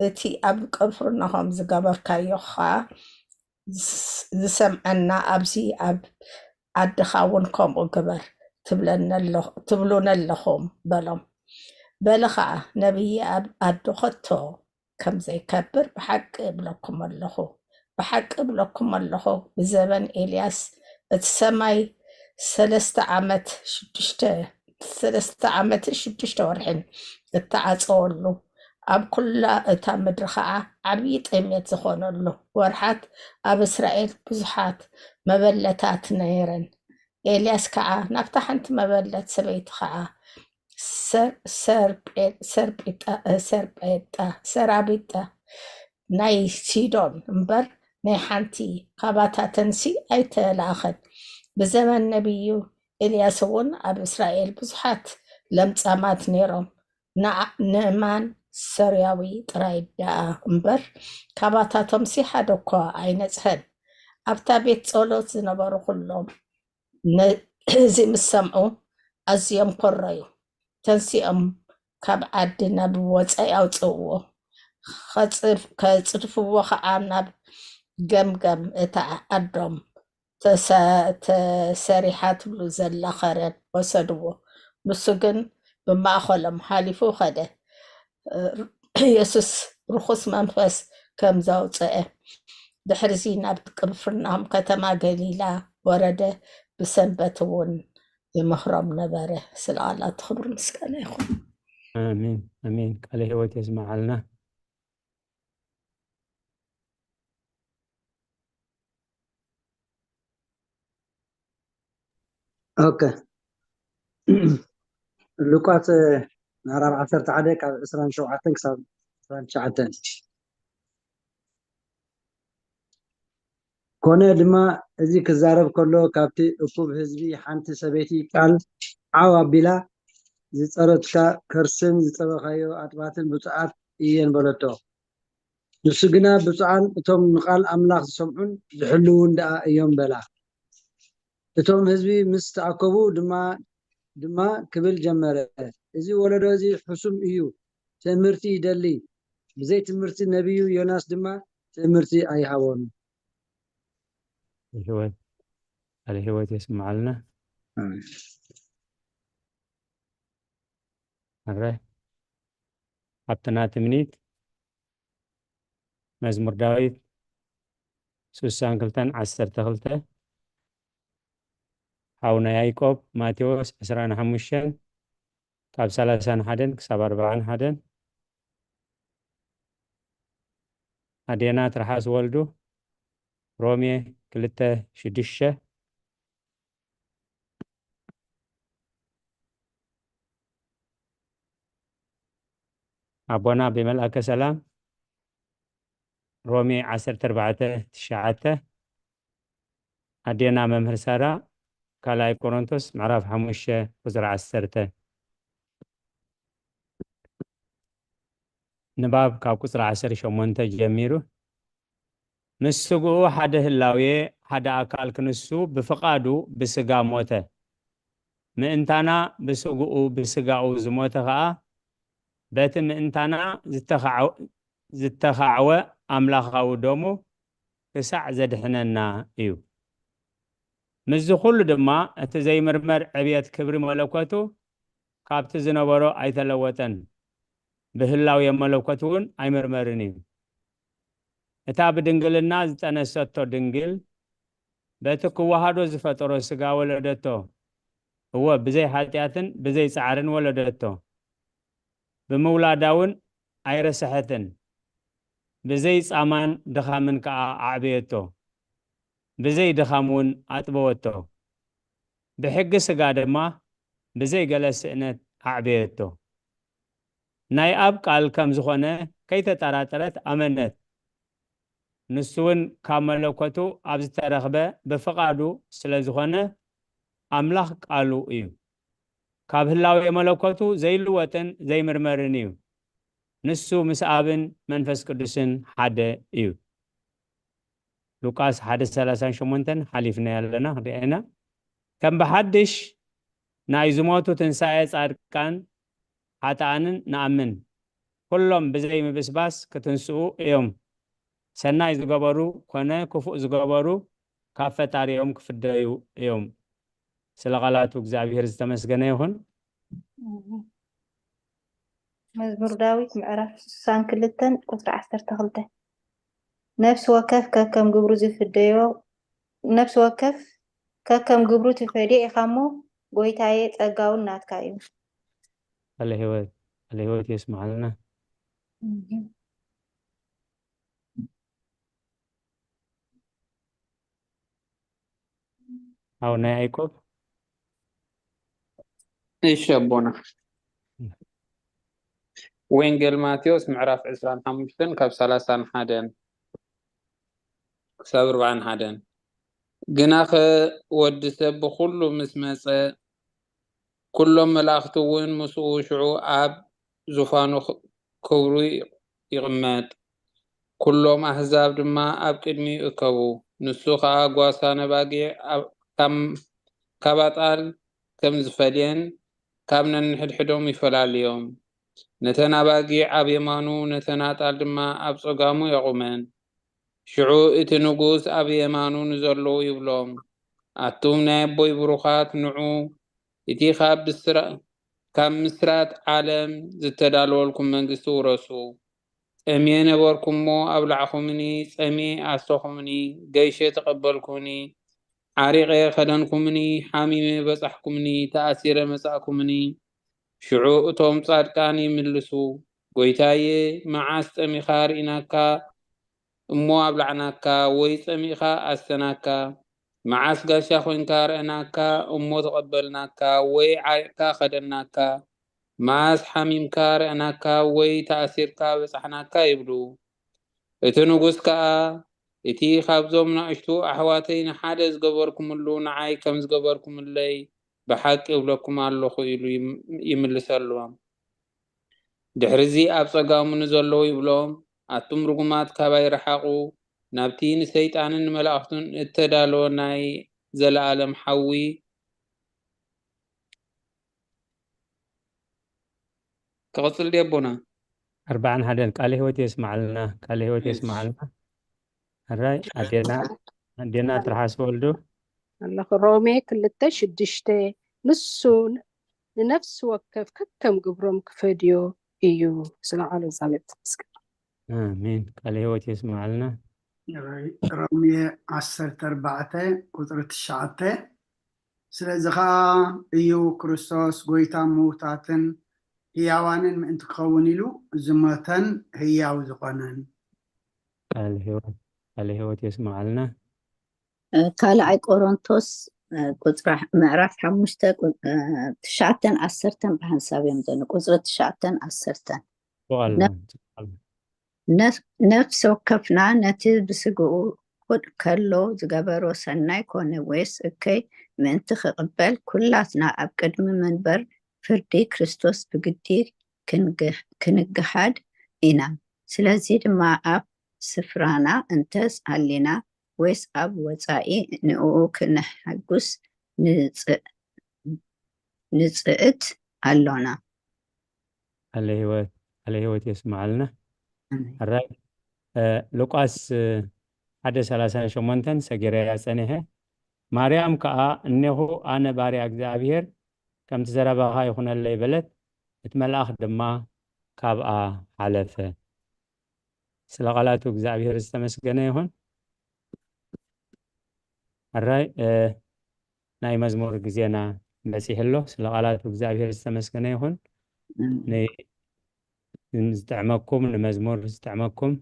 እቲ ኣብ ቅፍርናሆም ዝገበርካዮ ከዓ ዝሰምዐና ኣብዚ ኣብ ዓድኻ እውን ከምኡ ግበር ትብሉነለኹም በሎም በለ ከዓ ነቢይ ኣብ ኣዶ ኸቶ ከም ዘይከብር ብሓቂ እብለኩም ኣለኹ ብዘበን ኤልያስ እቲ ሰማይ 3 ዓመት 6 ወርሕን እተዓፀወሉ ኣብ ኩላ እታ ምድሪ ከዓ ዓብዪ ጠሜት ዝኾነሉ ወርሓት ኣብ እስራኤል ብዙሓት መበለታት ነይረን ኤልያስ ከዓ ናብታ ሓንቲ መበለት ሰበይቲ ከዓ ሰራቢጣ ናይ ሲዶን እምበር ናይ ሓንቲ ካባታተንሲ ኣይተላኸን ብዘመን ነቢዩ ኤልያስ እውን ኣብ እስራኤል ብዙሓት ለምጻማት ነይሮም ንእማን ሶርያዊ ጥራይ ደኣ እምበር ካባታቶምሲ ሓደ እኳ ኣይነጽሐን ኣብታ ቤት ጸሎት ዝነበሩ ኩሎም እዚ ምስ ሰምዑ ኣዝዮም ኮረዩ ተንሲኦም ካብ ዓዲ ናብ ወፃኢ ኣውፅእዎ ከጽድፍዎ ከዓ ናብ ገምገም እታ ኣዶም ተሰሪሓትሉ ዘላ ኸረን ወሰድዎ ንሱ ግን ብማእኸሎም ሓሊፉ ኸደ ኢየሱስ ርኩስ መንፈስ ከም ዘውፅአ ድሕሪዚ ናብ ቅፍርናሆም ከተማ ገሊላ ወረደ ብሰንበት እውን ይመኽሮም ነበረ ስለቃላቱ ክብሪ ምስጋና ይኹን አሜን አሜን ቃለ ሕይወት የስማዓልና ኦኬ ሉቃስ ምዕራፍ 11 ካብ 27 ክሳብ 29 ኮነ ድማ እዚ ክዛረብ ከሎ ካብቲ እኩብ ህዝቢ ሓንቲ ሰበይቲ ቃል ዓው ኣቢላ ዝፀረትካ ከርስን ዝፀበኻዮ ኣጥባትን ብፁዓት እየን በለቶ ንሱ ግና ብፁዓን እቶም ንቃል ኣምላኽ ዝሰምዑን ዝሕልውን ደኣ እዮም በላ እቶም ህዝቢ ምስ ተኣከቡ ድማ ክብል ጀመረ እዚ ወለዶ እዚ ሕሱም እዩ ትምህርቲ ይደሊ ብዘይ ትምህርቲ ነቢዩ ዮናስ ድማ ትምህርቲ ኣይሃቦን الهوات يسمع لنا مرة حطنا تمنيت مزمور داويد سوسان كلتن 10 تغلته حاونا يايكوب ماتيوس 15 كاب 31 كساب 41 أدينا ترحاس والدو رومي كلته 6 أبونا بملأك سلام رومي 14 أدينا ممهر سارة كالاي كورنثوس معرف 5 وزر 10 نباب كاب كسر 10 شمونته جميرو نسقو حده اللاوية حدا أكال كنسو بفقادو بسقا موته مئنتانا بسقو بسقاو زموته غا بات مئنتانا زتخعوة أملاخاو دومو كسع زدحننا إيو مزو خلو دما اتزي مرمر عبيات كبر ملوكاتو كابت زنبارو أي تلوتن بهلاوية ملوكاتون أي مرمرنيو እታ ብድንግልና ዝጠነሰቶ ድንግል በቲ ክወሃዶ ዝፈጠሮ ስጋ ወለደቶ እወ ብዘይ ሓጢአትን ብዘይ ፃዕርን ወለደቶ ብምውላዳውን ኣይረስሐትን ብዘይ ፃማን ድኻምን ከዓ ኣዕብየቶ ብዘይ ድኻምውን ኣጥበወቶ ብሕጊ ስጋ ድማ ብዘይ ገለ ስእነት ኣዕብየቶ ናይ ኣብ ቃል ከም ዝኾነ ከይተጠራጠረት ኣመነት ንሱውን ካብ መለኮቱ ኣብ ዝተረኽበ ብፍቃዱ ስለ ዝኾነ ኣምላኽ ቃሉ እዩ ካብ ህላዊ መለኮቱ ዘይልወጥን ዘይምርመርን እዩ ንሱ ምስ ኣብን መንፈስ ቅዱስን ሓደ እዩ ሉቃስ 1:38 ሓሊፍና ያለና ርአና ከም ብሓድሽ ናይ ዝሞቱ ትንሣኤ ጻድቃን ሓጥኣንን ንኣምን ኩሎም ብዘይ ምብስባስ ክትንስኡ እዮም ሰናይ ዝገበሩ ኮነ ክፉእ ዝገበሩ ካብ ፈጣሪኦም ክፍደዩ እዮም ስለ ቃላቱ እግዚአብሔር ዝተመስገነ ይሁን መዝሙር ዳዊት ምዕራፍ 62 ቁጥሪ 12 ነፍስ ወከፍ ከከም ግብሩ ዝፍደዮ ነፍስ ወከፍ ከከም ግብሩ ትፈድዮ ኢኻሞ ጎይታዬ ጸጋውን ናትካ እዩ الهوات يسمع لنا أو نايكوب إيش أبونا وينجل ماتيوس معرف 25 كاب 31 ክሳብ 41 ግናኸ ወዲ ሰብ ብኩሉ ምስ መፀ ኩሎም መላእክቲ እውን ምስኡ ሽዑ ኣብ ዙፋኑ ክብሩ ይቕመጥ ኩሎም ኣህዛብ ድማ ኣብ ቅድሚኡ እከቡ ንሱ ከዓ ጓሳ ነባጊዕ ካብ ኣጣል ከም ዝፈልየን ካብ ነንሕድሕዶም ይፈላለዮም ነተን ኣባጊዕ ኣብ የማኑ ነተን ኣጣል ድማ ኣብ ፀጋሙ የቁመን ሽዑ እቲ ንጉስ ኣብ የማኑ ንዘለዉ ይብሎም ኣቱም ናይ ኣቦይ ብሩኻት ንዑ እቲ ካብ ምስራት ዓለም ዝተዳለወልኩም መንግስቲ ውረሱ ፀምየ ነበርኩሞ ኣብላዕኹምኒ ፀምየ ኣስተኹምኒ ገይሸ ተቐበልኩምኒ ዓሪቐ ኸደንኩምኒ ሓሚመ በፃሕኩምኒ ተኣሲረ መጻእኩምኒ ሽዑ እቶም ጻድቃን ይምልሱ ጎይታዬ መዓስ ፀሚኻ ርኢናካ እሞ ኣብላዕናካ ወይ ፀሚኻ ኣስተናካ መዓስ ጋሻ ኮንካ ርአናካ እሞ ተቐበልናካ ወይ ዓሪቕካ ኸደናካ መዓስ ሓሚምካ ርአናካ ወይ ተኣሲርካ በፃሕናካ ይብሉ እቲ ንጉስ ከዓ እቲ ካብዞም ንኣሽቱ ኣሕዋተይ ንሓደ ዝገበርኩምሉ ንዓይ ከም ዝገበርኩምለይ ብሓቂ ይብለኩም ኣለኹ ኢሉ ይምልሰሎም ድሕሪዚ ኣብ ፀጋሙ ንዘለዉ ይብሎም ኣቱም ርጉማት ካባይ ረሓቑ ናብቲ ንሰይጣንን ንመላእኽቱን እተዳለወ ናይ ዘለኣለም ሓዊ ክቕፅል ዲቦና 41 ቃል ህይወት የስማዓልና ቃል ህይወት የስማዓልና هراي أدينا ترحس ولدو الله رومي 2:6 نسون لنفس وكف كم قبرم كفيديو إيو سلام زالت آمين قال هو تسمع لنا رومي 14 قطرة الشعاتة سلازخا إيو كريستوس قويتا موتاتن هياوانن من تكوني له زمتن هياو زقنن قال هو تسمع لنا ካልኣይ ቆሮንቶስ ቁፅሪ ምዕራፍ 5 9 10 ብሓንሳብ እዮም ዘሎ ቁፅሪ 9 10 ነፍሲ ወከፍና ነቲ ብስግኡ ኩድ ከሎ ዝገበሮ ሰናይ ኮነ ወይስ እከይ ምእንቲ ክቕበል ኩላትና ኣብ ቅድሚ መንበር ፍርዲ ክርስቶስ ብግዲ ክንግሓድ ኢና ስለዚ ድማ ኣብ ስፍራና እንተስ ሃሊና ወይስ ኣብ ወፃኢ ንኡ ክንሐጉስ ንፅእት ኣሎና على هوت يسمع لنا الرأي لوقاس 1:38 سجريا سنه ማርያም ከዓ እነሆ ኣነ ባሪያ እግዚአብሔር ከም ተዘረባኻ ይኹነለይ በለት እቲ መልአኽ ድማ ካብኣ ሓለፈ ስለ ቃላቱ እግዚአብሔር ዝተመስገነ ይሁን الرأي ናይ መዝሙር ጊዜና በሲሕሎ ስለ ቃላቱ እግዚአብሔር ዝተመስገነ ይሁን نستعمكم المزمور نستعمكم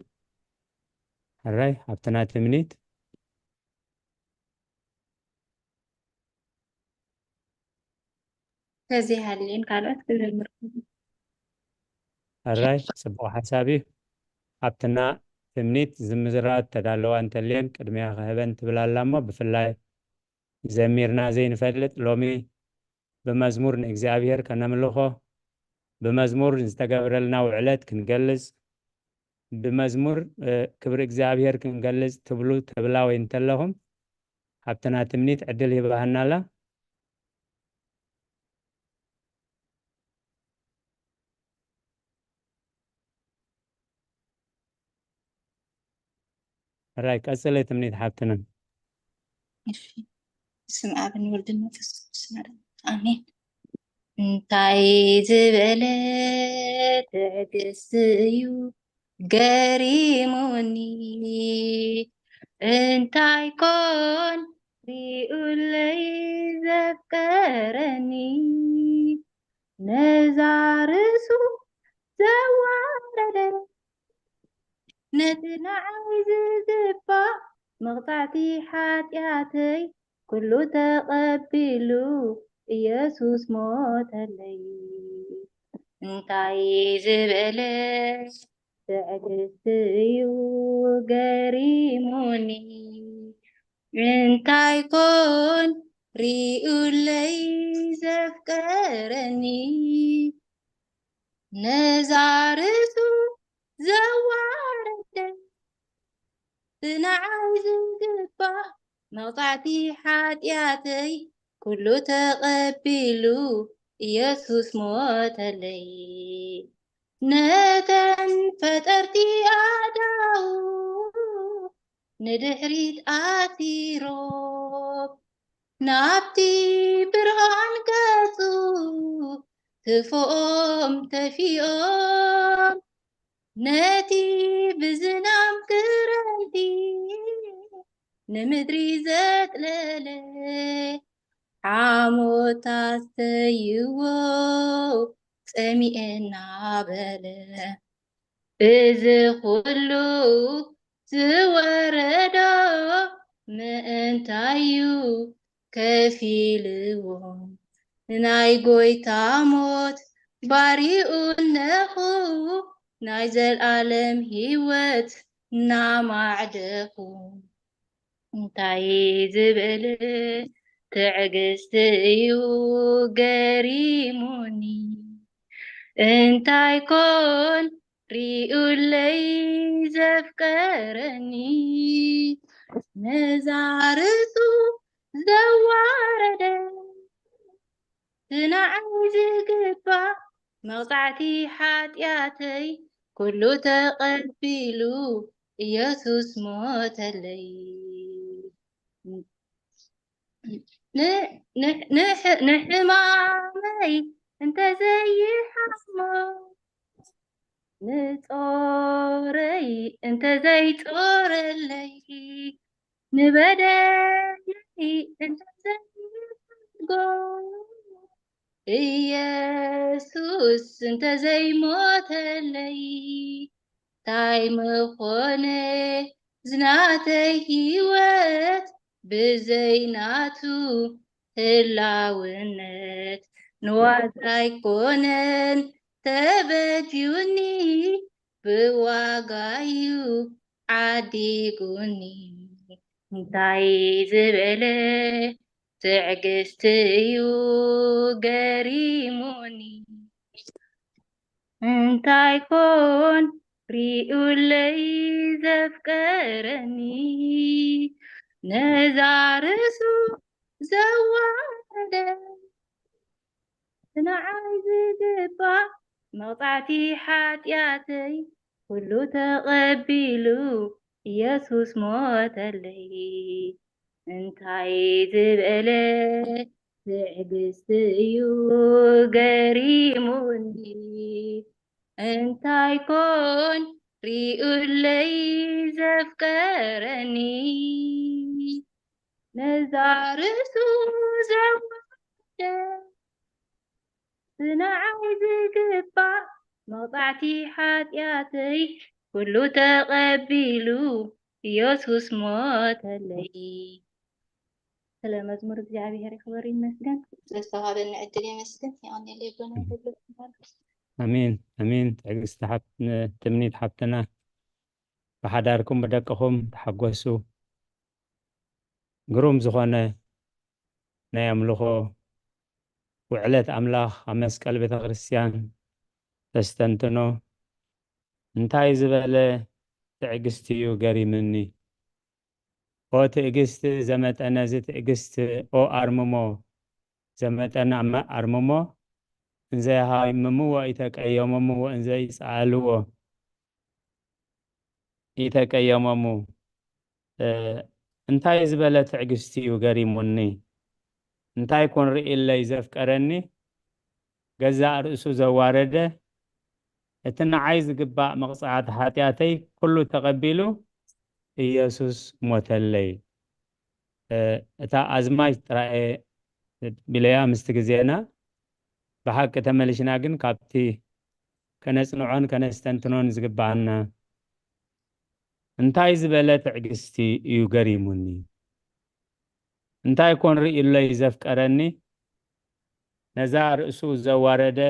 الرأي حبتنا تمنيت هذه هالين قالت كل المركب الرأي صبوا حسابي حبتنا تمنيت زمزرات تدالوا أنت اللين كدميا غهبان تبلا لما بفلاي زميرنا زين فلت لومي بمزمور نكزابير كنا ملوخو بمزمور نستقبلنا وعلت كنجلس بمزمور كبر እግዚአብሔር كنجلس تبلو تبلا وينتلهم حبتنا تمنيت عدل يبهنا لا رايك أسئلة تمنيت حبتنا اسم أب ولد المنفس آمين እንታይ ዝበለ ትዕግስቲ እዩ ገሪሙኒ እንታይ ኮን ሪኡለይ ዘፍቀረኒ ነዛ ርእሱ ዘዋረደ ነቲ ንዓይ ዝግባእ መቕፃዕቲ ሓጢኣተይ ኩሉ ተቐቢሉ ኢየሱስ ሞተለይ እንታይ ዝበለ ትዕግስቲ እዩ ገሪሙኒ እንታይ ኮን ሪኡለይ ዘፍቀረኒ ነዛርሱ ዘዋረደ ብንዓይ ዝግባእ መቕፃዕቲ ሓጢኣተይ ኩሉ ተቐቢሉ ኢየሱስ ሞተለይ ነተን ፈጠርቲ ኣዳው ንድሕሪት ኣቲሮም ናብቲ ብርሃን ገጹ ክፉኦም ተፊኦም ነቲ ብዝናም ክረምቲ ንምድሪ ዘጥለለ ዓሞታ ዝተይዎ ፀሚኤና በለ እዚ ኩሉ ዝወረዶ ምእንታዩ ከፊልዎም ናይ ጎይታ ሞት ባሪኡ ነኹ ናይ ዘለዓለም ህይወት እናማዕደኹ እንታይ ዝብል ትዕግስቲ እዩ ገሪሙኒ እንታይ ኮን ሪኡለይ ዘፍቀረኒ ነዛርሱ ዘዋረደ ንዓይ ዝግባእ መቕፃዕቲ ሓጢኣተይ ኩሉ ተቐቢሉ ኢየሱስ ሞተለይ ንሕማመይ እንተዘይሓሞ ንጾረይ እንተዘይጦረለይ ንበደለይ እንተዘይጎ ኢየሱስ እንተዘይሞተለይ ታይ ምኾነ ዝናተይ ህይወት ብዘይናቱ ህላውነት ንዋጋ ኣይኮነን ተበጅዩኒ ብዋጋዩ ዓዲጉኒ እንታይ ዝበለ ትዕግስቲ እዩ ገሪሙኒ እንታይ ኮን ሪኡለይ ዘፍቀረኒ ነዛርሱ ዘዋረደ ንዓይ ዝግባእ መቕፃዕቲ ሓጢኣተይ ኩሉ ተቐቢሉ ኢየሱስ ሞተለይ እንታይ ዝበለ ትዕግስቲ እዩ ገሪሙኒ እንታይ ኮን ሪኡለይ ዘፍቀረኒ ነዛርሱ ዘዋረደ ንዓይ ዝግባእ መቕፃዕቲ ሓጢኣተይ ኩሉ ተቐቢሉ ኢየሱስ ሞተለይ ስለ መዝሙር እግዚአብሔር ይክበር ይመስገን ስለስተዋሃበኒ ዕድል ይመስገን ይቀኒለ ይብሎና ሁሉ አሜን አሜን ትዕግስቲ ትምኒት ሓፍትና ብሓዳርኩም ብደቅኹም ተሓጎሱ ግሩም ዝኾነ ናይ ኣምልኾ ውዕለት ኣምላኽ ኣብ መስቀል ቤተ ክርስቲያን ተስተንትኖ እንታይ ዝበለ ትዕግስቲ እዩ ገሪሙኒ ኦ ትዕግስቲ ዘመጠነ ትዕግስቲ ኦ ኣርምሞ ዘመጠነ ኣርምሞ እንዘይሃይምምዎ ይተቀየመምዎ እንዘይፀኣልዎ ይተቀየመሙ እንታይ ዝበለ ትዕግስቲ እዩ ገሪሙኒ እንታይ ኮን ርኢለይ ዘፍቀረኒ ገዛእ ርእሱ ዘዋረደ እቲ ንዓይ ዝግባእ መቕፃዕቲ ሓጢኣተይ ኩሉ ተቐቢሉ ኢየሱስ ሞተለይ እታ ኣዝማች ጥራኤ ብለያ ምስቲ ግዜና ብሓቂ ተመልሽና ግን ካብቲ ከነፅንዖን ከነስተንትኖን ዝግባአና እንታይ ዝበለ ትዕግስቲ እዩ ገሪሙኒ እንታይ ኮን ርኢለይ ዘፍቀረኒ ነዛ ርእሱ ዘዋረደ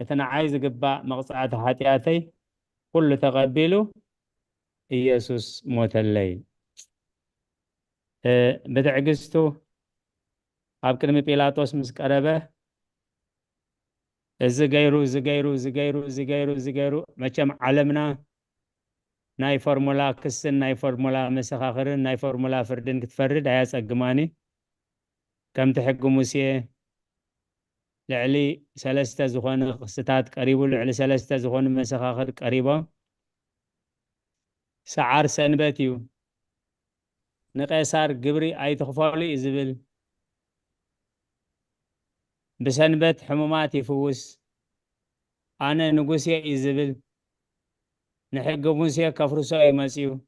እቲ ንዓይ ዝግባእ መቕፃዕቲ ሓጢኣተይ ኩሉ ተቐቢሉ ኢየሱስ ሞተለይ بتعجزتو ኣብ ቅድሚ ጲላጦስ ምስ ቀረበ እዚ ገይሩ መቸም ዓለምና ናይ ፎርሙላ ክስን ናይ ፎርሙላ መሰኻኽርን ናይ ፎርሙላ ፍርድን ክትፈርድ ኣያጸግማኒ ከምቲ ሕጊ ሙሴ ልዕሊ 3 ዝኾኑ ክስታት ቀሪቡ ልዕሊ 3 ዝኾኑ መሰኻኽር ቀሪቦም ሰዓር ሰንበት እዩ ንቄሳር ግብሪ ኣይትኽፈሉ እዩ ዝብል بسنبت حمومات يفوس أنا نقوسي إزبل نحق موسى كفرسو يمسيو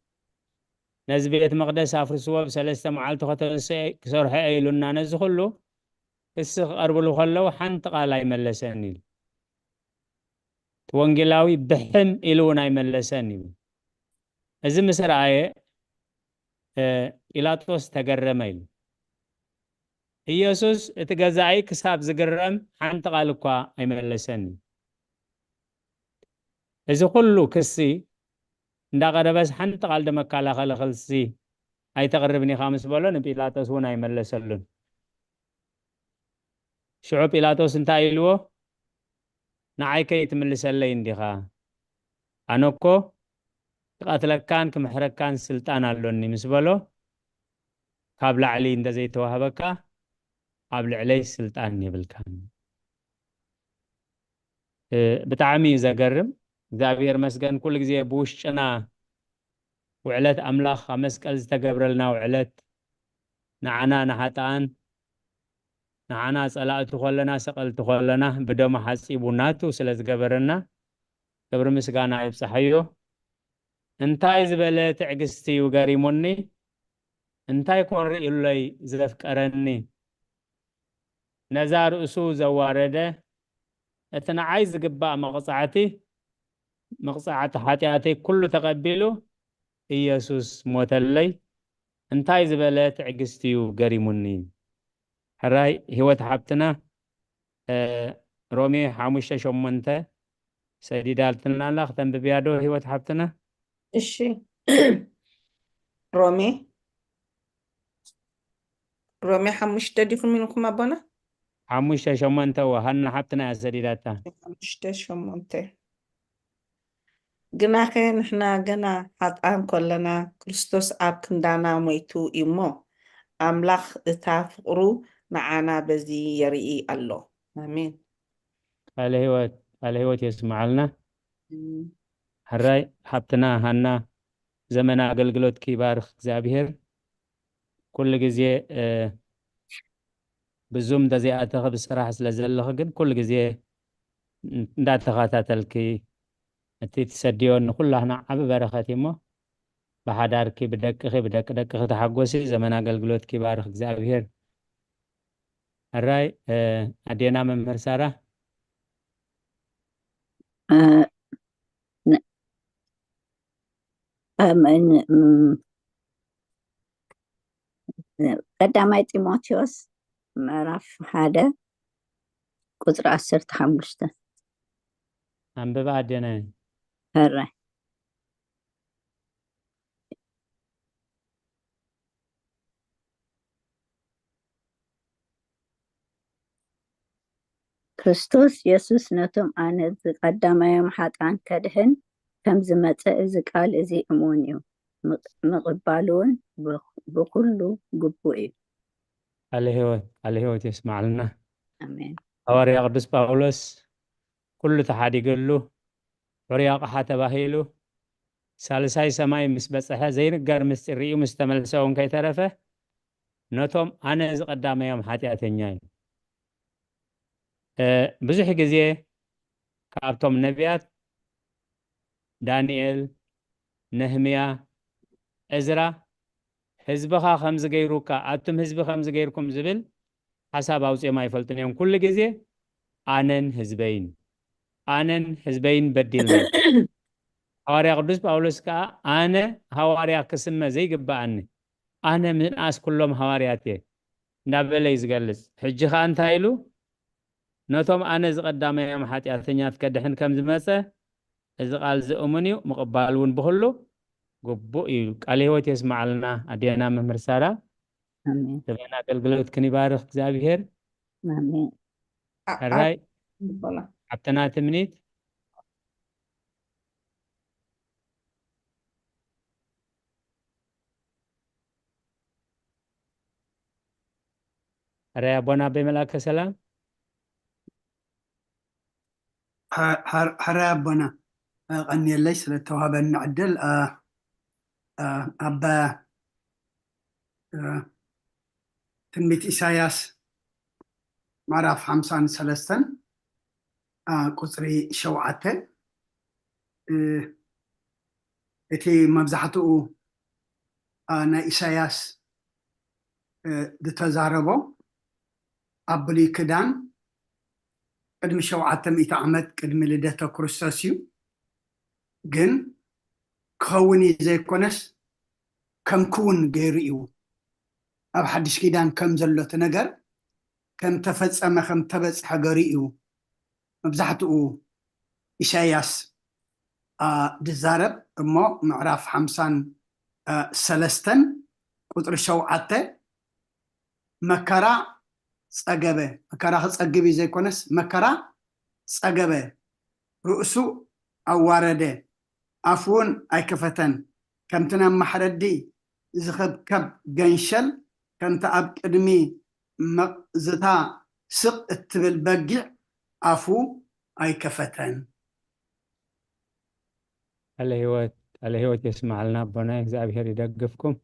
نزبيت مقدس أفرسوا بسلسة معالتو خطرسي كسور حي لنا نزخلو السخ أربلو خلو حنطق على يملساني توانجلاوي بحم إلونا يملساني إذا مسر آية إلاتوس تقرميل ኢየሱስ እቲ ገዛኢ ክሳብ ዝግረም ሓንቲ ቃል እኳ ኣይመለሰኒ እዚ ኩሉ ክሲ እንዳቀረበስ ሓንቲ ቃል ደመከላኸለ ክልሲ ኣይተቅርብኒ ኢኻ ምስ በሎ ንጲላጦስ እውን ኣይመለሰሉን ሽዑ ጲላጦስ እንታይ ኢልዎ ንዓይ ከይትምልሰለይ እንዲኻ ኣነ እኮ ክቀትለካን ክምሕረካን ስልጣን ኣሎኒ ምስ በሎ ካብ ላዕሊ እንደዘይተዋህበካ ኣብ ልዕለይ ስልጣን ይብልካን ብጣዕሚ ዘገርም እግዚአብሔር መስገን ኩሉ ግዜ ብውሽጥና ውዕለት ኣምላኽ ኣብ መስቀል ዝተገብረልና ውዕለት ንዓና ንሓጣን ንዓና ጸላእቱ ኮለና ሰቀልቱ ኮለና ብደሞ ሓጺቡ ናቱ ስለ ዝገበረና ክብሪ ምስጋና ይብጽሐዮ እንታይ ዝበለ ትዕግስቲ እዩ ገሪሙኒ እንታይ ኮን ርእዩለይ ዘፍቀረኒ ነዛ ርእሱ ዘዋረደ እቲ ንዓይ ዝግባእ መቕጻዕቲ ሓጢኣተይ ኩሉ ተቐቢሉ ኢየሱስ ሞተለይ እንታይ ዝበለ ትዕግስቲ እዩ ገሪሙኒ ሕራይ ህይወት ሓብትና ሮሜ 5:8 ሰዲዳልትና ኣላ ክተንብብያ ዶ ህይወት ሓብትና እሺ ሮሜ 5 ዲኹም ኢልኩም ኣቦና 5:8 ወሃና ሓብትና ሰዲዳታ 5:8 ግናኸ ንሕና ገና ሓጣን ኮለና ክርስቶስ ኣብ ክንዳና ሞይቱ እሞ ኣምላኽ እታ ፍቅሩ ንዓና በዚ የርኢ ኣሎ ኣሜን على هوت يسمعلنا حراي حبتنا هنا زمن أقلقلوت كبارخ زابير كل جزء بزوم دزي أتخذ بصراحة سلزلها جن كل جزء دا تخاطات الكي تتصديون كلها عب بركاتي ما بحدار كي بدك تحقوسي زمن أقلقلوت كبارخ زابير حراي أدينا من مرسارة ቀዳማይ ጢሞቴዎስ ምዕራፍ 1 ቁጥሪ 15 አንብባ አደነ ሕራይ ክርስቶስ ኢየሱስ ነቶም ኣነ ዝቀዳማዮም ሓጣን ከድህን ከም ዝመጽእ እዚ ቃል እዚ እሙን እዩ ምቕባሉን ብኩሉ ግቡእ እዩ على هوت يسمع لنا ኣሜን حواري قدس باولوس كل تحاديقلو عرياق حتى باهيلو سالساي سماي مسبصحه زين غار مستريو مستملسون كاي ترفه نتوم انا از قداميام حاتياتنياي ብዙሕ ግዜ ካብቶም ነቢያት ዳንኤል ነህምያ እዝራ ህዝብኻ ከምዚ ገይሩካ ኣቱም ህዝቢ ከምዚ ገይርኩም ዝብል ሓሳብ ኣውፅኦም ኣይፈልጡን እዮም ኩሉ ግዜ ኣነን ህዝበይን በዲልና ሐዋርያ ቅዱስ ጳውሎስ ከዓ ኣነ ሐዋርያ ክስመ ዘይግባኣኒ ኣነ ምንኣስ ኩሎም ሐዋርያት እየ እንዳበለ ዝገልጽ ሕጂ ከዓ እንታይ ኢሉ ነቶም ኣነ ዝቀዳመዮም ሓጢኣተኛት ከድሕን ከም ዝመፀ እዚ ቃል ዝእሙን እዩ ምቕባል እውን ብኩሉ ግቡእ እዩ ቃል ህይወት የስማዓልና ኣዴና መምህር ሳራ آمين زمان أقلقلوت كني بارخ እግዚአብሔር آمين الراي ኣቦና عبتنا تمنيت الراي أبونا بملاك سلام حرا أبونا أني ليس للتوهب النعدل أبا تنبيت إساياس معرف 53 قصري شوعته إتي مبزحته أنا إساياس دتزاربو أبلي كدان قدم شوعته 100 عمد قدم لدته كريستوسيو جن كوني زي كونس كم كون غيريو أب حدش كيدان كم زلت نجر كم تفصم كم تبصح غريو مبزحته إساياس دزارب أمو معرف 53 قطر شوعته مكرا صقبه مكرا صقبي زي كونس مكرا صقبه رؤسو أوارده عفون أي كفتن كم تنام محردي زخب كب جنشل كم تأب قدمي مقزتا سق التبل بقع عفو أي كفتن الهوت يسمع لنا أبونا እግዚአብሔር يدقفكم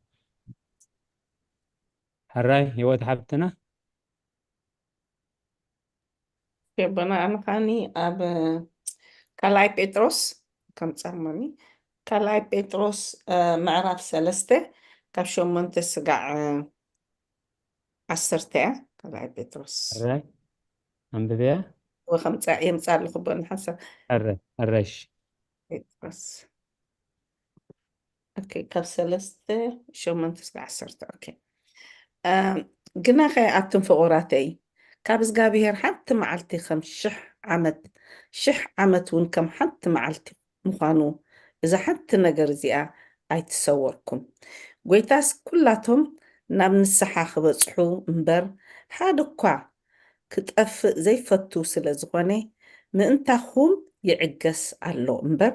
الراي هوت حبتنا ኣቦና ኣነ ኸዓኒ ኣብ ካልኣይ ጴጥሮስ ከም ጸመኒ ካልኣይ ጴጥሮስ ምዕራፍ 3 ካብ 8 ስጋዕ 10 እያ ካልኣይ ጴጥሮስ الراي أنبذيا ወኸምፃ የምፃእ ኣለኹ ቦን ሓሳብ الرش ጴጥሮስ ኦኬ ካብ 3 8 ስጋዕ 10 ኦኬ ግና ኸ ኣቱም ፍቑራተይ ካብ እግዚኣብሔር ሓንቲ መዓልቲ ከም 1000 ዓመት እውን ከም ሓንቲ መዓልቲ ምዃኑ እዛ ሓንቲ ነገር እዚኣ ኣይትሰወርኩም ጎይታስ ኩላቶም ናብ ንስሓ ክበፅሑ እምበር ሓደ እኳ ክጠፍእ ዘይፈቱ ስለ ዝኾነ ምእንታኹም ይዕገስ ኣሎ እምበር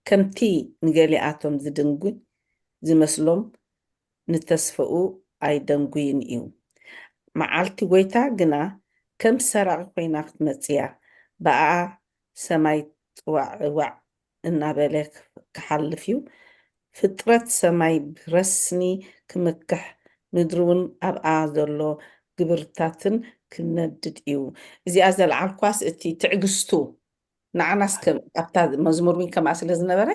ከምቲ ንገሊኣቶም ዝድንጉይ ዝመስሎም ንተስፍኡ ኣይደንጉይን እዩ መዓልቲ ጎይታ ግና ከም ሰራቂ ኮይና ክትመፅእ እያ በኣ ሰማይ ጥዋዕዋዕ እናበለ ክሓልፍ እዩ ፍጥረት ሰማይ ብረስኒ ክምክሕ ምድሪ እውን ኣብኣ ዘሎ ግብርታትን ክነድድ እዩ እዚኣ ዘለዓልኳስ እቲ ትዕግስቱ ንዓናስ ኣብታ መዝሙር ምን ከምኣ ስለ ዝነበረ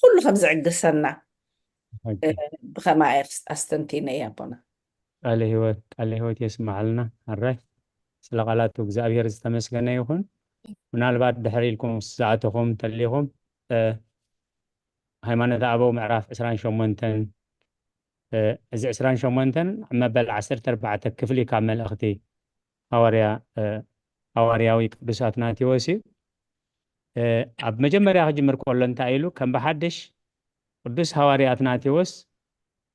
ኩሉ ከም ዝዕግሰና ብኸማ ኣስተንቲነ እያ ኣቦና ቃል ህይወት يسمع لنا الراي ስለ ቃላቱ እግዚአብሔር ዝተመስገነ ይሁን ምናልባት ድሕሪ ኢልኩም ሰዓትኩም ተሊኹም ሃይማኖት ኣበው ምዕራፍ 28 እዚ 28 መበል 14 ክፍሊ ካብ መልእኽቲ ሃዋርያዊ ቅዱስ አትናቴዎስ ኣብ መጀመርያ ክጅምር ከሎ እንታይ ኢሉ ከም ብሓድሽ ቅዱስ ሃዋርያ አትናቴዎስ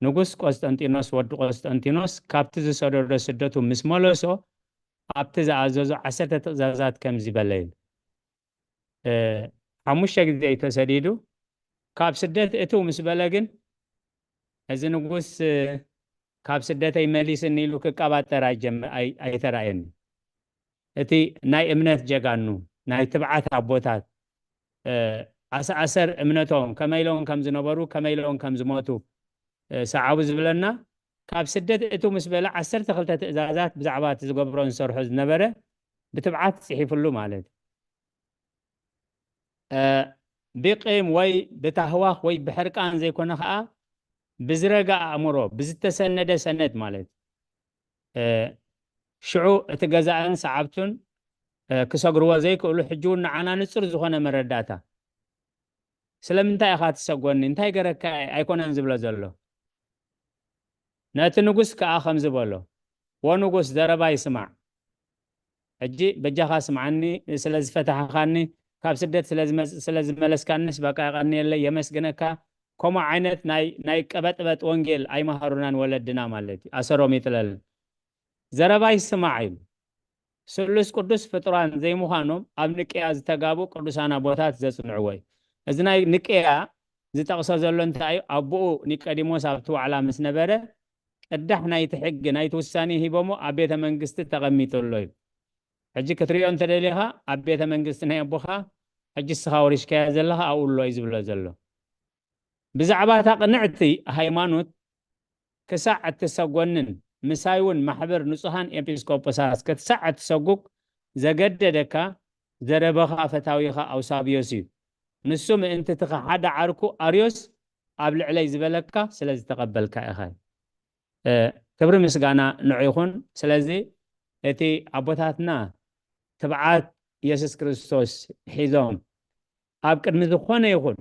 ንጉስ ቆስጠንጢኖስ ወዲ ቆስጠንጢኖስ ካብቲ ዝሰደዶ ስደቱ ምስ መለሶ ኣብቲ ዝኣዘዞ 10 ትእዛዛት ከም ዝበለ ኢሉ 5 ግዜ ተሰዲዱ ካብ ስደት እትው ምስ በለ ግን እዚ ንጉስ ካብ ስደተይ መሊስኒ ኢሉ ክቀባጠር ኣይተራእየኒ እቲ ናይ እምነት ጀጋኑ ናይ ትብዓት ኣቦታት ኣሰር እምነቶም ከመይሎም ከም ዝነበሩ ከመይሎም ከም ዝሞቱ ሰዓቡ ዝብለና ካብ ስደት እትው ምስ በለ 12 ትእዛዛት ብዛዕባ እቲ ዝገብሮ ዝሰርሖ ዝነበረ ብትብዓት ጽሒፍሉ ማለት ብቂም ወይ ብታህዋኽ ወይ ብሕርቃን ዘይኮነ ከዓ ብዝረጋ ኣእምሮ ብዝተሰነደ ሰነድ ማለት ሽዑ እቲ ገዛእን ሰዓብቱን ክሰግርዎ ዘይክእሉ ሕጂ እውን ንዓና ንጹር ዝኾነ መረዳእታ ስለምንታይ ኢኻ ትሰጎኒ እንታይ ገረካ ኣይኮነን ዝብሎ ዘሎ ነቲ ንጉስ ከዓ ከም ዝበሎ ወንጉስ ዘረባ ይስማዕ ሕጂ በጃኻ ስምዓኒ ስለዝፈታሕኻኒ ካብ ስደት ስለዝመለስካንስ በቃ ይቐኒየለ የመስግነካ كما عينت ناي قبطبط وانجيل اي مهرونان ولدنا مالتي اسروم يتلل زرباي سماعيل سلوس قدوس فطران زي مخانوم اب نقيا زتغابو قدوسانا بوتات زصنعوي ازناي نقيا زتقصو زلو انتاي ابو نيقديموس ابتو على مسنبره قدح نايت حق نايت وساني هيبمو ابيت منغست تقميطلوي حجي كتريون تدليها ابيت منغست ناي ابوخا حجي سخاوريش كيا زلها اولو يزبلو زلو بزعبا تقنعتي هايمانوت كساعة تسقونن مسايون محبر نصحان إبسكوبوساس كتساعة تسقوك زقددكا زربخا فتاويخا أو سابيوسي نسوم انت تخا حدا عاركو أريوس قبل علي زبلكا سلازي تقبلكا إخاي كبر مسقانا نعيخون سلازي اتي عبوتاتنا تبعات يسوس كريستوس حيزوم أبكر مذخونا يخون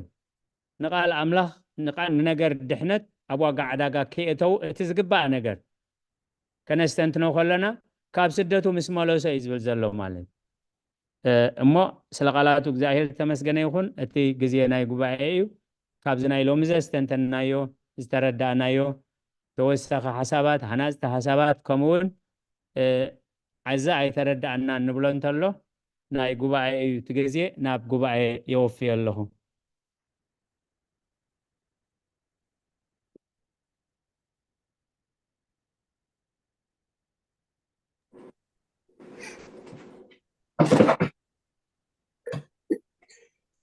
نقال أملاخ نقال نقر دحنت أبوا قاعداقا كيئتو تزقبا نقر كنستنتنو خلنا كاب سدتو مسمالو سيزبل زلو مالي እሞ ስለ ቃላቱ እግዚአብሔር ተመስገነ ይሁን እቲ ጊዜ ናይ ጉባኤ እዩ ካብዚ ናይ ሎሚ ዘስተንተናዮ ዝተረዳእናዮ ተወሳኺ ሓሳባት ሃናፅቲ ሓሳባት ከምኡውን ዓዛ ኣይተረዳእና ንብሎ እንተሎ ናይ ጉባኤ እዩ እቲ ጊዜ ናብ ጉባኤ የወፍዮ ኣለኹ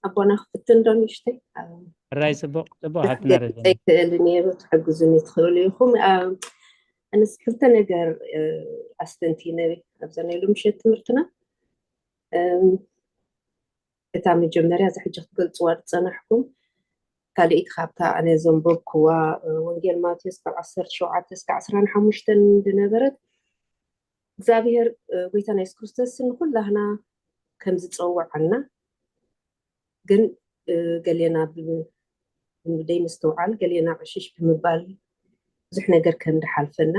أبونا فتندون يشتي الرئيس بو حتنا رجل اللي تحجزوني تخلوا لكم أنا سكرت نجار أستنتينري أبزرنا لهم شيء تمرتنا تعمل جمهورية زي حاجة قلت وارد صنعكم قال إتخابتها أنا زنبوب كوا ونجيل ماتيوس كالعصر شوعات تسكع عصران حموشتن دنبرد زابير ويتانا يسكرستس نقول لهنا كم زتصور عنا ግን ገሌና ብደይ ምስተውዓል ገሌና ዕሽሽ ብምባል ብዙሕ ነገር ከም ድሓልፈና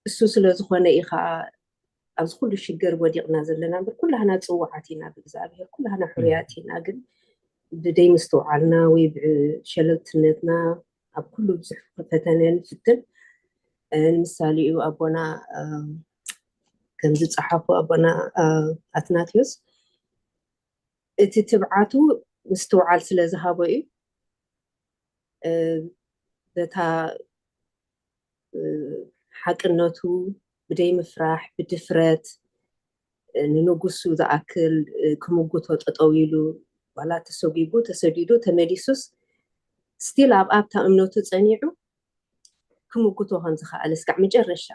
እሱ ስለ ዝኾነ ኢኻ ኣብዚ ኩሉ ሽግር ወዲቕና ዘለና እምበር ኩላህና ፅዋዓት ኢና ብእግዚኣብሔር ኩላህና ሕሩያት ኢና ግን ብደይ ምስተውዓልና ወይ ብሸለልትነትና ኣብ ኩሉ ብዙሕ ፈተነ ንፍትን ንምሳሌ እዩ ኣቦና ከም ዝፀሓፉ ኣቦና ኣትናቴዎስ እቲ ትብዓቱ ምስተውዓል ስለ ዝሃቦ እዩ በታ ሓቅነቱ ብደይ ምፍራሕ ብድፍረት ንንጉሱ ዝኣክል ክምጉቶ ጠጠው ኢሉ ዋላ ተሰጊጉ ተሰዲዱ ተመሊሱስ ስቲል ኣብ ኣብታ እምነቱ ፀኒዑ ክምጉቶ ከም ዝኽኣለ እስካዕ መጨረሻ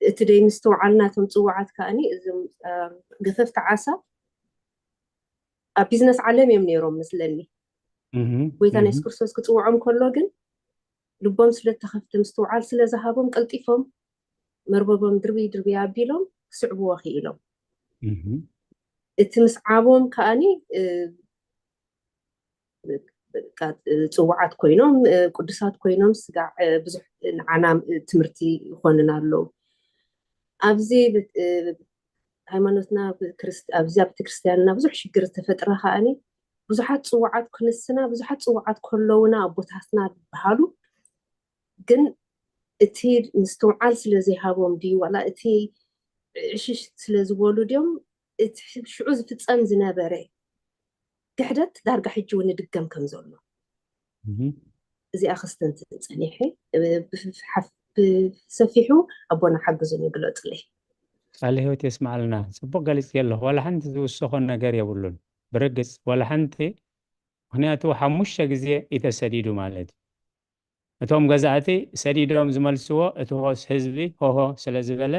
እቲ ደይ ምስተውዓልናቶም ፅዋዓት ከኣኒ እዞም ገፈፍቲ ዓሳ ኣብ ቢዝነስ ዓለም እዮም ነይሮም መስለኒ ጎይታ ናይ ክርስቶስ ክፅውዖም ከሎ ግን ልቦም ስለተኸፍተ ምስተውዓል ስለዝሃቦም ቀልጢፎም መርበቦም ድርቢ ድርቢ ኣቢሎም ክስዕብዎ ክኢሎም እቲ ምስዓቦም ከኣኒ ፅዋዓት ኮይኖም ቅዱሳት ኮይኖም ስጋዕ ብዙሕ ንዓና ትምህርቲ ይኾንን ኣለዉ ኣብዚ ሃይማኖትና ኣብዚ ኣብ ቤተክርስትያንና ብዙሕ ሽግር ዝተፈጥረ ከኣኒ ብዙሓት ፅዋዓት ክንስና ብዙሓት ፅዋዓት ከለውና ኣቦታትና ዝበሃሉ ግን እቲ ምስተውዓል ስለዘይሃቦም ድዩ ዋላ እቲ ዕሽሽ ስለዝበሉ ድዮም እቲ ሽዑ ዝፍፀም ዝነበረ ግሕደት ዳርጋ ሕጂ እውን ድገም ከም ዘሎ እዚኣ ክስተንቲ ፀኒሐ ብሰፊሑ ኣቦና ሓግዙን ይግለፅለይ ቃል ህይወት የስማዓልና ፅቡቅ ገሊፅ የለኹ ዋላ ሓንቲ ዝውስኾን ነገር የብሉን ብርግፅ ዋላ ሓንቲ ምክንያቱ 5 ግዜ ኢተሰዲዱ ማለት እዩ እቶም ገዛእቲ ሰዲዶም ዝመልስዎ እቲ ሆስ ህዝቢ ሆሆ ስለ ዝበለ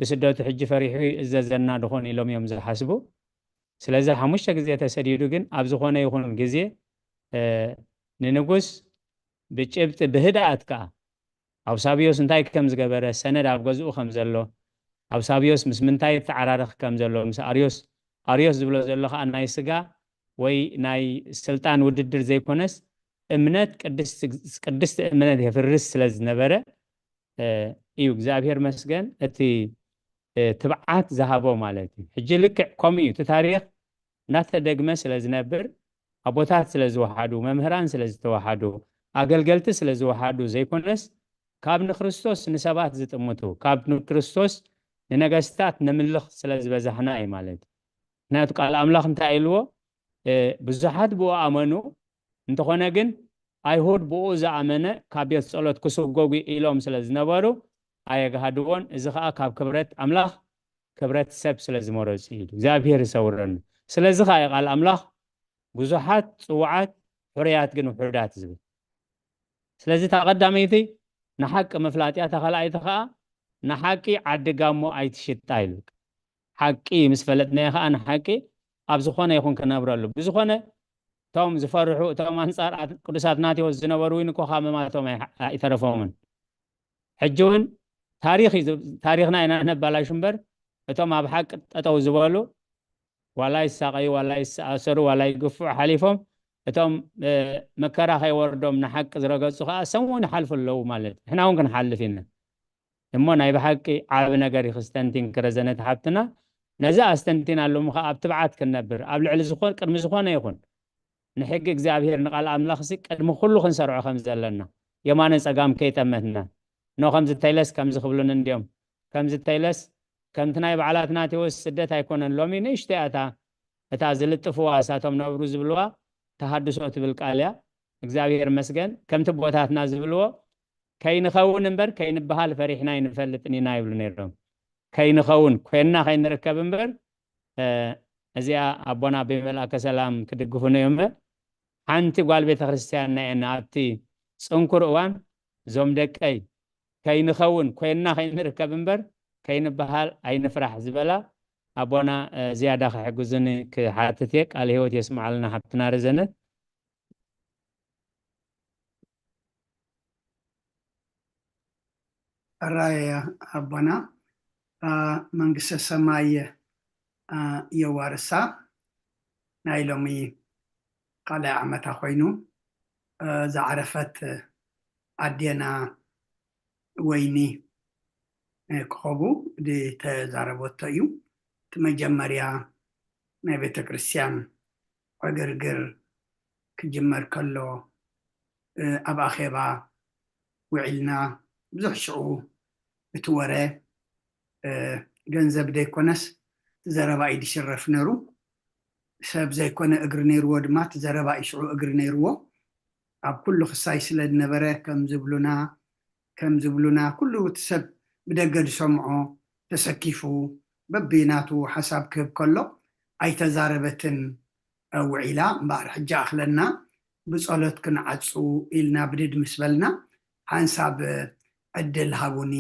ብስደቱ ሕጂ ፈሪሑ እዘዘና ድኾን ኢሎም እዮም ዝሓስቡ ስለዚ 5 ግዜ ተሰዲዱ ግን ኣብ ዝኾነ ይኹን ግዜ ንንጉስ ብጭብጢ ብህድኣት ከዓ ኣውሳቢዮስ እንታይ ከም ዝገበረ ሰነድ ኣብ ገዝኡ ከም ዘሎ ኣውሳቢዮስ ምስ ምንታይ ተዓራርኽ ከም ዘሎ ምስ ኣርዮስ ዝብሎ ዘሎ ከዓ ናይ ስጋ ወይ ናይ ስልጣን ውድድር ዘይኮነስ እምነት ቅድስቲ እምነት የፍርስ ስለ ዝነበረ እዩ እግዚአብሔር መስገን እቲ ትብዓት ዝሃቦ ማለት እዩ ሕጂ ልክዕ ከምኡ እዩ እቲ ታሪክ እናተደግመ ስለ ዝነብር ኣቦታት ስለ ዝወሓዱ መምህራን ስለ ዝተወሓዱ ኣገልገልቲ ስለ ዝወሓዱ ዘይኮነስ ካብ ንክርስቶስ ንሰባት ዝጥምቱ ካብ ንክርስቶስ ንነገስታት ንምልኽ ስለ ዝበዛሕና እዩ ማለት ምክንያቱ ቃል ኣምላኽ እንታይ ኢልዎ ብዙሓት ብኡ ኣመኑ እንተኾነ ግን ኣይሁድ ብኡ ዝኣመነ ካብ ቤት ጸሎት ክስጎጉ ኢሎም ስለ ዝነበሩ ኣየጋሃድዎን እዚ ከዓ ካብ ክብረት ኣምላኽ ክብረት ሰብ ስለ ዝመረፁ እዩ እግዚኣብሔር ይሰውረኒ ስለዚ ከዓ ቃል ኣምላኽ ብዙሓት ጽዋዓት ሕሩያት ግን ውሑዳት ዝብል ስለዚ ተቐዳመይቲ ንሓቂ መፍላጥያ ተኻልኣይቲ ከዓ ንሓቂ ዓዲጋሞ ኣይትሽጣ ኢሉ ሓቂ ምስ ፈለጥናዮ ከዓ ንሓቂ ኣብ ዝኾነ ይኹን ክነብረሉ ብዝኾነ እቶም ዝፈርሑ እቶም ኣንጻር ቅዱሳት ናቴዎስ ዝነበሩ እውን እኮ ካመማቶም ኣይተረፎምን ሕጂ እውን ታሪክና ኢና ነባላሽ እምበር እቶም ኣብ ሓቂ ጠጠው ዝበሉ ዋላ ይሳቀዩ ዋላ ይሰኣሰሩ ዋላ ይግፍዑ ሓሊፎም እቶም መከራ ከይወርዶም ንሓቂ ዝረገፁ ከዓ ሰሙን ይሓልፉ ኣለዉ ማለት ንሕና እውን ክንሓልፍ ኢና እሞ ናይ ብሓቂ ዓብ ነገር ይክስተንቲን ክረዘነት ሓብትና ነዛ ኣስተንቲና ኣለሙ ከዓ ኣብ ትብዓት ክንነብር ኣብ ልዕሊ ዝኾን ቅድሚ ዝኾነ ይኹን ንሕጊ እግዚኣብሔር ንቃል ኣምላኽሲ ቅድሚ ኩሉ ክንሰርዖ ከም ዘለና የማነ ፀጋም ከይጠመትና ኖ ከምዚ ተይለስ ከምዚ ክብሉን እንዲዮም ከምዚ ተይለስ ከምቲ ናይ በዓላት ናቴዎስ ስደት ኣይኮነን ሎሚ ንእሽተይ እታ ዝልጥፍዋ እሳቶም ነብሩ ዝብልዋ ተሃድሶ ትብል ቃል እያ እግዚኣብሔር መስገን ከምቲ ቦታትና ዝብልዎ ከይንኸውን እምበር ከይንበሃል ፈሪሕና ይንፈልጥን ኢና ይብሉ ነይሮም ከይንኸውን ኮይና ከይንርከብ እምበር እዚኣ ኣቦና ብመልኣከ ሰላም ክድግፉን እዮም ሓንቲ ጓል ቤተ ክርስቲያን ናየና ኣብቲ ፅንኩር እዋን እዞም ደቀይ ከይንኸውን ኮይና ከይንርከብ እምበር ከይንበሃል ኣይንፍራሕ ዝበላ ኣቦና ዝያዳ ክሕግዙን ክሓትት እየ ቃል ሂወት የስማዓልና ሓብትና ረዘነት ራእየ ኣቦና መንግስተ ሰማይ የዋርሳ ናይ ሎሚ ካልኣይ ዓመታ ኮይኑ ዝዓረፈት ኣዴና ወይኒ ክኸቡ ተዛረበቶ እዩ እቲ መጀመርያ ናይ ቤተ ክርስቲያን ዕግርግር ክጅመር ከሎ ኣብ ኣኼባ ውዒልና ብዙሕ ሽዑ እቲ ወረ ገንዘብ ደይኮነስ ዘረባ ኢድ ይሽረፍ ነይሩ ሰብ ዘይኮነ እግሪ ነይርዎ ድማ ትዘረባ ይሽዑ እግሪ ነይርዎ ኣብ ኩሉ ክሳይ ስለ ዝነበረ ከም ዝብሉና ኩሉ እቲ ሰብ ብደገ ዝሰምዖ ተሰኪፉ በቢናቱ ሓሳብ ክህብ ከሎ ኣይተዛረበትን ውዒላ እምበኣር ሕጂ ኣኽለና ብፀሎት ክንዓፁ ኢልና ብድድ ምስ በልና ሓንሳብ ዕድል ሃቡኒ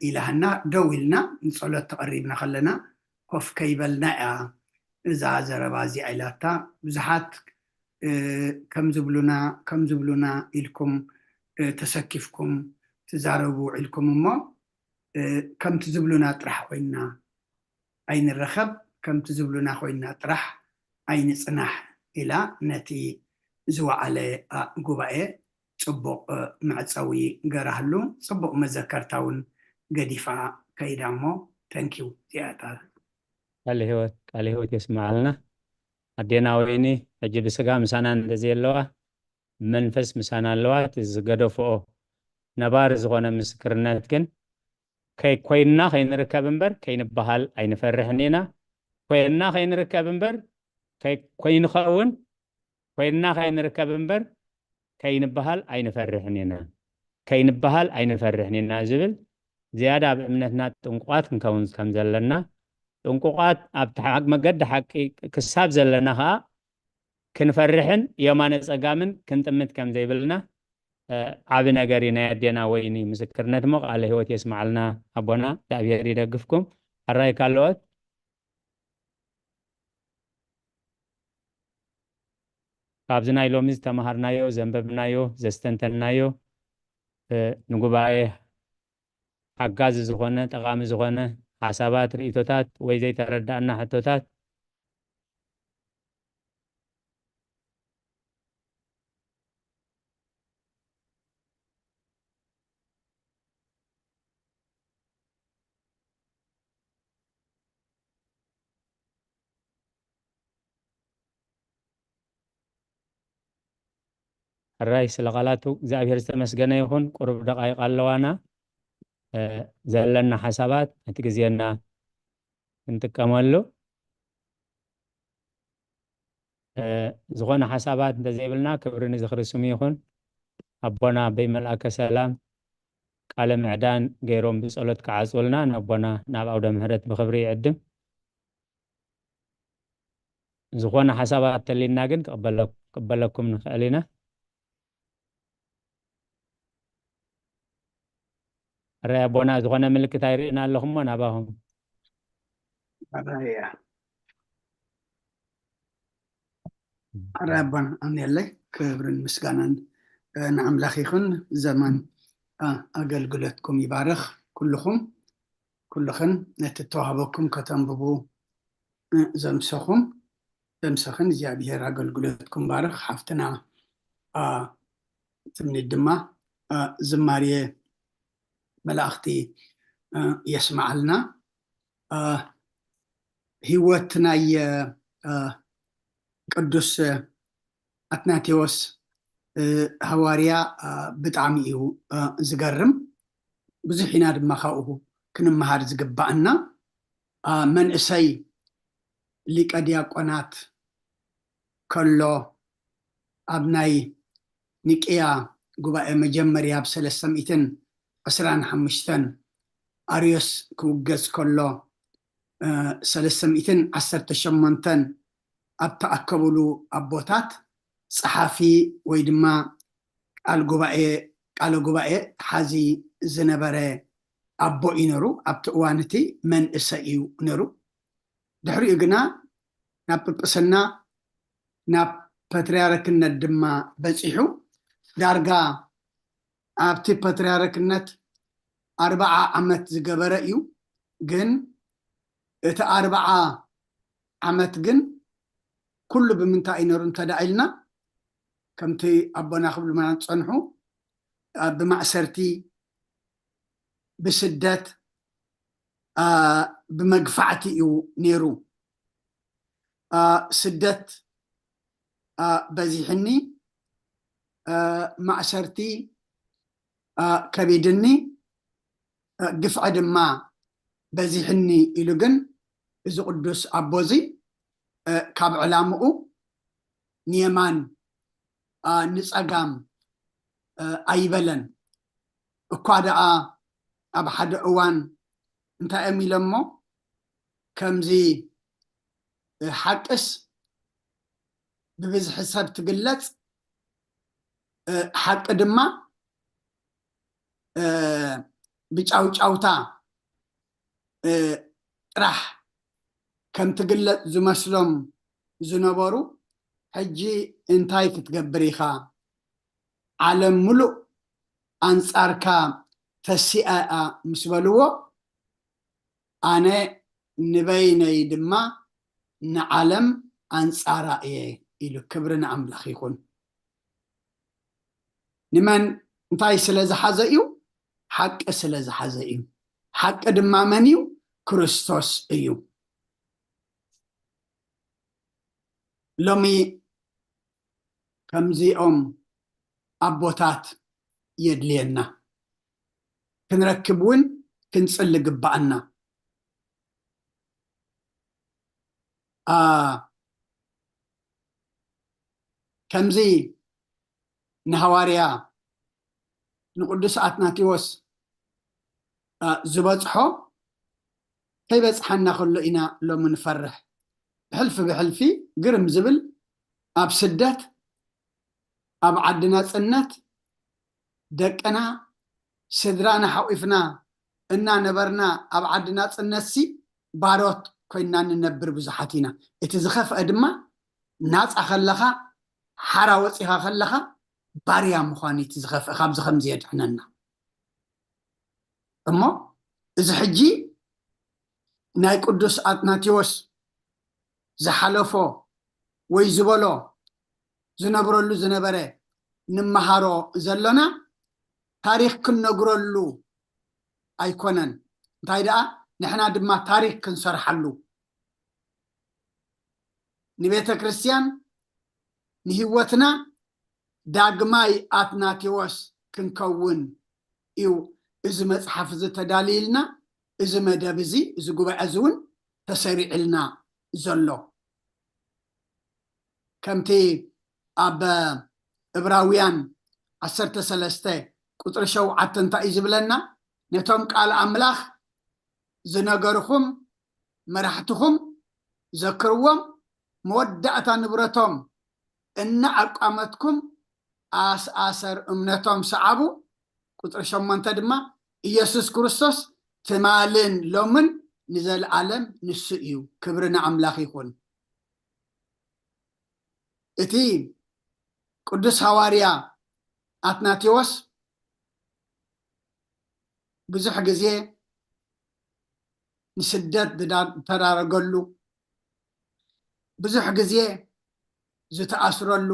ኢላህና ደው ኢልና ንፀሎት ተቐሪብና ከለና ኮፍ ከይበልና እያ እዛ ዘረባ እዚኣ ኢላታ ብዙሓት ከም ዝብሉና ኢልኩም ተሰኪፍኩም ትዛረቡ ኢልኩም እሞ ከምቲ ዝብሉና ጥራሕ ኮይና ኣይንረኸብ ከምቲ ዝብሉና ኮይና ጥራሕ ኣይንፅናሕ ኢላ ነቲ ዝወዓለ ጉባኤ ፅቡቅ መዕፀዊ ገራህሉ ፅቡቅ መዘከርታ እውን ገዲፋ ከይዳ እሞ ተንኪው እዚኣታ ቃል ህይወት የስማዓልና ኣዴና ወይኒ ሕጂ ብስጋ ምሳና እንደዘየለዋ መንፈስ ምሳና ኣለዋ ዝገደፍኦ ነባር ዝኾነ ምስክርነት ግን ኮይና ከይንርከብ እምበር ከይንበሃል ኣይንፈርሕን ኢና ኮይና ከይንርከብ እምበር ኮይንኸውን ኮይና ከይንርከብ እምበር ከይንበሃል ኣይንፈርሕን ኢና ዝብል ዝያዳ ኣብ እምነትና ጥንቁቃት ክንከውን ከም ዘለና ጥንቁቃት ኣብ መገዲ ሓቂ ክሳብ ዘለና ከዓ ክንፈርሕን የማነ ፀጋምን ክንጥምት ከም ዘይብልና ዓብ ነገር ናይ ኣዴና ወይኒ ምስክርነት ሞ ቃለ ህይወት የስማዓልና ኣቦና እግዚአብሔር ይደግፍኩም ኣራይ ካልኦት ካብዚ ናይ ሎሚ ዝተምሃርናዮ ዘንበብናዮ ዘስተንተናዮ ንጉባኤ ሓጋዚ ዝኾነ ጠቃሚ ዝኾነ ሓሳባት ርእቶታት ወይ ዘይተረዳእና ሕቶታት الرئيس لغلاتو زابير استمسجنا يكون قرب دقائق اللوانا زلنا حسابات نتجزينا انت كمالو زغنا حسابات انت زيبلنا كبرني زخر سمي يكون أبونا بملأك سلام قال معدان غيرهم بصلت كعزولنا نبونا نابعو دمهرت بخبري عدم زغنا حسابات اللي ناقن قبلكم نخالينا رأي أبونا زغنا ملك تايرين اللهم ناباهم ربنا أن يلي كبرن مسكانان نعم لخيخن زمان أقلقلتكم يبارخ كلخن نتتوهبكم كتنببو زمسخن زيابير أقلقلتكم بارخ حفتنا تمن الدماء زمارية ملاختي يسمع لنا هيوتنا قدس أتناتيوس هواريا بتعميو زقرم بزحينا دما خاوه كنم مهار زقبعنا من اسي ليك أدياقونات كله أبناي نيكيا قباء مجمريا بسلسمئتن أسران حمشتن أريوس كوغز كله سلسمئتن عسر تشمنتن أبتأكبلو أبوتات صحافي ويدما قالو قبائي حازي زنبري أبو إنرو أبتأوانتي من إسائيو نرو دحري إقنا ناب بسنا ناب بطرياركنا الدما بزيحو دارقا أبتي بطرياركنا 4 عمت زقبرأيو جن إتا 4 عمت جن كل بمنتا إنرون تدعيلنا كمتي أبونا خبل ما نتصنحو بمأسرتي بسدات بمقفعتي يو نيرو سدات بزيحني مأسرتي كبيدني قفع دما بزيحني إلوغن إذا قدس أبوزي كاب علامو نيمان نسأقام أيبلن وقادة أب حد أوان انت أمي لمو كمزي حقس ببز حساب تقلت حق دما بيجاوتا راح كم تقلت زمسلم زنبارو حجي انتاي كتقبريخا عالم ملو أنصاركا تسيئة مسبلوو أنا نبيني دما نعلم أنصارا إيه إلو كبرنا أملخ يكون نمان انتاي سلازة حزائيو حق سلازة حزائيو حق دما منيو كريستوس إيو لومي كمزي أبوتات يدلينا كنركبون كنسلق بقنا كمزي نهواريا نقدس أتناتيوس زبطحو كيبصحنا خلو إنا لو منفرح بحلفي قرم زبل أب سدات أب عدنا صنت دقنا سدرانا حوقفنا إنا نبرنا أب عدنا صنسي باروت كوينا ننبر بزحاتينا اتزخف أدما ناس أخلخا حرا وصيخا خلخا باريا مخاني تزخف خمز خمزية حننا أما إذا حجي ناي قدس أتناتيوس زحلفو ويزبلو زنبرلو زنبره نمهارو زلنا تاريخ كنقرلو أيكونن تايدا نحنا دما تاريخ كنسرحلو نبيت كريستيان نهوتنا ዳግማይ አትናቴዎስ ክንከውን እዩ እዚ መጽሓፍ ዝተዳልየልና እዚ መደብ እዚ እዚ ጉባኤ እዚ እውን ተሰሪዕልና ዘሎ ከምቲ ኣብ ዕብራውያን 13 ቁጥሪ 7 እንታይ እዩ ዝብለና ነቶም ቃል ኣምላኽ ዝነገርኩም መራሕትኩም ዘክርዎም መወዳእታ ንብረቶም እናዓቋመትኩም ኣስኣሰር እምነቶም ሰዓቡ ቁጥሪ 8 ድማ ኢየሱስ ክርስቶስ ትማልን ሎምን ንዘለዓለም ንሱ እዩ ክብሪ ንኣምላኽ ይኹን እቲ ቅዱስ ሐዋርያ አትናቴዎስ ብዙሕ ግዜ ንስደት ተዳረገሉ ብዙሕ ግዜ ዝተኣስረሉ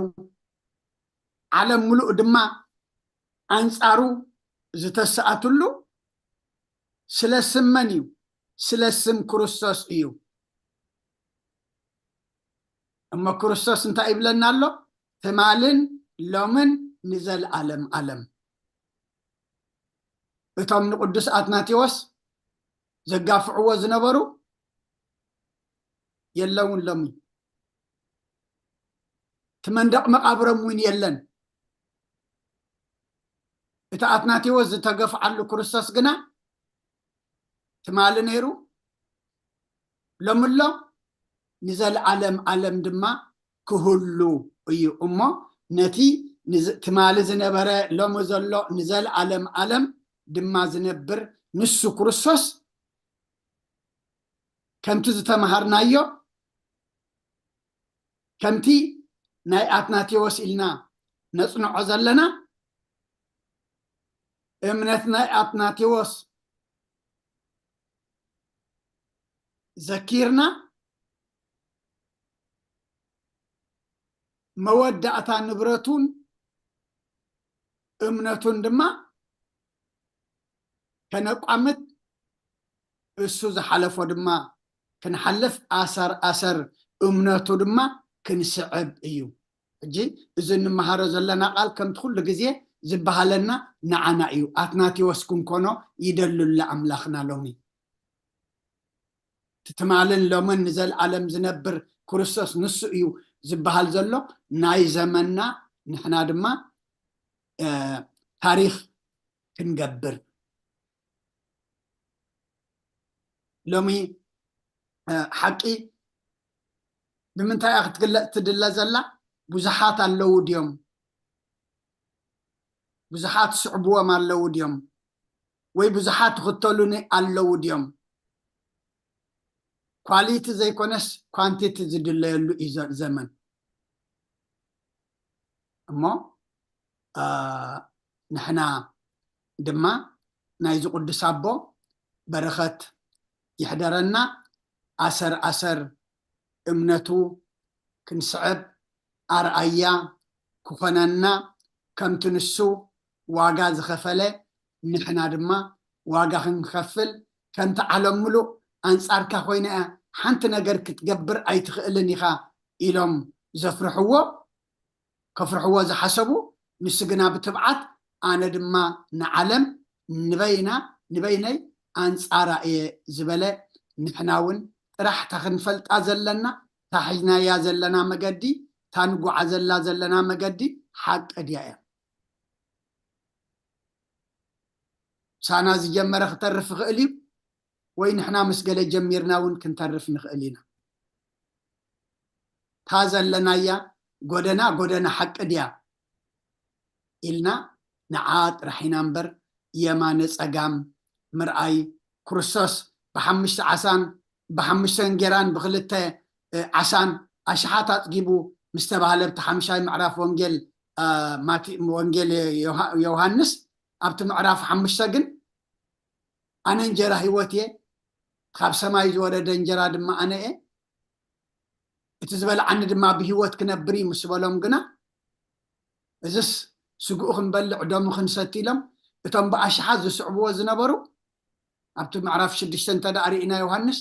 ዓለም ሙሉእ ድማ ኣንጻሩ ዝተሰኣትሉ ስለ ስም መን እዩ ስለ ስም ክርስቶስ እዩ እሞ ክርስቶስ እንታይ ይብለና ኣሎ ትማልን ሎምን ንዘለዓለም ዓለም እቶም ንቅዱስ አትናቴዎስ ዘጋፍዕዎ ዝነበሩ የለውን ሎሚ ትመንደቕ መቃብሮም እውን የለን እቲ አትናቴዎስ ዝተገፍዓሉ ክርስቶስ ግና ትማል ነይሩ ሎምሎ ንዘለዓለም ዓለም ድማ ክህሉ እዩ እሞ ነቲ ትማል ዝነበረ ሎሚ ዘሎ ንዘለዓለም ዓለም ድማ ዝነብር ንሱ ክርስቶስ ከምቲ ዝተምሃርናዮ ከምቲ ናይ አትናቴዎስ ኢልና ነጽንዖ ዘለና እምነት ናይ አትናቴዎስ ዘኪርና መወዳእታ ንብረቱን እምነቱን ድማ ከነቋምት እሱ ዝሓለፎ ድማ ክንሓልፍ ኣሰር እምነቱ ድማ ክንስዕብ እዩ እጂ እዚ እንመሃሮ ዘለና ቃል ከምቲ ኩሉ ግዜ ዝበሃለና ንዓና እዩ አትናቴዎስ ክንኮኖ ይደልሉ ኣምላኽና ሎሚ ትማልን ሎምን ንዘለዓለም ዝነብር ክርስቶስ ንሱ እዩ ዝበሃል ዘሎ ናይ ዘመንና ንሕና ድማ ታሪክ ክንገብር ሎሚ ሓቂ ብምንታይ ክትግለጽ ትድለ ዘላ ብዙሓት ኣለዉ ድዮም ብዙሓት ስዕብዎም ኣለዉ ድዮም ወይ ብዙሓት ክተሉኒ ኣለዉ ድዮም ኳሊቲ ዘይኮነስ ኳንቲቲ ዝድለየሉ እዩ ዘመን እሞ ንሕና ድማ ናይ ዝቅዱስ ኣቦ በረኸት ይሕደረና ኣሰር እምነቱ ክንስዕብ ኣርኣያ ክኾነና ከምቲ ንሱ ዋጋ ዝኸፈለ ንሕና ድማ ዋጋ ክንከፍል ከምቲ ዓለም ሙሉእ ኣንጻርካ ኮይነ ሓንቲ ነገር ክትገብር ኣይትኽእልን ኢኻ ኢሎም ዘፍርሕዎ ከፍርሕዎ ዝሓሰቡ ንሱ ግና ብትብዓት ኣነ ድማ ንዓለም ንበይነይ ኣንጻራ እየ ዝበለ ንሕና እውን ጥራሕታ ክንፈልጣ ዘለና ታሒዝናያ ዘለና መገዲ ታንጓዓዘላ ዘለና መገዲ ሓቂ ድያ እያ ሳና ዝጀመረ ክተርፍ ይኽእል እዩ ወይ ንሕና ምስ ገለ ጀሚርና እውን ክንተርፍ ንኽእል ኢና ታ ዘለናያ ጎደና ሓቂ ድያ ኢልና ንዓ ጥራሕ ኢና እምበር የማነ ፀጋም ምርኣይ ክርስቶስ ብሓሙሽተ ዓሳን ብሓሙሽተ እንጀራን ብክልተ ዓሳን ኣሽሓት ኣፅጊቡ ምስ ተባሃለ ብቲ 5 ምዕራፍ ወንጌል ዮሃንስ ኣብቲ ምዕራፍ 5 ግን ኣነ እንጀራ ህይወት እየ ካብ ሰማይ ዝወረደ እንጀራ ድማ ኣነ እየ እቲ ዝበልዓኒ ድማ ብሂወት ክነብር እዩ ምስ በሎም ግና እዝስ ስጉኡ ክንበልዕ ደሙ ክንሰቲ ኢሎም እቶም ብኣሽሓት ዝስዕብዎ ዝነበሩ ኣብቲ ምዕራፍ 6 እንተዳሪእና ዮሃንስ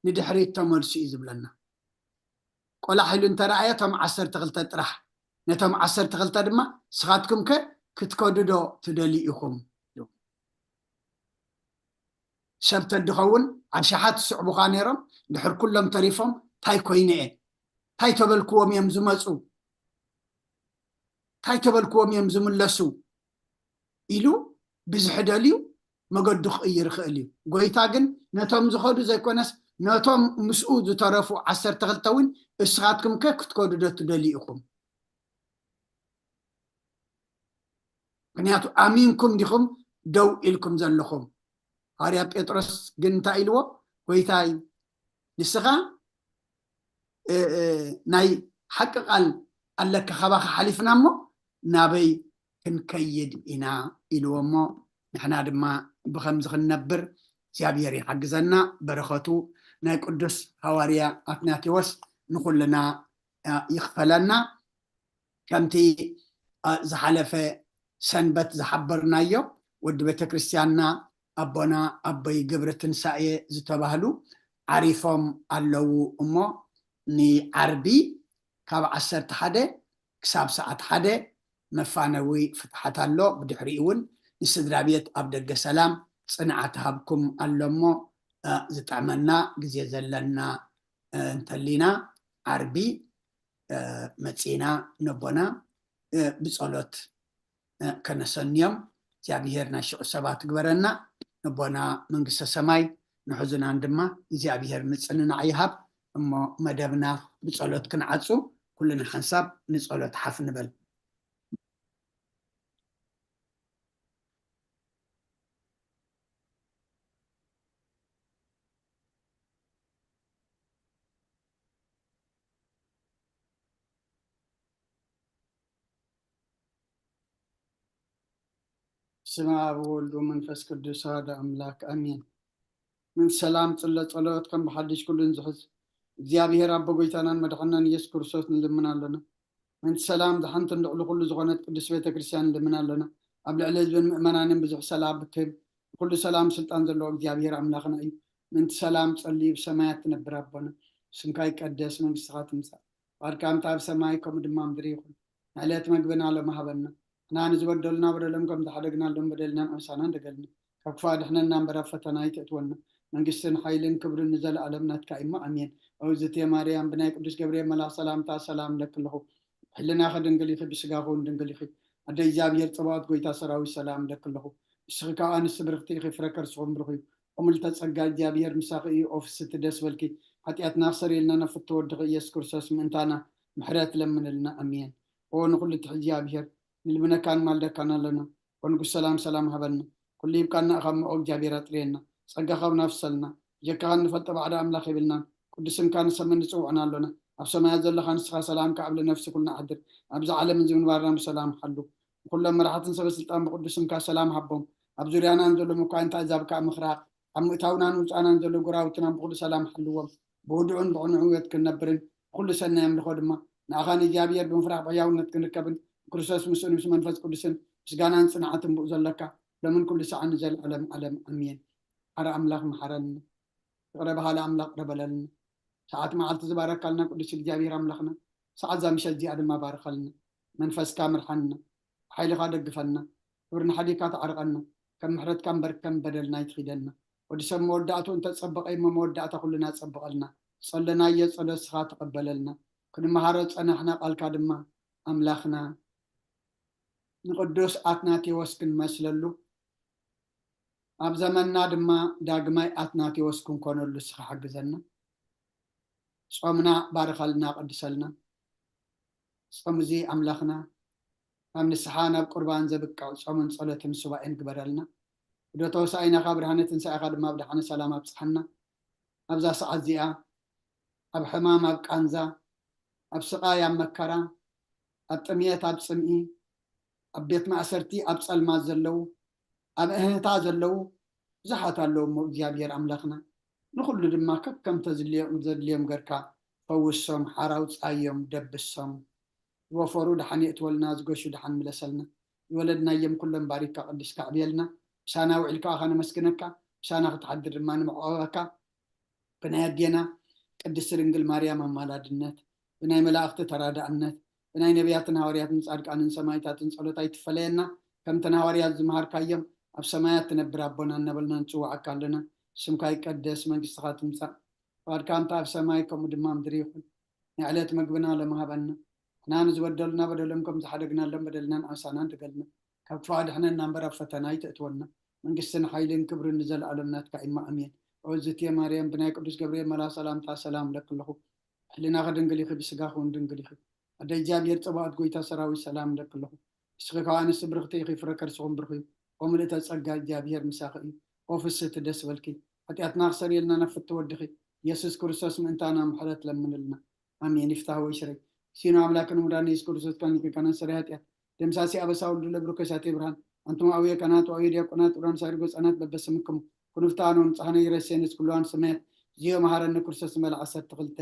ንድሕሪት ተመልሱ እዩ ዝብለና ቆላሒሉ እንተረኣየ እቶም 12 ጥራሕ نتم 12 ድማ سخاتكم كتكوددو تدليئكم شبت الدخون عشحات صعبو خانيرم دحر كلهم تريفهم تاي كوينه تاي تبلكوم يمزمصو تاي تبلكوم يمزملسو إلو بزحدليو مقدو خير خيليو قويتا جن نتوم زخودو زي كونس نتوم مسؤود ترفو 12 اسغاتكم كتكوددو تدليئكم ምክንያቱ አሚንኩም ዲኹም ደው ኢልኩም ዘለኹም ሃርያ ጴጥሮስ ግን እንታይ ኢልዎ ጎይታይ ንስኻ ናይ ሓቂ ቃል ኣለካ ካባኻ ሓሊፍና እሞ ናበይ ክንከይድ ኢና ኢልዎ እሞ ንሕና ድማ ብከምዚ ክንነብር እግዚኣብሔር ይሓግዘና በረኸቱ ናይ ቅዱስ ሃዋርያ አትናቴዎስ ንኩልና ይኽፈለና ከምቲ ዝሓለፈ ሰንበት ዝሓበርናዮ ወዲ ቤተ ክርስቲያንና አቦና አበይ ግብረ ትንሳኤ ዝተባህሉ ዓሪፎም ኣለዉ እሞ ንዓርቢ ካብ 11 ክሳብ ሰዓት 1 መፋነዊ ፍትሓት ኣሎ ብድሕሪኡ እውን ንስድራ ቤት ኣብ ደገ ሰላም ፅንዓት ሃብኩም ኣሎ እሞ ዝጠዕመና ግዜ ዘለና እንተሊና ዓርቢ መፂና ነቦና ብጸሎት كنسنيم زابيهر ناشئ سبات جبرنا نبونا منقصة سماي نحزن عندما زابيهر متسنن عيهاب أما مدبنا بصلوت كنعصو كلنا حنساب نصلوت حف نبل سمع ولد ومنفس قدوس هذا أملاك أمين من سلام صلوات كم بحدش كل نزحز እግዚአብሔር አብ በጎይታናን መድኃኒታን ኢየሱስ ክርስቶስ እንልምናለና من سلام دحنت ندعو كل زغنت قدس ቤተ ክርስቲያን እንልምናለና ኣብ ልዕሊ ህዝብን ምእመናንን ብዙሕ ሰላም ብክብ ኩሉ ሰላም ስልጣን ዘለዎ እግዚአብሔር አምላክና እዩ من سلام ጸልይ ብሰማያት ትነብር አቦና ስምካ ይቀደስ መንግስትኻ ትምጻእ ባርካም ታብ ሰማይ ከም ድማ ምድሪ ይኹን ዕለት መግብና ለማህበና ናን ዝበደልና በደለም ከም ተሓደግናሎም በደልና እንሳና እንደገልና ከክፋ ድሕነና እምበር ፈተና ይትእትወና መንግስትን ኃይልን ክብርን ዘለዓለም ናትካ ኢማ አሜን أوزت يا مريم بناء قدس جبريل ملا سلام لك له حلنا خدنقلي خي بسقاخون دنقلي خي أدي جابير طبات قويتا سراوي سلام لك له الشركة أن السبرختي خي فركر سوم برخي وملت تسقى جابير مساقي أوفيس تدس ولكي حتى أتنافسر لنا نفتور دقي يسكر ساس من تانا محرات لمن لنا أمين ونقول لتحج جابير نلبنا كان مال كان لنا ونقول سلام هبلنا كل يبقى أخم أو جابيرات لنا سقى خو نفسلنا جكان نفت بعد أملاخ بلنا قدسم كان سمن صوعنا لنا أبسما يزل خان سلام كعبل نفس كلنا عدل أبز عالم زين وارنا بسلام حلو كل ما راح تنسب السلطان بقدسم كسلام حبهم أبزريانا نزل مكان تعذب كمخراق أم تاونا نوزانا نزل قراوتنا بقول سلام حلوهم بودعون بعنويت كنبرن كل سنة يملك خدمة نأخاني جابير بنفرح بياونا كنكبن كرساس مسؤول مسمن فاز قدسم سجانا صنعتهم بوزلك لمن كل ساعة نزل علم أمين أرى أملاك محرن قرب هذا أملاك ربلن ساعات ما عالت زبارك لنا قدس الجابير أملاخنا ساعات زامش الزيادة ما بارك لنا منفس كامر حنا حيل خادق قفلنا ورنا حديقات عرقنا كم محرد كم برك كم بدلنا يتخيدنا ودسم مودعته انت تصبق اي مودعته كلنا تصبق لنا صلنا يصلى السخاء تقبل لنا كنا مهارت انا احنا قال كادما أملاخنا نقدس آتناتي وسكن مسللو أب زمننا دما داقماي آتناتي وسكن كونو لسخ حق زنا صومنا بارك لنا قدس لنا صوم زي أملاخنا أمن السحانة بقربان زبك صومن صلاة مسوائن قبر لنا ودو توسعينا خابرهانة تنسى أخذ ما بدحنا سلامة بصحنا أبزا سعد زيئة أب حمام أب كانزا أب سقايا مكرا أب تميات أب سمئي أب بيت مأسرتي أب سلمة زلو أب إهنتا زلو زحات اللو مجابير أملاخنا نقول لما كم تزليهم غيركا فوسهم حراوت أيام دبسهم وفرود حنيت والناس قشوا دحن ملسلنا ولدنا يوم كلهم باركا قدس كعبيلنا بسانا وعلكا خانا مسكنكا بسانا تحضر ما نمعوكا بنا يدينا قدس رنجل مريم مالادنت بنا ملاقت ترادعنت بناي نبياتنا هورياتنا صادقان سمايتاتن ጸሎታይ ትፈለየና ከምተና هوريات ዝመሃርካዮም ኣብ ሰማያት ትነብር ኣቦና እናበልና ንጽዋዓካ ኣለና ስምካ ይቀደስ መንግስትኻ ትምጻእ ፈቃድካ ኣብ ሰማይ ከምኡ ድማ ምድሪ ይኹን ንዕለት መግብና ለመሃበና ንሕና ንዝበደሉና በደሎም ከም ዝሓደግናሎም በደልናን ዓሳናን ትገልና ካብ ክፋድሕነና እምበር ኣብ ፈተና ይተእትወና መንግስትን ሓይልን ክብርን ንዘለኣለም ናትካ ኢማ ኣሜን ወዝትየ ማርያም ብናይ ቅዱስ ገብርኤል መልኣክ ሰላምታ ሰላም ለክለኹ ሕሊናኸ ድንግል ይኹ ብስጋኹ እውን ድንግል ይኹ ኣደ እግዚኣብሔር ፀባኦት ጎይታ ሰራዊት ሰላም ለክለኹ እስኺ ካብ ኣንስቲ ብርክቲ ኢኺ ፍረ ከርስኹም ብርኺ ወምልእተ ጸጋ እግዚኣብሔር ምሳኺ እዩ ወፍስቲ ደስ በልኪ ኃጢአትና ክሰሪየልና ነፍት ትወድኺ ኢየሱስ ክርስቶስ ምእንታና ምሕረት ለምንልና አሜን ይፍታህ ወይ ሽረይ ሲኖ አምላክን ሙዳን ኢየሱስ ክርስቶስ ካን ከና ሰሪ ኃጢአት ደምሳሲ አበሳውል ለብሩ ከሳቴ ብርሃን አንቱም አውየ ከናት አውየ ዲያቆናት ኡራን ሳሪጎ ጸናት በበስምክሙ ኩንፍታኑን ጻህነ ይረሰንስ ኩሏን ሰማያት ዚዮ መሐረነ ክርስቶስ መልዓሰት ተኽልተ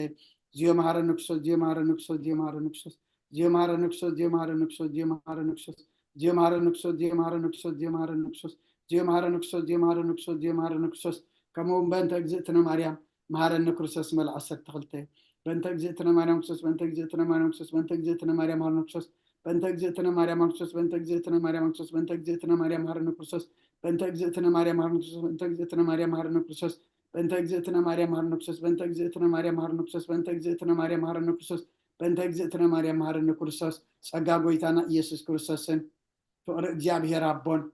ዚዮ መሐረነ ክርስቶስ ዚዮ መሐረነ ክርስቶስ ዚዮ መሐረነ ክርስቶስ ዚዮ መሐረነ ክርስቶስ ዚዮ መሐረነ ክርስቶስ ዚዮ መሐረነ ክርስቶስ ዚዮ መሐረነ ክርስቶስ ዚዮ መሐረነ ክርስቶስ ዚዮ መሐረነ ክርስቶስ ዚዮ መሐረነ ክርስቶስ ዚዮ መሐረነ ክርስቶስ ዚዮ መሐረነ ክርስቶስ كمون بنت أجزتنا مريم مهارنا كرسوس مل عصر تخلته بنت أجزتنا مريم كرسوس بنت أجزتنا مريم كرسوس بنت أجزتنا مريم هارنا كرسوس بنت أجزتنا مريم كرسوس بنت أجزتنا مريم كرسوس بنت أجزتنا مريم هارنا كرسوس بنت أجزتنا مريم هارنا كرسوس بنت أجزتنا مريم هارنا كرسوس بنت أجزتنا مريم هارنا كرسوس بنت أجزتنا مريم هارنا كرسوس بنت أجزتنا مريم هارنا كرسوس بنت أجزتنا مريم هارنا كرسوس سجى بيتنا يسوع كرسوسن فقر جاب هي ربون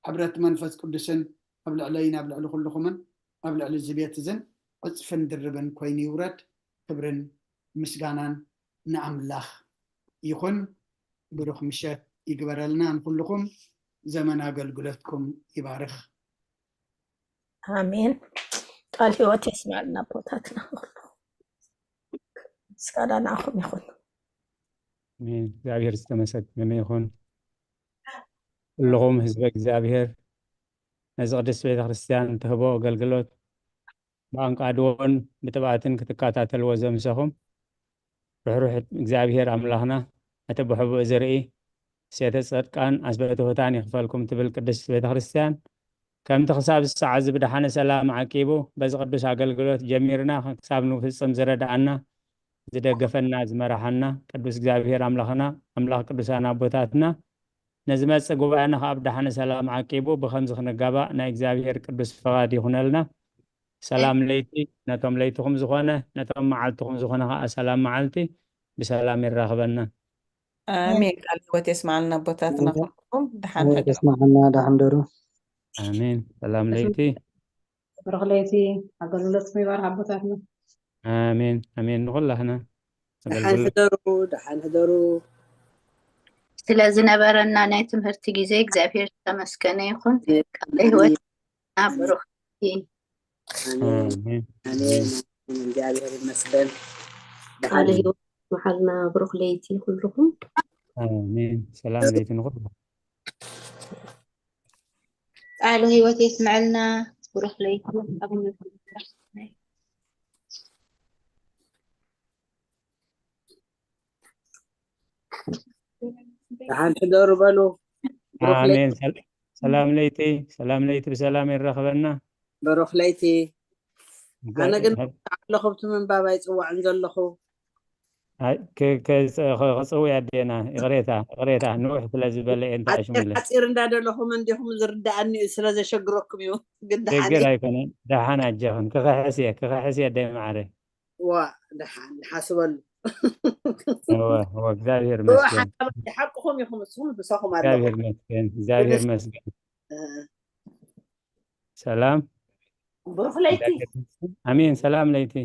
حبرت منفس قدسن قبل علينا قبل على كلكم قبل على الزبيات زين أصفن دربن كوين يورد كبرن مسجانان نعم الله يخون بروح مشات يقبر لنا كلكم زمن أقل قلتكم يبارك آمين قال هو تسمع لنا بوتاتنا سكالا ناخم يخون آمين እግዚአብሔር ዝተመሰገነ ይኹን كلكم ህዝበ እግዚአብሔር ነዚ ቅድስት ቤተ ክርስቲያን ትህቦ አገልግሎት በአንቃድዎን ብጥባትን ክትከታተልዎ ዘምሰኹም ርሕሩሕ እግዚአብሔር አምላኽና እቲ ብሕቡእ ዝርኢ ሴተ ጸድቃን ኣስበእቲ ሆታን ይኽፈልኩም ትብል ቅድስት ቤተ ክርስቲያን ከምቲ ክሳብ ዝሰዓት ዝብድሓነ ሰላም ዓቂቡ በዚ ቅዱስ አገልግሎት ጀሚርና ክሳብ ንፍፅም ዝረዳእና ዝደገፈና ዝመራሓና ቅዱስ እግዚአብሔር አምላኽና አምላኽ ቅዱሳን ኣቦታትና نزمت جوابنا خاب دحنا سلام عقيبو بخمس خنجابا نا إجزابير قدس فغادي هنالنا سلام ليتي نتوم ليتكم زخانة نتوم معلتكم زخانة السلام معلتي بسلام الرغبنا آمين قال هو تسمع لنا بوتاتنا كلكم دحنا تسمع لنا دحنا درو آمين سلام ليتي برغ ليتي أقول لك ميبار عبوتاتنا آمين آمين نقول لهنا دحن هدرو ስለዚ ነበረና ናይ ትምህርቲ ጊዜ እግዚአብሔር ተመስገነ ይኹን ቃል ህይወትና ብሩኽ آمين እግዚአብሔር ይመስገን ቃል ህይወት መሐልና ብሩኽ ለይቲ ኩልኩም آمين سلام ليتي نقول ቃል ህይወት ይስማዕልና ብሩኽ ለይቲ አብነ دحن حضروا بلو آمين سلام ليتي بسلام الرخبنا بروح ليتي أنا قلت لخبت من بابا يتسوى عند اللخو خصوي عدينا غريتها نوح تلازبل انت اشمله حصير انداد لخو من ديهم زرداني سلاذ شغركم يو قد دحان يكون دحان اجهن كخاسيه داي معري دحان حسبل هو እግዚአብሔር መስገን حقهم يخمسون بساخم እግዚአብሔር መስገን ሰላም بروح ليتي امين سلام ليتي